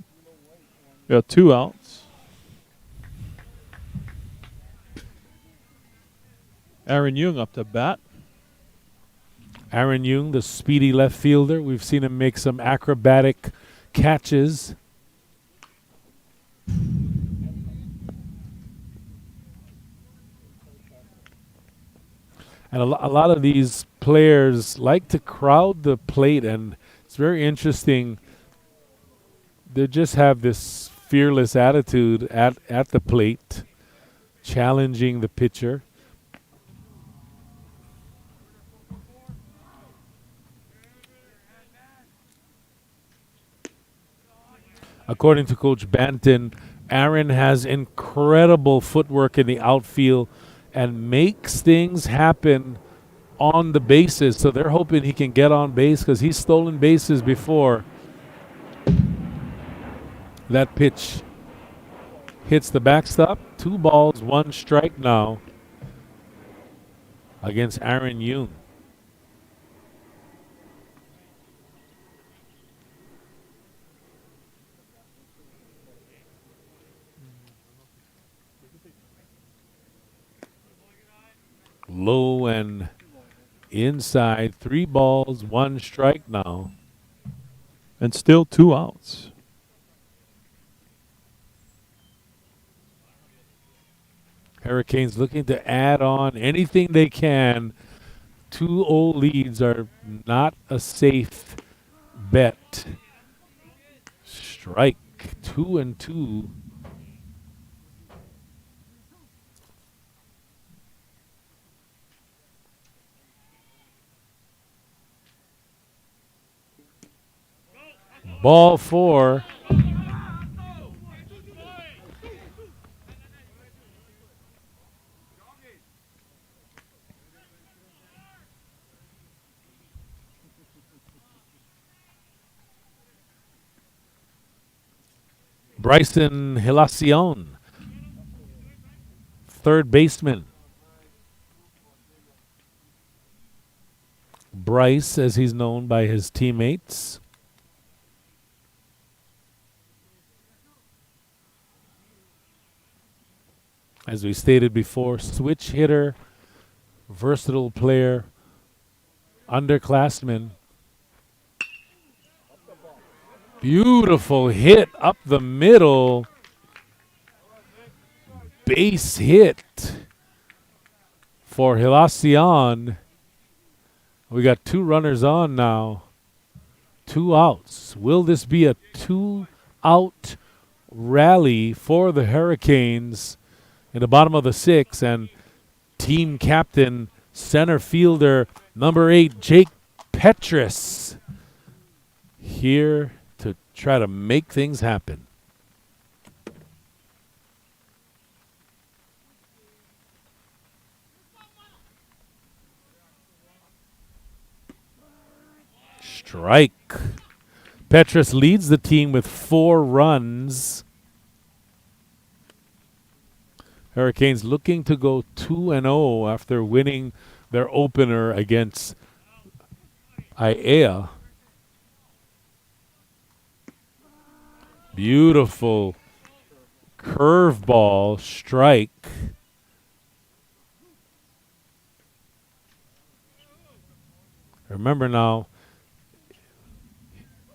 Speaker 2: Got 2 outs. Aaron Young up to bat.
Speaker 1: Aaron Young, the speedy left fielder. We've seen him make some acrobatic catches. And a lot of these players like to crowd the plate, and it's very interesting. They just have this fearless attitude at the plate, challenging the pitcher. According to Coach Banton, Aaron has incredible footwork in the outfield and makes things happen on the bases. So they're hoping he can get on base because he's stolen bases before. That pitch hits the backstop. 2 balls, 1 strike now against Aaron Young. Low and inside, 3 balls, 1 strike now.
Speaker 2: And still 2 outs.
Speaker 1: Hurricanes looking to add on anything they can. 2-0 leads are not a safe bet. Strike, 2-2. Ball 4. Bryson Hilacion, third baseman. Bryce, as he's known by his teammates. As we stated before, switch hitter, versatile player, underclassman. Beautiful hit up the middle. Base hit for Hilacion. We got 2 runners on now. 2 outs. Will this be a 2-out rally for the Hurricanes in the bottom of the 6th? And team captain, center fielder, number 8, Jake Petrus, here to try to make things happen. Strike. Petrus leads the team with 4 runs. Hurricanes looking to go 2-0 after winning their opener against OIA. Beautiful curveball strike. Remember now,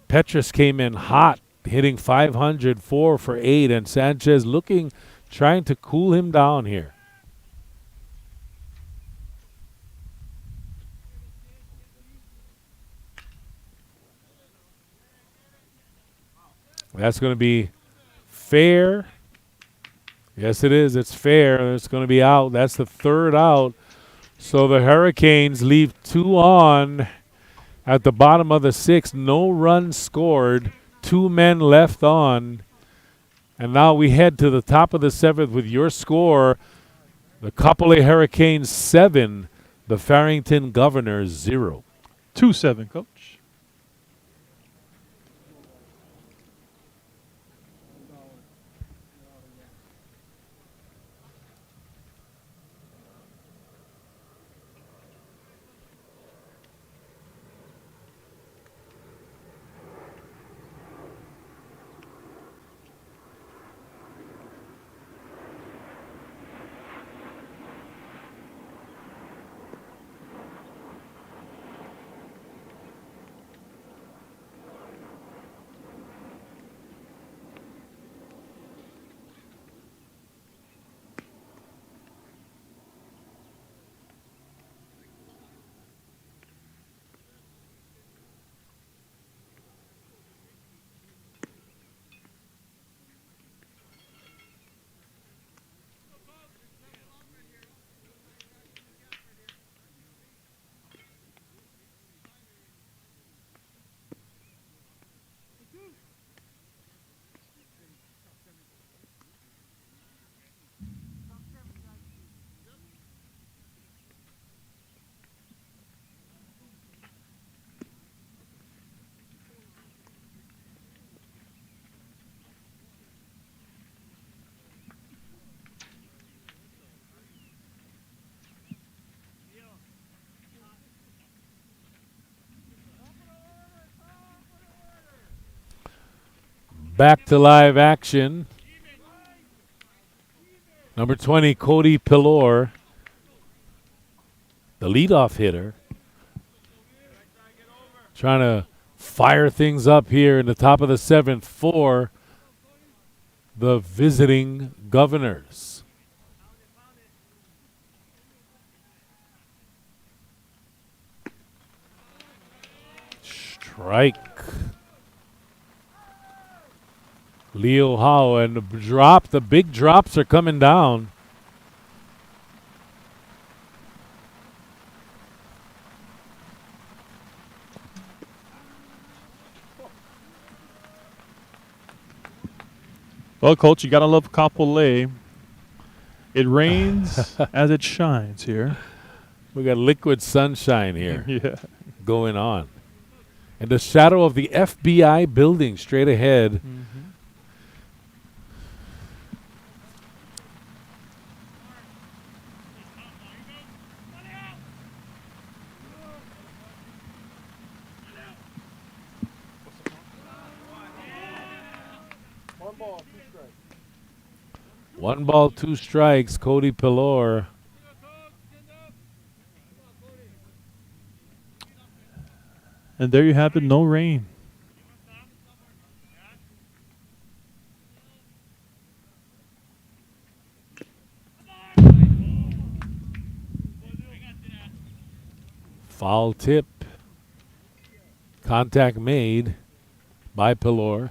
Speaker 1: Petrus came in hot, hitting 500, 4 for 8, and Sanchez trying to cool him down here. That's going to be fair. Yes, it is. It's fair. It's going to be out. That's the 3rd out. So the Hurricanes leave 2 on at the bottom of the 6th. No runs scored. 2 men left on. And now we head to the top of the 7th with your score. The Kapolei Hurricanes 7, the Farrington Governors 0.
Speaker 2: 2-7, Coach.
Speaker 1: Back to live action. Number 20, Cody Pilor, the leadoff hitter, trying to fire things up here in the top of the 7th for the visiting Governors. Strike. Leo Howell, and the big drops are coming down.
Speaker 2: Well, Coach, you got to love Kapolei. It rains as it shines here.
Speaker 1: We got liquid sunshine here
Speaker 2: Yeah.
Speaker 1: going on. And the shadow of the FBI building straight ahead. One ball, 2 strikes, Cody Pilor.
Speaker 2: And there you have it, no rain.
Speaker 1: Foul tip. Contact made by Pilor.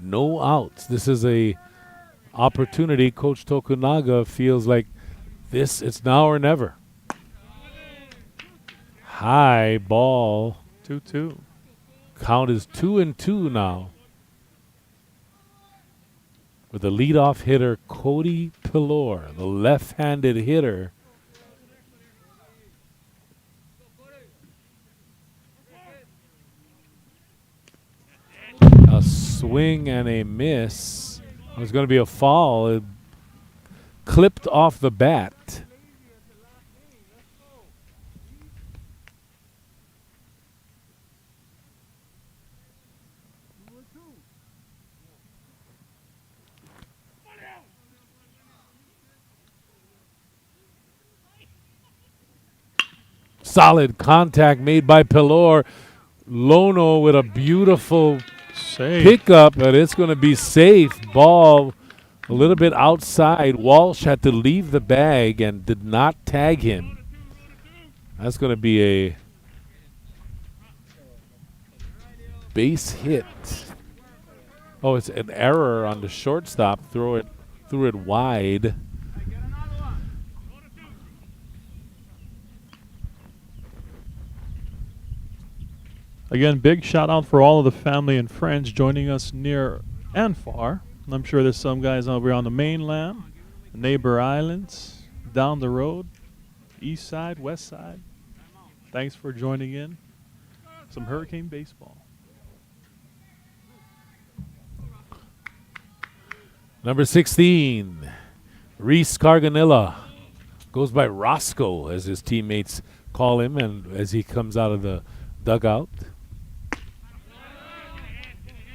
Speaker 1: No outs. This is a opportunity. Coach Tokunaga feels like it's now or never. High ball.
Speaker 2: 2-2.
Speaker 1: Count is 2-2 now. With the leadoff hitter, Cody Pelor, the left-handed hitter. A swing and a miss. It was going to be a foul. It clipped off the bat. Solid contact made by Pelor. Lono with a beautiful
Speaker 2: Safe.
Speaker 1: pickup, but it's going to be safe. Ball a little bit outside. Walsh had to leave the bag and did not tag him. That's going to be a base hit. Oh, it's an error on the shortstop. Threw it wide.
Speaker 2: Again, big shout out for all of the family and friends joining us near and far. I'm sure there's some guys over on the mainland, neighbor islands, down the road, east side, west side. Thanks for joining in. Some Hurricane baseball.
Speaker 1: Number 16, Reese Carganilla. Goes by Roscoe, as his teammates call him, and as he comes out of the dugout.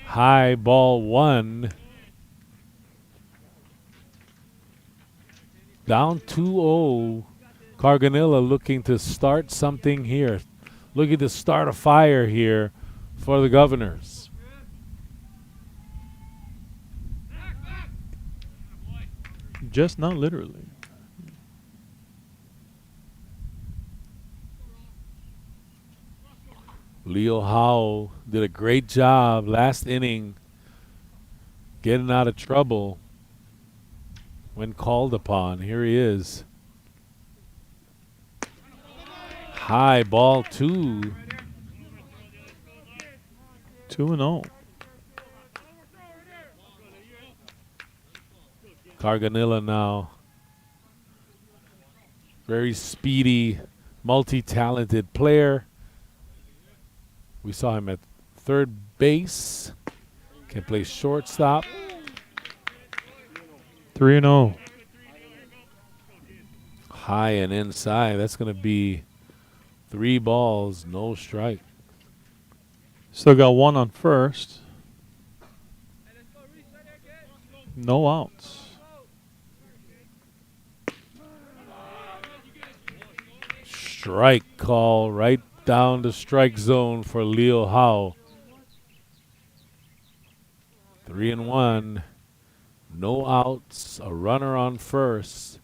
Speaker 1: High ball 1. Down 2-0. Carganilla looking to start something here. Looking to start a fire here for the Governors.
Speaker 2: Just not literally.
Speaker 1: Leo Howell did a great job last inning getting out of trouble when called upon. Here he is. High ball 2.
Speaker 2: 2-0.
Speaker 1: Carganilla now. Very speedy, multi-talented player. We saw him at third base. Can play shortstop.
Speaker 2: 3-0.
Speaker 1: High and inside. That's going to be 3 balls, no strike.
Speaker 2: Still got 1 on first. No outs.
Speaker 1: Strike call right down the strike zone for Leo Howell. 3-1. No outs. A runner on first.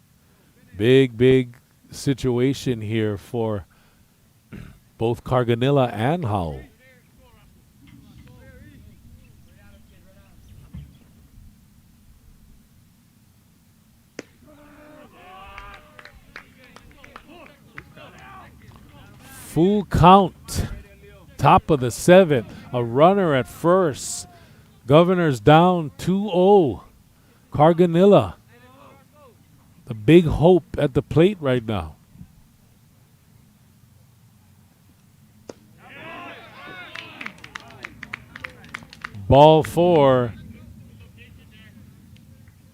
Speaker 1: Big situation here for both Carganilla and Howell. Full count. Top of the 7th. A runner at first. Governors down 2-0. Carganilla. The big hope at the plate right now. Ball 4.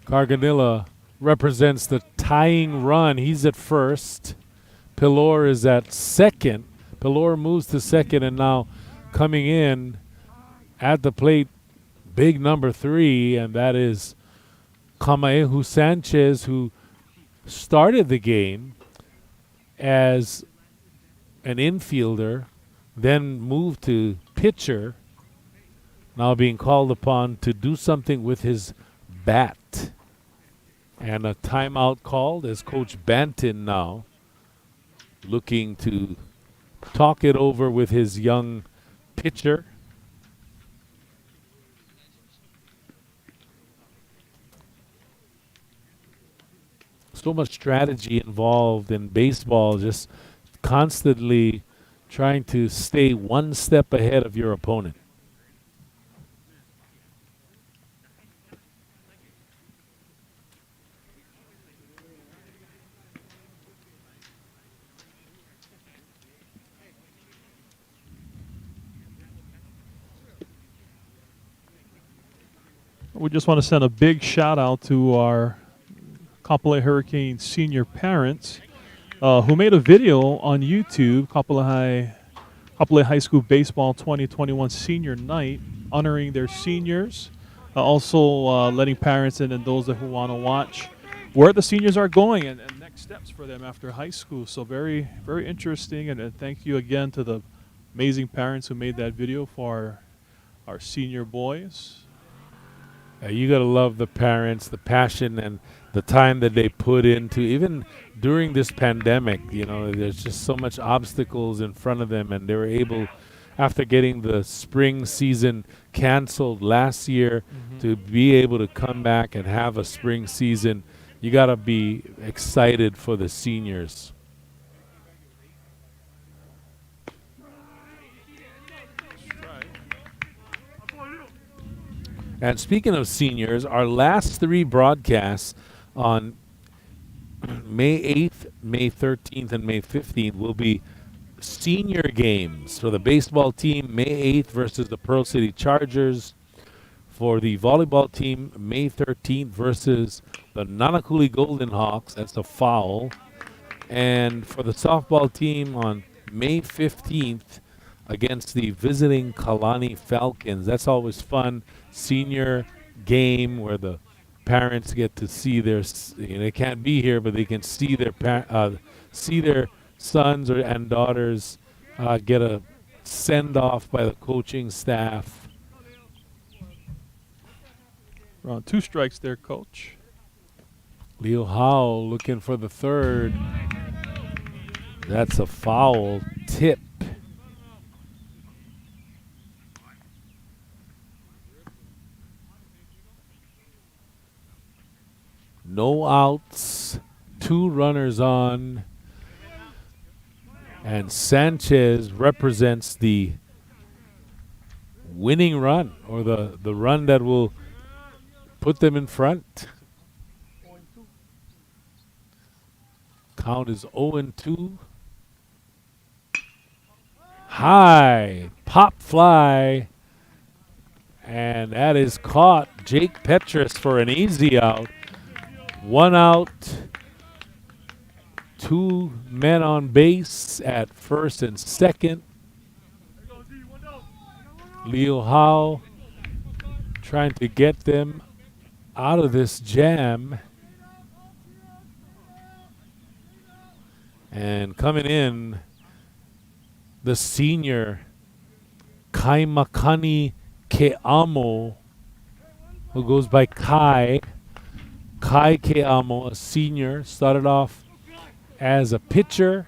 Speaker 1: Carganilla represents the tying run. He's at first. Pelor is at second. Pelor moves to second, and now coming in at the plate, big number 3, and that is Kamaehu Sanchez, who started the game as an infielder, then moved to pitcher, now being called upon to do something with his bat. And a timeout called as Coach Banton now looking to talk it over with his young pitcher. So much strategy involved in baseball, just constantly trying to stay one step ahead of your opponent.
Speaker 2: We just want to send a big shout out to our Kapolei Hurricane senior parents who made a video on YouTube, Kapolei High School Baseball 2021 Senior Night, honoring their seniors, also letting parents in and those who want to watch where the seniors are going and next steps for them after high school. So very, very interesting, and thank you again to the amazing parents who made that video for our senior boys.
Speaker 1: You got to love the parents, the passion, and the time that they put into, even during this pandemic. You know, there's just so much obstacles in front of them, and they were able, after getting the spring season canceled last year, to be able to come back and have a spring season. You got to be excited for the seniors. And speaking of seniors, our last 3 broadcasts on May 8th, May 13th, and May 15th will be senior games. For the baseball team, May 8th versus the Pearl City Chargers. For the volleyball team, May 13th versus the Nanakuli Golden Hawks. That's a foul. And for the softball team on May 15th against the visiting Kalani Falcons. That's always fun. Senior game where the parents get to see their, they can't be here, but they can see their sons and daughters get a send off by the coaching staff.
Speaker 2: We're on 2 strikes there, Coach.
Speaker 1: Leo Howell looking for the third. That's a foul tip. No outs, 2 runners on, and Sanchez represents the winning run, or the run that will put them in front. Count is 0-2. High pop fly, and that is caught. Jake Petrus for an easy out. 1 out, 2 men on base at first and second. Leo Howell trying to get them out of this jam. And coming in, the senior Kaimakani Keamo, who goes by Kai. Kai Keamo, a senior, started off as a pitcher,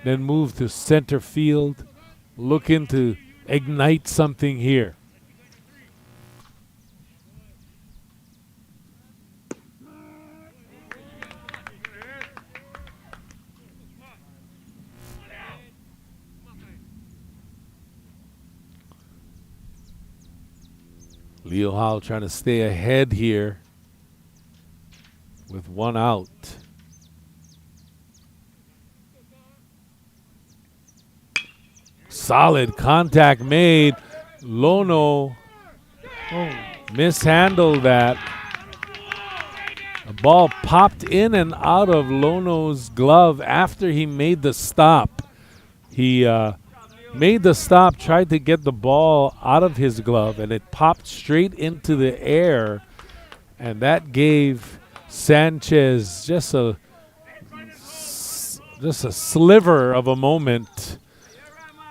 Speaker 1: then moved to center field, looking to ignite something here. Leo Howell trying to stay ahead here with 1 out. Solid contact made. Lono mishandled that. The ball popped in and out of Lono's glove after he made the stop. He made the stop, tried to get the ball out of his glove, and it popped straight into the air. And that gave Sanchez just a sliver of a moment.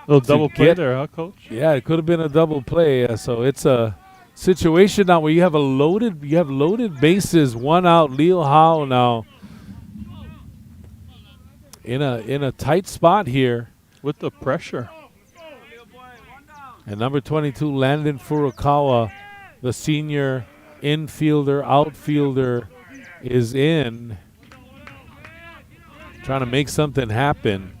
Speaker 2: A little double play there, huh, Coach?
Speaker 1: Yeah, it could have been a double play. So it's a situation now where you have loaded bases, 1 out. Leo Howell now in a tight spot here
Speaker 2: with the pressure.
Speaker 1: And number 22, Landon Furukawa, the senior infielder, outfielder, is in, trying to make something happen.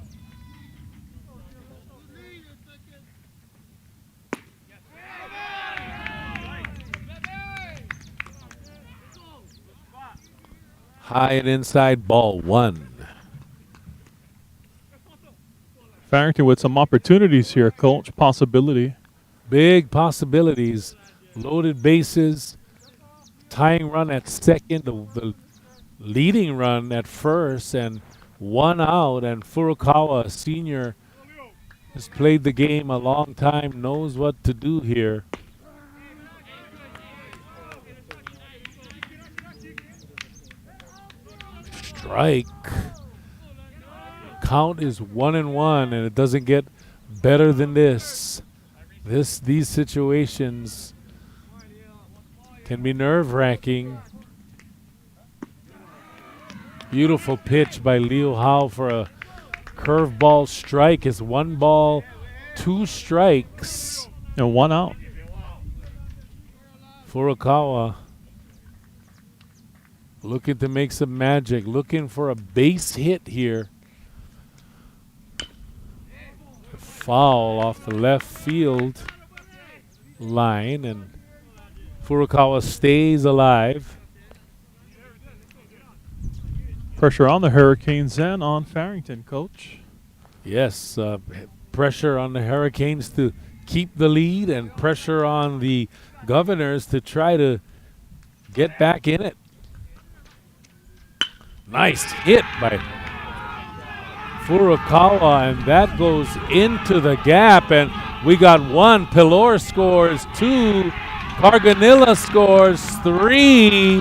Speaker 1: High and inside, ball 1.
Speaker 2: Farrington with some opportunities here, Coach. Possibility.
Speaker 1: Big possibilities. Loaded bases. tying run at second, the leading run at first, and 1 out. And Furukawa, a senior, has played the game a long time, knows what to do here. Strike. Count is 1-1, and it doesn't get better than this. These situations can be nerve-wracking. Beautiful pitch by Liu Hao for a curveball strike. It's 1 ball, 2 strikes.
Speaker 2: And 1 out.
Speaker 1: Furukawa looking to make some magic, looking for a base hit here. Foul off the left field line, and Furukawa stays alive.
Speaker 2: Pressure on the Hurricanes and on Farrington, Coach.
Speaker 1: Yes, pressure on the Hurricanes to keep the lead, and pressure on the Governors to try to get back in it. Nice hit by Furukawa, and that goes into the gap, and we got 1. Pilor scores 2. Carganilla scores 3.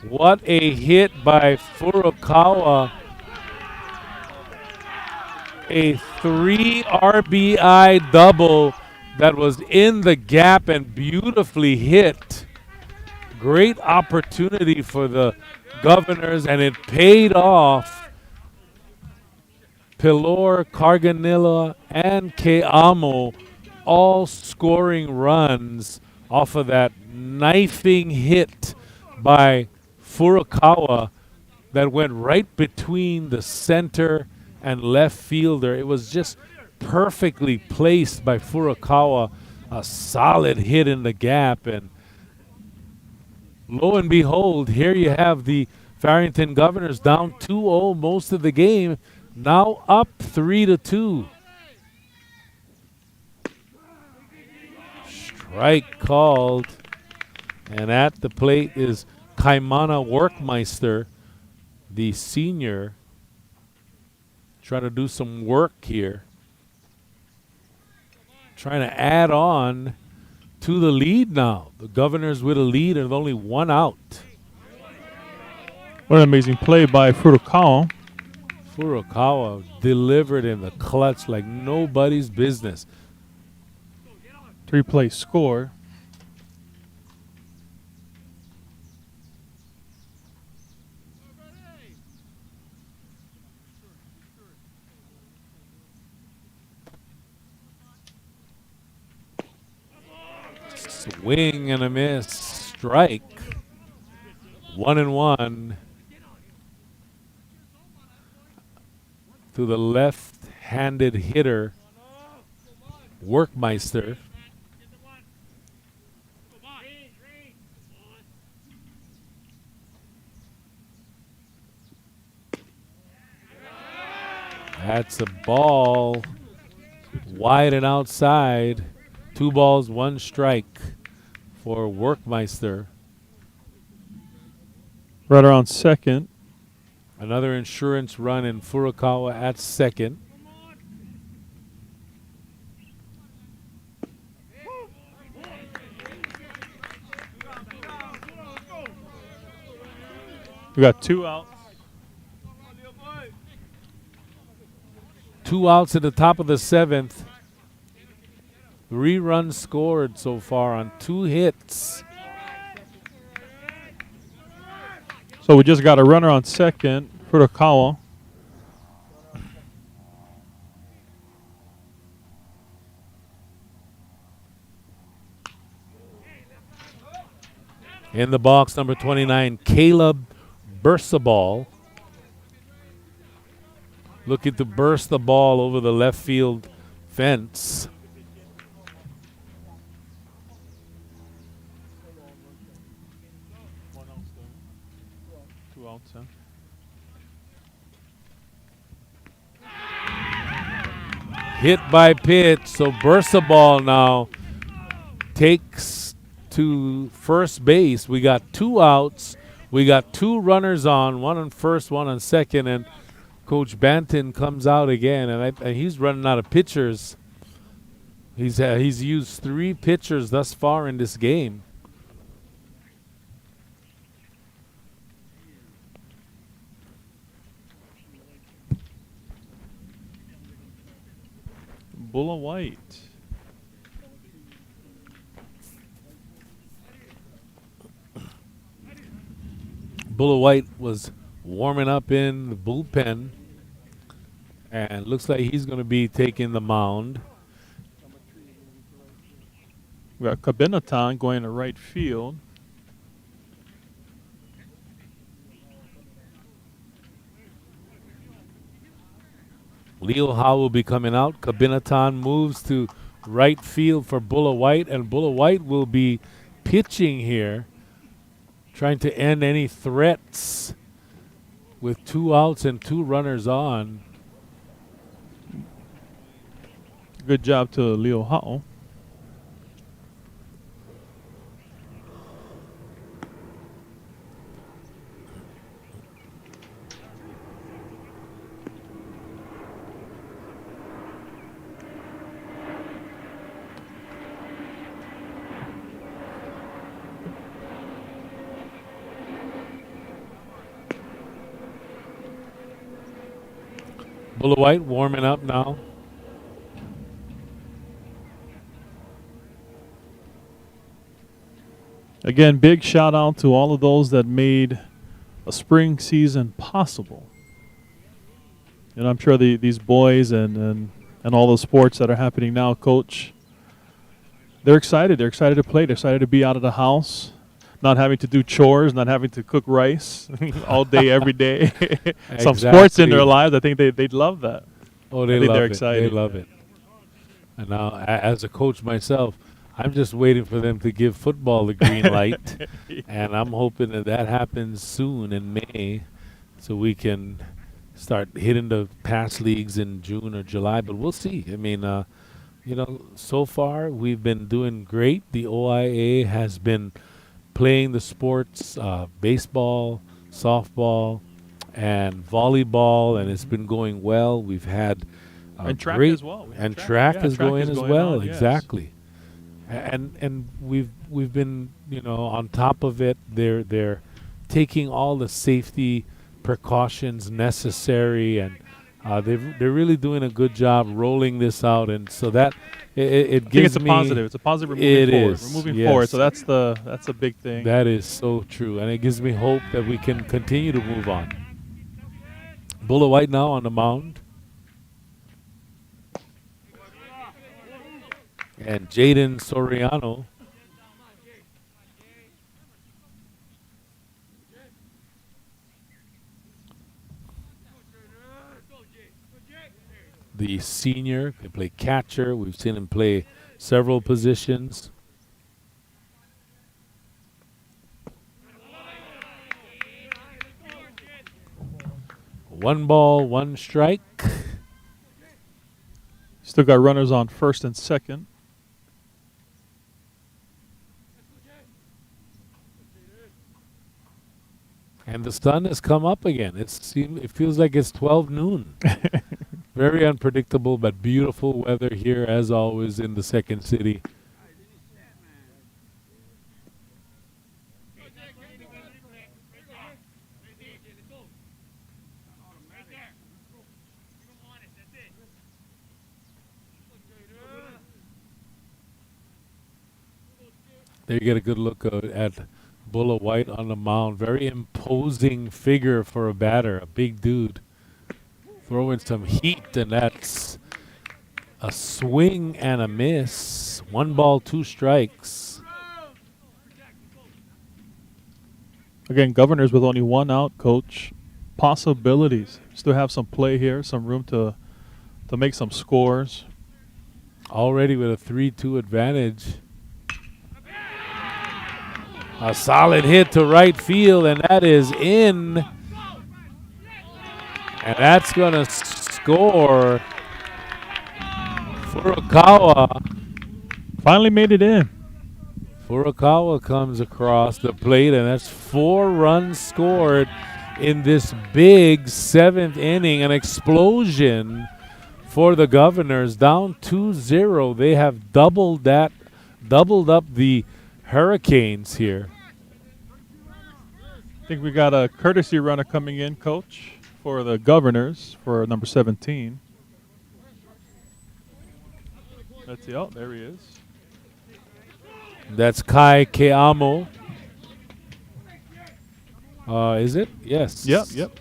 Speaker 1: What a hit by Furukawa. A 3 RBI double that was in the gap and beautifully hit. Great opportunity for the Governors, and it paid off. Pilor, Carganilla, and Keamo all scoring runs off of that knifing hit by Furukawa that went right between the center and left fielder. It was just perfectly placed by Furukawa. A solid hit in the gap, and lo and behold, here you have the Farrington Governors down 2-0 most of the game, now up 3-2. Strike called, and at the plate is Kaimana Workmeister, the senior, trying to do some work here. Trying to add on to the lead now. The Governors with a lead and only 1 out.
Speaker 2: What an amazing play by Furukawa.
Speaker 1: Furukawa delivered in the clutch like nobody's business.
Speaker 2: 3-play score.
Speaker 1: Swing and a miss. Strike. 1-1. To the left-handed hitter, Workmeister. That's a ball. Wide and outside. 2 balls, 1 strike for Workmeister.
Speaker 2: Runner on second.
Speaker 1: Another insurance run in Furukawa at second.
Speaker 2: We got 2 outs.
Speaker 1: 2 outs at the top of the 7th. 3 runs scored so far on 2 hits.
Speaker 2: So we just got a runner on second, Furukawa.
Speaker 1: In the box, number 29, Caleb Bursaball. Looking to burst the ball over the left field fence. Hit by pitch. So Bursa ball now takes to first base. We got 2 outs. We got 2 runners on, 1 on first, 1 on second, and Coach Banton comes out again, and he's running out of pitchers. He's used 3 pitchers thus far in this game.
Speaker 2: Bulla White.
Speaker 1: Bulla White was warming up in the bullpen, and looks like he's going to be taking the mound.
Speaker 2: We got Kabinatan going to right field.
Speaker 1: Leo Howell will be coming out. Kabinatan moves to right field for Bulla White, and Bulla White will be pitching here, trying to end any threats with 2 outs and 2 runners on.
Speaker 2: Good job to Leo Howell.
Speaker 1: Bulla White warming up now.
Speaker 2: Again, big shout out to all of those that made a spring season possible. And I'm sure these boys and all the sports that are happening now, Coach, they're excited. They're excited to play. They're excited to be out of the house, not having to do chores, not having to cook rice all day, every day. Some sports in their lives, I think they'd love that.
Speaker 1: Oh, they love it.
Speaker 2: They're excited.
Speaker 1: They love it. And now, as a coach myself, I'm just waiting for them to give football the green light, and I'm hoping that happens soon in May, so we can start hitting the pass leagues in June or July. But we'll see. I mean, so far we've been doing great. The OIA has been playing the sports, baseball, softball, and volleyball, and it's been going well. We've had
Speaker 2: and track
Speaker 1: great,
Speaker 2: as well.
Speaker 1: And track is going as well.
Speaker 2: On, yes.
Speaker 1: Exactly. And we've been on top of it. They're taking all the safety precautions necessary, and they're really doing a good job rolling this out. And so that it gives me
Speaker 2: positive. It's a positive. We're moving forward. We're moving forward. So that's a big thing.
Speaker 1: That is so true, and it gives me hope that we can continue to move on. Bulla White now on the mound. And Jaden Soriano. The senior can play catcher. We've seen him play several positions. One ball, one strike.
Speaker 2: Still got runners on first and second.
Speaker 1: And the sun has come up again. It feels like it's 12 noon. Very unpredictable, but beautiful weather here, as always, in the second city. There you get a good look at Bulla White on the mound. Very imposing figure for a batter, a big dude. Throwing some heat, and that's a swing and a miss. 1 ball, 2 strikes.
Speaker 2: Again, Governors with only 1 out, Coach. Possibilities. Still have some play here, some room to make some scores.
Speaker 1: Already with a 3-2 advantage. A solid hit to right field, and that is in. And that's going to score Furukawa.
Speaker 2: Finally made it in.
Speaker 1: Furukawa comes across the plate, and that's 4 runs scored in this big 7th inning. An explosion for the Governors, down 2-0. They have doubled up the Hurricanes here.
Speaker 2: I think we got a courtesy runner coming in, Coach, for the Governors for number 17. Let's see. Oh, there he is.
Speaker 1: That's Kai Keamo. Is it? Yes.
Speaker 2: Yep.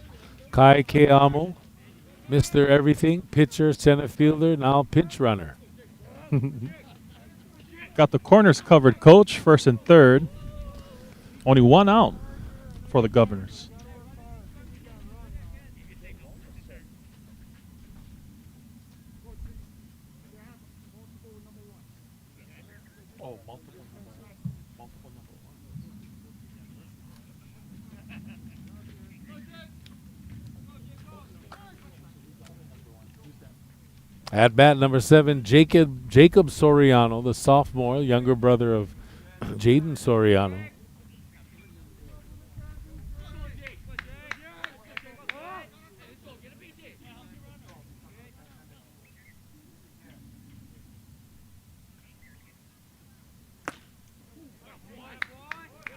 Speaker 1: Kai Keamo, Mr. Everything, pitcher, center fielder, now pinch runner.
Speaker 2: Got the corners covered, Coach, first and third. Only 1 out for the Governors.
Speaker 1: At bat number 7, Jacob Soriano, the sophomore, younger brother of Jaden Soriano.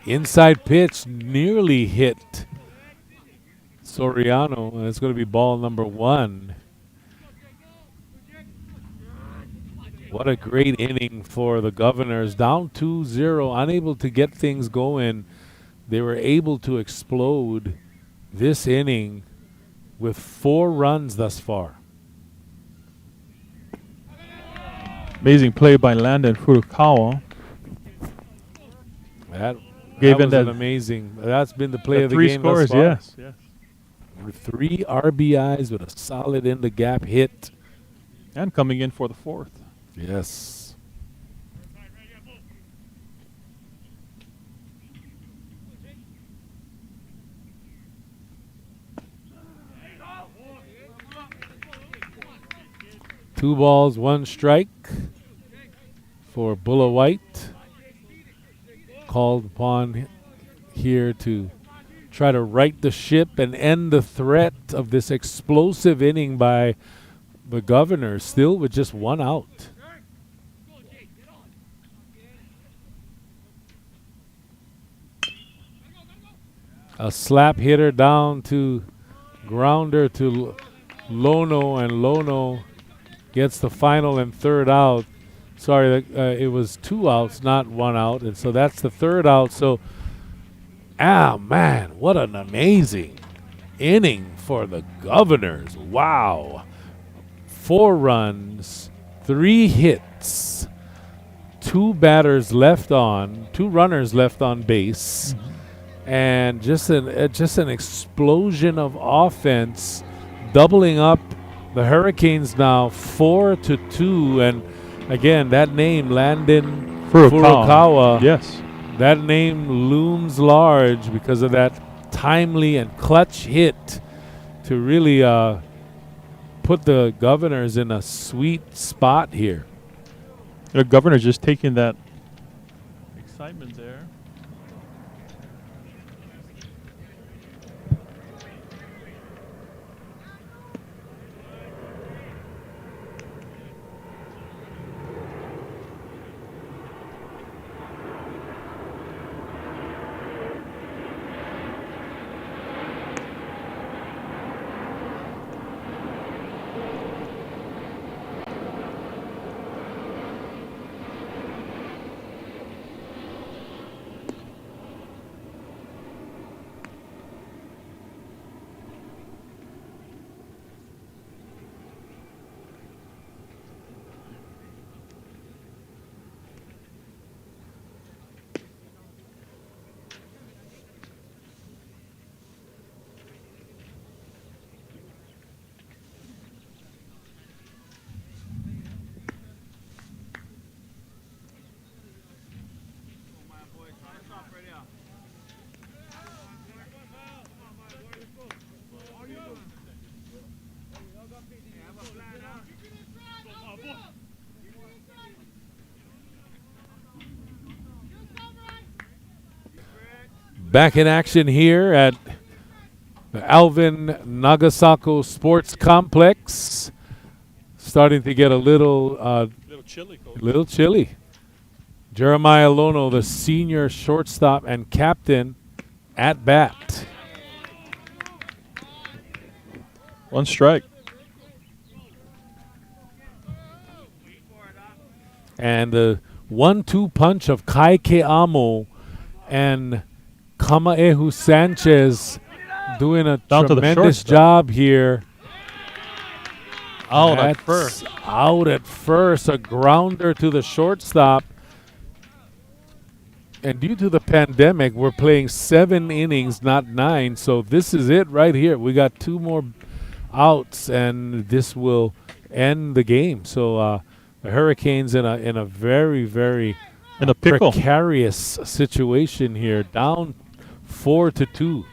Speaker 1: Inside pitch nearly hit Soriano, and it's going to be ball number 1. What a great inning for the Governors. Down 2-0, unable to get things going. They were able to explode this inning with 4 runs thus far.
Speaker 2: Amazing play by Landon Furukawa.
Speaker 1: That
Speaker 2: Gave
Speaker 1: was
Speaker 2: in that
Speaker 1: amazing. That's been the play of the
Speaker 2: 3
Speaker 1: game
Speaker 2: scores,
Speaker 1: thus far.
Speaker 2: yes.
Speaker 1: With 3 RBIs with a solid in the gap hit.
Speaker 2: And coming in for the 4th.
Speaker 1: Yes. Two balls, 1 strike for Bulla White. Called upon here to try to right the ship and end the threat of this explosive inning by the Governors, still with just 1 out. A slap hitter down to grounder to Lono, and Lono gets the final and 3rd out. Sorry, it was 2 outs, not 1 out, and so that's the 3rd out. So, man, what an amazing inning for the Governors. Wow. 4 runs, 3 hits, 2 runners left on base, and just an explosion of offense, doubling up the Hurricanes now 4-2. And again, that name, Landon Furukawa,
Speaker 2: yes,
Speaker 1: that name looms large because of that timely and clutch hit to really put the Governors in a sweet spot here.
Speaker 2: The Governors just taking that excitement there.
Speaker 1: Back in action here at the Alvin Nagasako Sports Complex. Starting to get a little
Speaker 2: chilly, Coach.
Speaker 1: little chilly. Jeremiah Lono, the senior shortstop and captain, at bat.
Speaker 2: One strike.
Speaker 1: And the 1-2 punch of Kai Keamo and Kamaehu Sanchez doing a
Speaker 2: Down to the
Speaker 1: tremendous
Speaker 2: shortstop.
Speaker 1: job here.
Speaker 2: Out at
Speaker 1: That's
Speaker 2: first.
Speaker 1: Out at first. A grounder to the shortstop. And due to the pandemic, we're playing 7 innings, not 9. So this is it right here. We got 2 more outs, and this will end the game. So the Hurricanes in a very, very
Speaker 2: In a pickle.
Speaker 1: precarious situation here, down 4-2.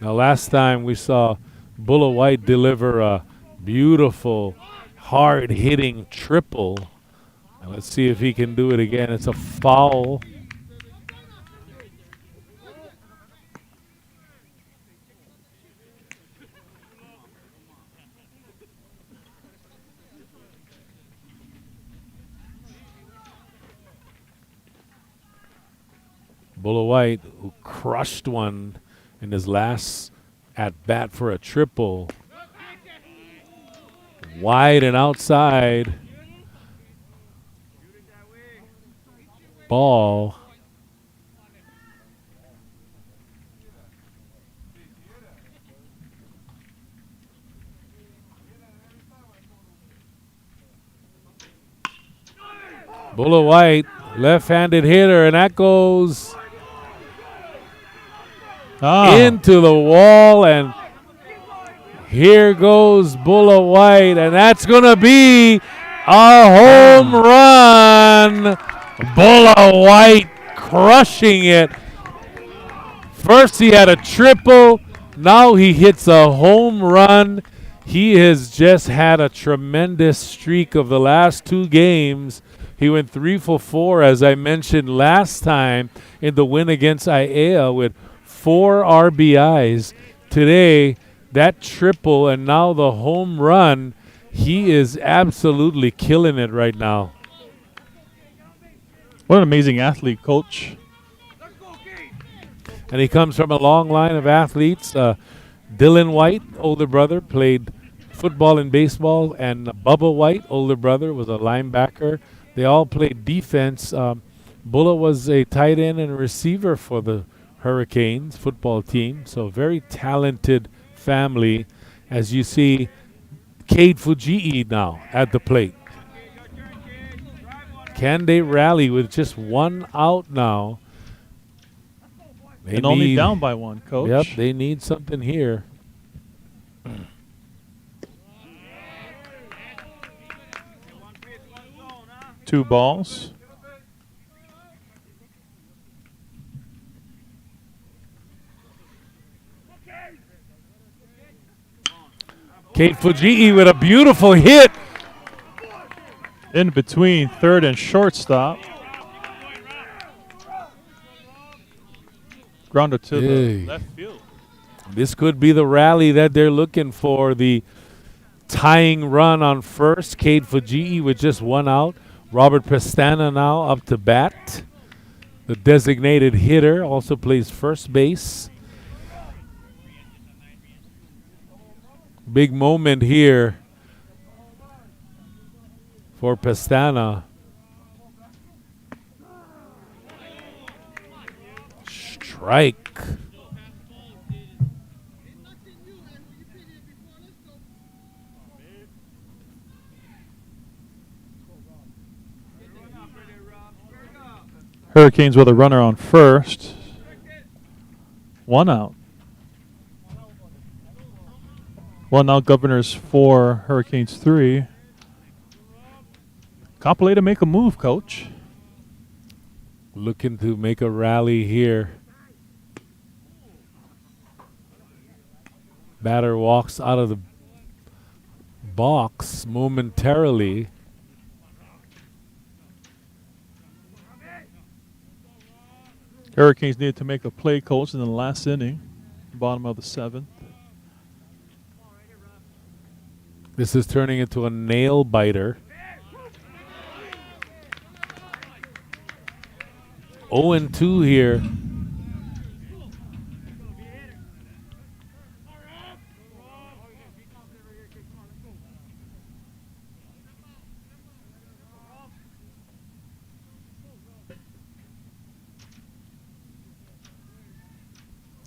Speaker 1: Now, last time we saw Bulla White deliver a beautiful, hard-hitting triple. And let's see if he can do it again. It's a foul. Bulla White, who crushed one in his last at-bat for a triple. Wide and outside. Ball. Bulla White, left-handed hitter, and that goes into the wall, and here goes Bulla White, and that's going to be a home run. Bulla White crushing it. First he had a triple, now he hits a home run. He has just had a tremendous streak of the last 2 games. He went 3 for 4, as I mentioned last time, in the win against OIA with 4 RBIs. Today, that triple and now the home run, he is absolutely killing it right now.
Speaker 2: What an amazing athlete, Coach.
Speaker 1: And he comes from a long line of athletes. Dylan White, older brother, played football and baseball, and Bubba White, older brother, was a linebacker. They all played defense. Bulla was a tight end and a receiver for the Hurricanes football team. So very talented family. As you see, Cade Fujii now at the plate. Can they rally with just 1 out now? They
Speaker 2: And only down by 1, Coach.
Speaker 1: Yep, they need something here.
Speaker 2: 2 balls.
Speaker 1: Cade Fujii with a beautiful hit.
Speaker 2: In between third and shortstop. Grounder to the left field.
Speaker 1: This could be the rally that they're looking for. The tying run on first. Cade Fujii with just 1 out. Robert Pestana now up to bat. The designated hitter also plays first base. Big moment here for Pestana. Strike.
Speaker 2: Hurricanes with a runner on first. 1 out. 1 out, Governors 4, Hurricanes 3. Kapolei to make a move, Coach.
Speaker 1: Looking to make a rally here. Batter walks out of the box momentarily.
Speaker 2: Hurricanes needed to make a play, coach, in the last inning, bottom of the 7th.
Speaker 1: This is turning into a nail biter. 0-2 here.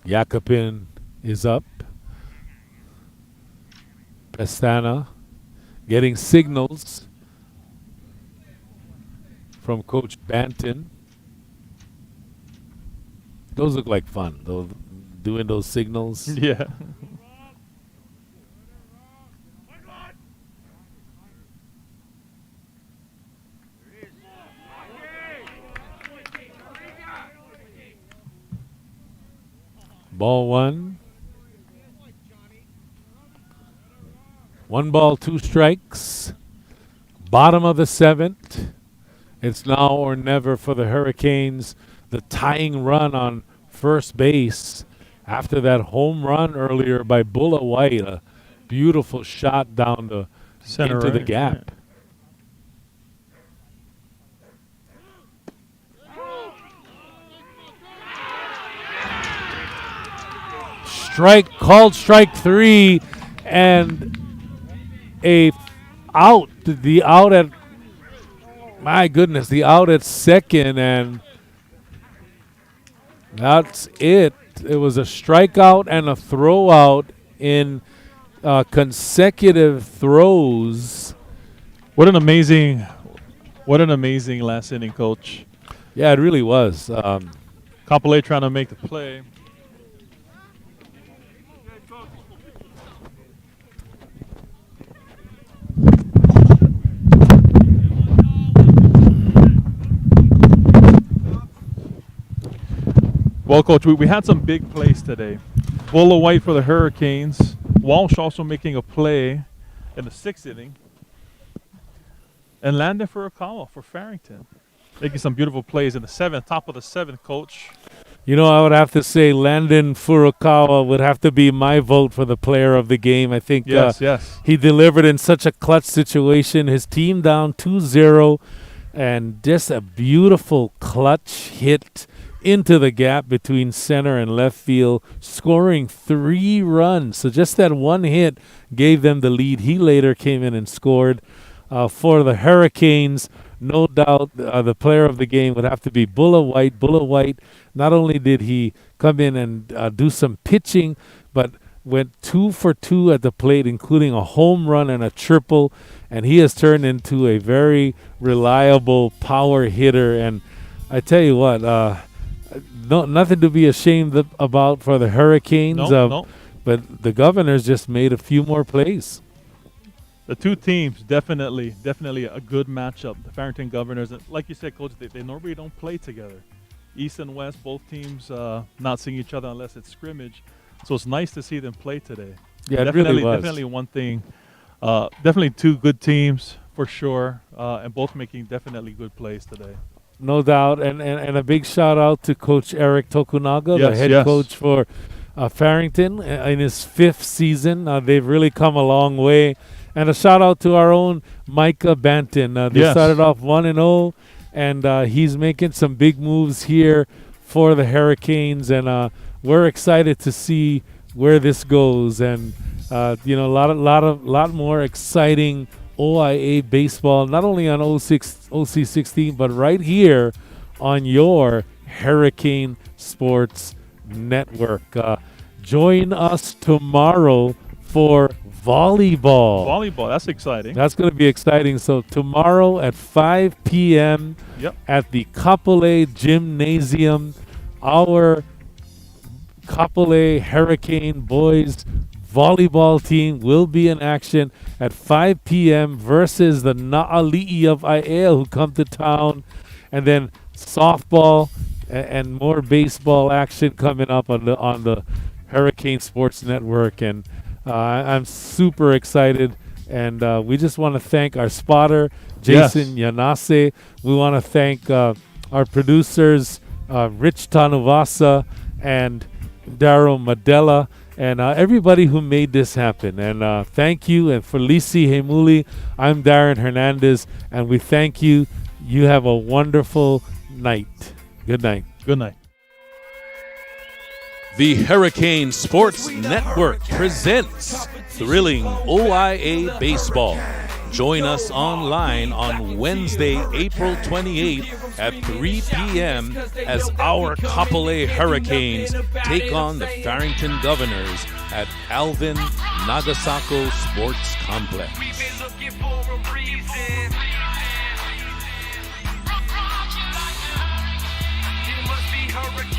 Speaker 1: Yakupin is up. Pestana getting signals from Coach Banton. Those look like fun, though, doing those signals.
Speaker 2: Yeah.
Speaker 1: Ball 1. 1 ball, 2 strikes. Bottom of the 7th. It's now or never for the Hurricanes. The tying run on first base after that home run earlier by Bulla White. A beautiful shot down the
Speaker 2: Center
Speaker 1: into the
Speaker 2: right,
Speaker 1: gap. Called strike 3, and the out at, my goodness, the out at second, and that's it. It was a strikeout and a throw out in consecutive throws.
Speaker 2: What an amazing last inning, coach.
Speaker 1: Yeah, it really was.
Speaker 2: Kapolei trying to make the play. Well, Coach, we had some big plays today. Bulla White for the Hurricanes. Walsh also making a play in the 6th inning. And Landon Furukawa for Farrington. Making some beautiful plays in the 7th, top of the 7th, Coach.
Speaker 1: You know, I would have to say Landon Furukawa would have to be my vote for the player of the game. I think
Speaker 2: yes.
Speaker 1: he delivered in such a clutch situation. His team down 2-0, and just a beautiful clutch hit into the gap between center and left field, scoring 3 runs. So just that one hit gave them the lead. He later came in and scored. For the Hurricanes, no doubt the player of the game would have to be Bulla White. Bulla White, not only did he come in and do some pitching, but went 2 for 2 at the plate, including a home run and a triple. And he has turned into a very reliable power hitter. And I tell you what, nothing to be ashamed about for the Hurricanes.
Speaker 2: No.
Speaker 1: But the Governors just made a few more plays.
Speaker 2: The two teams, definitely a good matchup. The Farrington Governors, and like you said, Coach, they normally don't play together. East and West, both teams not seeing each other unless it's scrimmage. So it's nice to see them play today.
Speaker 1: Yeah, it really was.
Speaker 2: Definitely one thing. Definitely two good teams for sure, and both making definitely good plays today.
Speaker 1: No doubt, and a big shout out to Coach Eric Tokunaga, the head coach for Farrington in his 5th season. They've really come a long way. And a shout out to our own Micah Banton. They started off 1-0, and he's making some big moves here for the Hurricanes. And we're excited to see where this goes. And a lot more exciting OIA baseball, not only on OC16, but right here on your Hurricane Sports Network. Join us tomorrow for volleyball.
Speaker 2: Volleyball, that's exciting.
Speaker 1: That's going to be exciting. So tomorrow at 5 p.m. At the Kapolei Gymnasium, our Kapolei Hurricane boys volleyball team will be in action at 5 p.m. versus the Na'ali'i of Aiea, who come to town. And then softball and more baseball action coming up on the Hurricane Sports Network. And I'm super excited, and we just want to thank our spotter, Jason Yanase. We want to thank our producers, Rich Tanuvasa and Daryl Madela, and everybody who made this happen. And thank you. And for Lisiate, Heimuli, I'm Darren Hernandez, and we thank you. You have a wonderful night. Good night.
Speaker 2: Good night.
Speaker 5: The Hurricane Sports Network presents thrilling OIA baseball. Join us online on Wednesday, April 28th at 3 p.m. as our Kapolei Hurricanes take on the Farrington Governors at Alvin Nagasako Sports Complex.
Speaker 4: We've been looking for a reason. It must be hurricane.